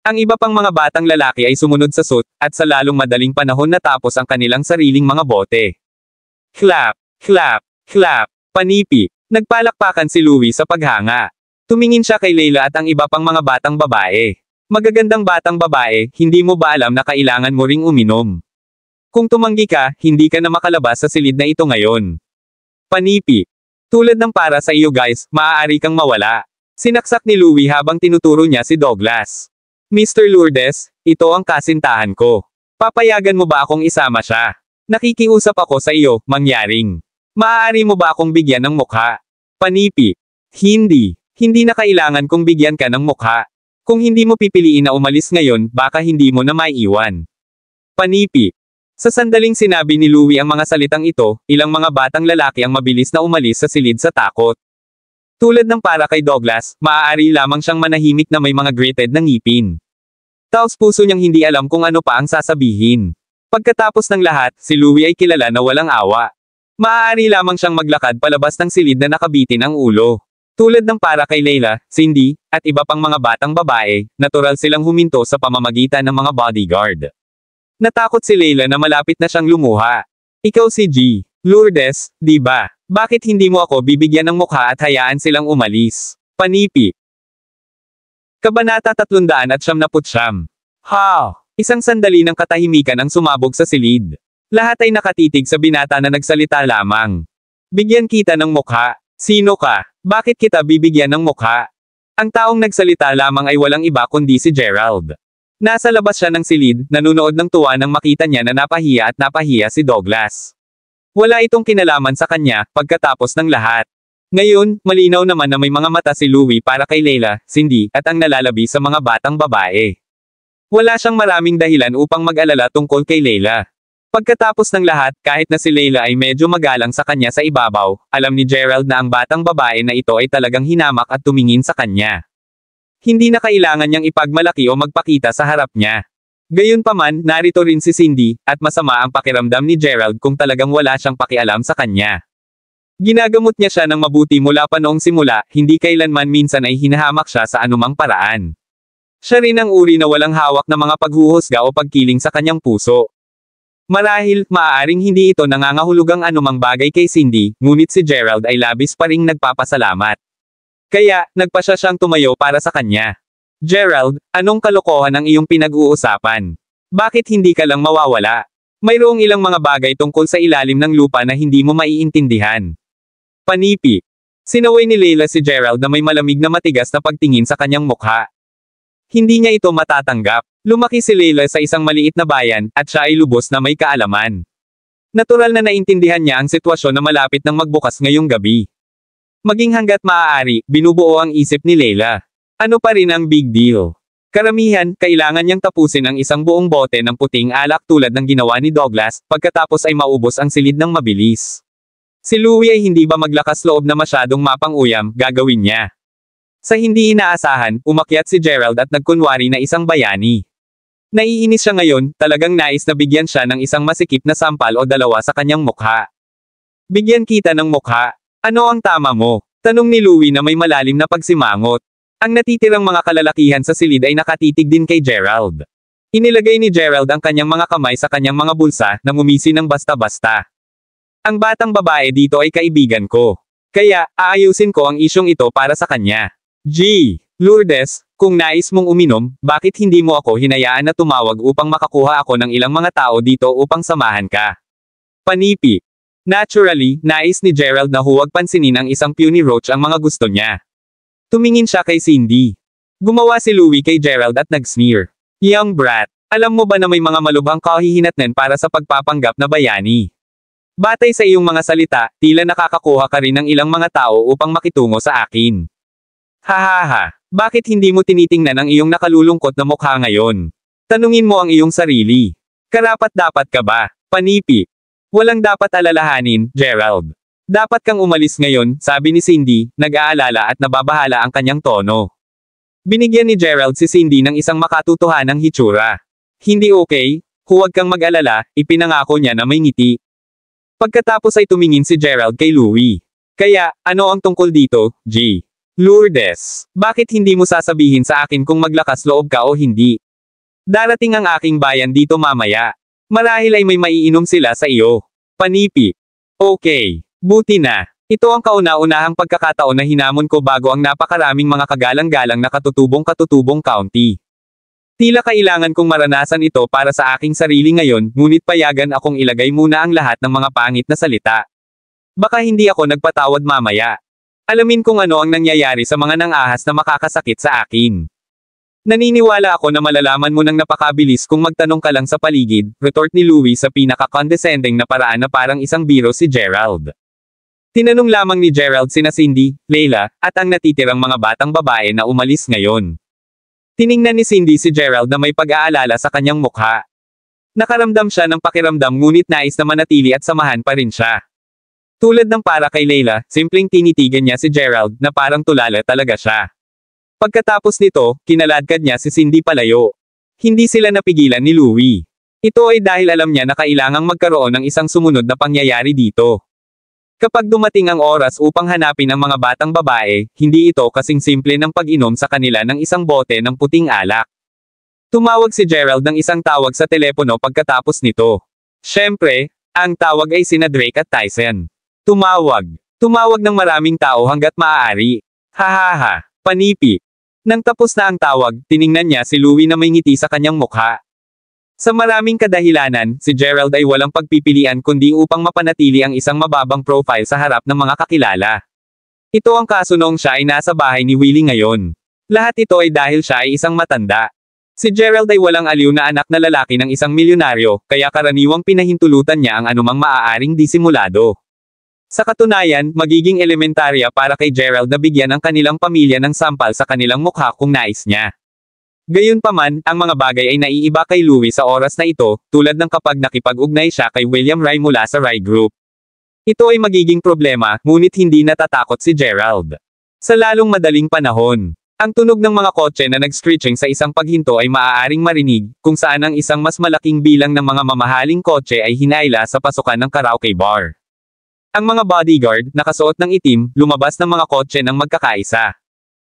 Ang iba pang mga batang lalaki ay sumunod sa suit, at sa lalong madaling panahon natapos ang kanilang sariling mga bote. Clap, clap, clap, panipi. Nagpalakpakan si Louie sa paghanga. Tumingin siya kay Layla at ang iba pang mga batang babae. Magagandang batang babae, hindi mo ba alam na kailangan mo ring uminom? Kung tumanggi ka, hindi ka na makalabas sa silid na ito ngayon. Panipi. Tulad ng para sa iyo guys, maaari kang mawala. Sinaksak ni Louie habang tinuturo niya si Douglas. Mr. Lourdes, ito ang kasintahan ko. Papayagan mo ba akong isama siya? Nakikiusap ako sa iyo, mangyaring. Maaari mo ba akong bigyan ng mukha? Panipi. Hindi. Hindi na kailangan kong bigyan ka ng mukha. Kung hindi mo pipiliin na umalis ngayon, baka hindi mo na maiiwan. Panipi. Sa sandaling sinabi ni Louie ang mga salitang ito, ilang mga batang lalaki ang mabilis na umalis sa silid sa takot. Tulad ng para kay Douglas, maaari lamang siyang manahimik na may mga gritted na ngipin. Taos puso niyang hindi alam kung ano pa ang sasabihin. Pagkatapos ng lahat, si Louie ay kilala na walang awa. Maaari lamang siyang maglakad palabas ng silid na nakabitin ang ulo. Tulad ng para kay Layla, Cindy, at iba pang mga batang babae, natural silang huminto sa pamamagitan ng mga bodyguard. Natakot si Layla na malapit na siyang lumuha. Ikaw si G. Lourdes, di ba? Bakit hindi mo ako bibigyan ng mukha at hayaan silang umalis? Panipi. Kabanata 379. How? Isang sandali ng katahimikan ang sumabog sa silid. Lahat ay nakatitig sa binata na nagsalita lamang. Bigyan kita ng mukha. Sino ka? Bakit kita bibigyan ng mukha? Ang taong nagsalita lamang ay walang iba kundi si Gerald. Nasa labas siya ng silid, nanunood ng tuwa nang makita niya na napahiya at napahiya si Douglas. Wala itong kinalaman sa kanya, pagkatapos ng lahat. Ngayon, malinaw naman na may mga mata si Louie para kay Layla, Cindy, at ang nalalabi sa mga batang babae. Wala siyang maraming dahilan upang mag-alala tungkol kay Layla. Pagkatapos ng lahat, kahit na si Layla ay medyo magalang sa kanya sa ibabaw, alam ni Gerald na ang batang babae na ito ay talagang hinamak at tumingin sa kanya. Hindi na kailangan niyang ipagmalaki o magpakita sa harap niya. Gayunpaman, narito rin si Cindy, at masama ang pakiramdam ni Gerald kung talagang wala siyang pakialam sa kanya. Ginagamot niya siya ng mabuti mula pa noong simula, hindi kailanman minsan ay hinahamak siya sa anumang paraan. Siya rin ang uri na walang hawak na mga paghuhusga o pagkiling sa kanyang puso. Marahil, maaaring hindi ito nangangahulugang anumang bagay kay Cindy, ngunit si Gerald ay labis pa ring nagpapasalamat. Kaya, nagpasya siyang tumayo para sa kanya. Gerald, anong kalokohan ang iyong pinag-uusapan? Bakit hindi ka lang mawawala? Mayroong ilang mga bagay tungkol sa ilalim ng lupa na hindi mo maiintindihan. Panipi. Sinaway ni Layla si Gerald na may malamig na matigas na pagtingin sa kanyang mukha. Hindi niya ito matatanggap. Lumaki si Layla sa isang maliit na bayan, at siya ay lubos na may kaalaman. Natural na naintindihan niya ang sitwasyon na malapit ng magbukas ngayong gabi. Maging hanggat maaari, binubuo ang isip ni Layla. Ano pa rin ang big deal? Karamihan, kailangan niyang tapusin ang isang buong bote ng puting alak tulad ng ginawa ni Douglas, pagkatapos ay maubos ang silid ng mabilis. Si Louie ay hindi ba maglakas loob na masyadong mapang-uyam, gagawin niya. Sa hindi inaasahan, umakyat si Gerald at nagkunwari na isang bayani. Naiinis siya ngayon, talagang nais na bigyan siya ng isang masikip na sampal o dalawa sa kanyang mukha. Bigyan kita ng mukha. Ano ang tama mo? Tanong ni Louie na may malalim na pagsimangot. Ang natitirang mga kalalakihan sa silid ay nakatitig din kay Gerald. Inilagay ni Gerald ang kanyang mga kamay sa kanyang mga bulsa, nang umisi ng basta-basta. Ang batang babae dito ay kaibigan ko. Kaya, aayusin ko ang isyong ito para sa kanya. G. Lourdes, kung nais mong uminom, bakit hindi mo ako hinayaan na tumawag upang makakuha ako ng ilang mga tao dito upang samahan ka? Panipi. Naturally, nais ni Gerald na huwag pansinin ang isang puny roach ang mga gusto niya. Tumingin siya kay Cindy. Gumawa si Louie kay Gerald at nag-sneer. Young brat, alam mo ba na may mga malubhang kahihinatnan para sa pagpapanggap na bayani? Batay sa iyong mga salita, tila nakakakuha ka rin ng ilang mga tao upang makitungo sa akin. Hahaha, bakit hindi mo tinitingnan ang iyong nakalulungkot na mukha ngayon? Tanungin mo ang iyong sarili. Karapat-dapat ka ba? Panipi. Walang dapat alalahanin, Gerald. Dapat kang umalis ngayon, sabi ni Cindy, nag-aalala at nababahala ang kanyang tono. Binigyan ni Gerald si Cindy ng isang makatutuhanang hitsura. Hindi okay, huwag kang mag-alala, ipinangako niya na may ngiti. Pagkatapos ay tumingin si Gerald kay Louie. Kaya, ano ang tungkol dito, G? Lourdes, bakit hindi mo sasabihin sa akin kung maglakas loob ka o hindi? Darating ang aking bayan dito mamaya. Marahil ay may maiinom sila sa iyo. Panipi. Okay. Buti na. Ito ang kauna-unahang pagkakataon na hinamon ko bago ang napakaraming mga kagalang-galang na katutubong county. Tila kailangan kong maranasan ito para sa aking sarili ngayon, ngunit payagan akong ilagay muna ang lahat ng mga pangit na salita. Baka hindi ako nagpatawad mamaya. Alamin kung ano ang nangyayari sa mga nang-ahas na makakasakit sa akin. Naniniwala ako na malalaman mo nang napakabilis kung magtanong ka lang sa paligid, retort ni Louie sa pinaka-condescending na paraan na parang isang biro si Gerald. Tinanong lamang ni Gerald sina Cindy, Leila, at ang natitirang mga batang babae na umalis ngayon. Tiningnan ni Cindy si Gerald na may pag-aalala sa kanyang mukha. Nakaramdam siya ng pakiramdam ngunit nais na manatili at samahan pa rin siya. Tulad ng para kay Leila, simpleng tinitigan niya si Gerald na parang tulala talaga siya. Pagkatapos nito, kinaladkad niya si Cindy palayo. Hindi sila napigilan ni Louie. Ito ay dahil alam niya na kailangang magkaroon ng isang sumunod na pangyayari dito. Kapag dumating ang oras upang hanapin ang mga batang babae, hindi ito kasing simple ng pag-inom sa kanila ng isang bote ng puting alak. Tumawag si Gerald ng isang tawag sa telepono pagkatapos nito. Siyempre, ang tawag ay sina Drake at Tyson. Tumawag ng maraming tao hanggat maaari. Hahaha, panipi. Nang tapos na ang tawag, tiningnan niya si Louie na may ngiti sa kanyang mukha. Sa maraming kadahilanan, si Gerald ay walang pagpipilian kundi upang mapanatili ang isang mababang profile sa harap ng mga kakilala. Ito ang kaso noong siya ay nasa bahay ni Willie ngayon. Lahat ito ay dahil siya ay isang matanda. Si Gerald ay walang aliw na anak na lalaki ng isang milyonaryo, kaya karaniwang pinahintulutan niya ang anumang maaaring disimulado. Sa katunayan, magiging elementarya para kay Gerald na bigyan ang kanilang pamilya ng sampal sa kanilang mukha kung nais niya. Gayunpaman, ang mga bagay ay naiiba kay Louie sa oras na ito, tulad ng kapag nakipag-ugnay siya kay William Rye mula sa Rye Group. Ito ay magiging problema, ngunit hindi natatakot si Gerald. Sa lalong madaling panahon, ang tunog ng mga kotse na nag-screeching sa isang paghinto ay maaaring marinig, kung saan ang isang mas malaking bilang ng mga mamahaling kotse ay hinayla sa pasukan ng karaoke bar. Ang mga bodyguard, nakasuot ng itim, lumabas ng mga kotse ng magkakaisa.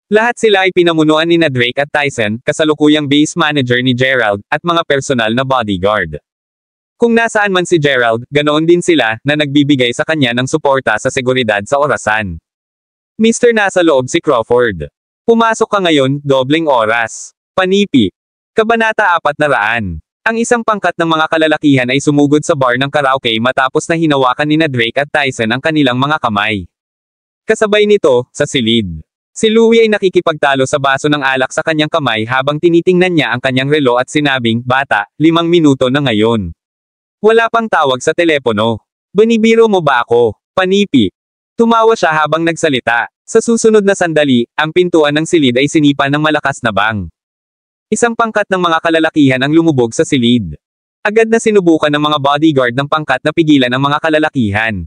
Lahat sila ay pinamunuan ni Drake at Tyson, kasalukuyang base manager ni Gerald, at mga personal na bodyguard. Kung nasaan man si Gerald, ganoon din sila, na nagbibigay sa kanya ng suporta sa seguridad sa orasan. Mr. Nasa loob si Crawford. Pumasok ka ngayon, dobleng oras. Panipi. Kabanata 400. Ang isang pangkat ng mga kalalakihan ay sumugod sa bar ng karaoke matapos na hinawakan ni Drake at Tyson ang kanilang mga kamay. Kasabay nito, sa silid. Si Louie ay nakikipagtalo sa baso ng alak sa kanyang kamay habang tinitingnan niya ang kanyang relo at sinabing, "Bata, 5 minuto na ngayon." Wala pang tawag sa telepono. "Binibiro mo ba ako?" Panipi. Tumawa siya habang nagsalita. Sa susunod na sandali, ang pintuan ng silid ay sinipa ng malakas na bang. Isang pangkat ng mga kalalakihan ang lumubog sa silid. Agad na sinubukan ng mga bodyguard ng pangkat na pigilan ang mga kalalakihan.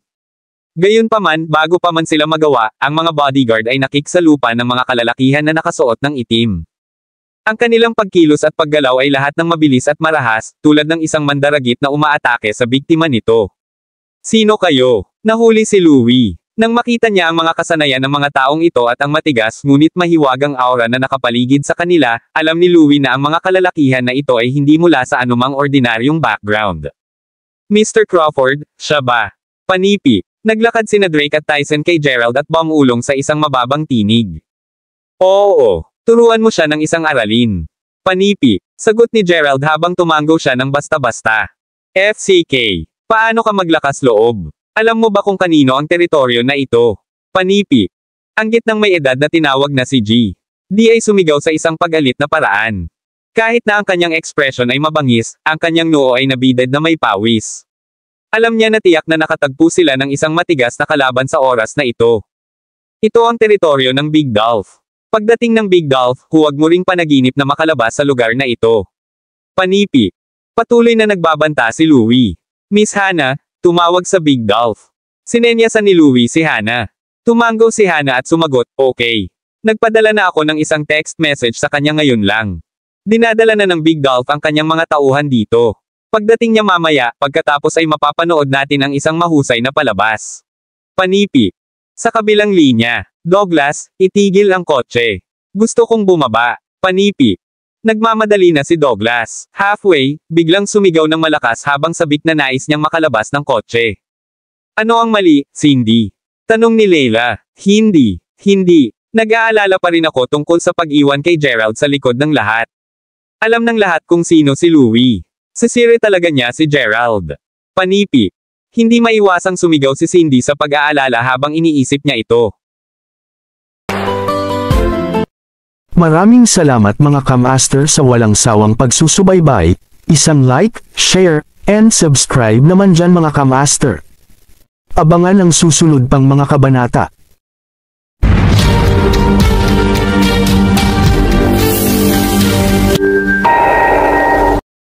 Gayunpaman, bago pa man sila magawa, ang mga bodyguard ay nakik sa lupa ng mga kalalakihan na nakasuot ng itim. Ang kanilang pagkilos at paggalaw ay lahat ng mabilis at marahas, tulad ng isang mandaragit na umaatake sa biktima nito. "Sino kayo?" Nahuli si Louie. Nang makita niya ang mga kasanayan ng mga taong ito at ang matigas ngunit mahiwagang aura na nakapaligid sa kanila, alam ni Louie na ang mga kalalakihan na ito ay hindi mula sa anumang ordinaryong background. "Mr. Crawford, siya ba?" Panipi. Naglakad sina Drake at Tyson kay Gerald at bumulong sa isang mababang tinig. "Oo, turuan mo siya ng isang aralin." Panipi. Sagot ni Gerald habang tumanggo siya ng basta-basta. "FCK. Paano ka maglakas loob? Alam mo ba kung kanino ang teritoryo na ito? Panipi. Ang gitnang may edad na tinawag na si G. Di ay sumigaw sa isang pag-alit na paraan. Kahit na ang kanyang ekspresyon ay mabangis, ang kanyang noo ay nabidad na may pawis. Alam niya na tiyak na nakatagpo sila ng isang matigas na kalaban sa oras na ito. Ito ang teritoryo ng Big Dolph. Pagdating ng Big Dolph, huwag mo ring panaginip na makalabas sa lugar na ito. Panipi. Patuloy na nagbabanta si Louie. Miss Hannah, tumawag sa Big Dolph. Sinenyasan ni Louie si Hannah. Tumanggo si Hannah at sumagot, okay. Nagpadala na ako ng isang text message sa kanya ngayon lang. Dinadala na ng Big Dolph ang kanyang mga tauhan dito. Pagdating niya mamaya, pagkatapos ay mapapanood natin ang isang mahusay na palabas. Panipi. Sa kabilang linya, Douglas, itigil ang kotse. Gusto kong bumaba. Panipi. Nagmamadali na si Douglas. Halfway, biglang sumigaw ng malakas habang sabik na nais niyang makalabas ng kotse. Ano ang mali, Cindy? Tanong ni Leila. Hindi. Nag-aalala pa rin ako tungkol sa pag-iwan kay Gerald sa likod ng lahat. Alam ng lahat kung sino si Louie. Sisire talaga niya si Gerald. Panipi. Hindi maiwasang sumigaw si Cindy sa pag-aalala habang iniisip niya ito. Maraming salamat mga kamaster sa walang sawang pagsusubaybay, isang like, share, and subscribe naman dyan mga kamaster. Abangan ang susunod pang mga kabanata.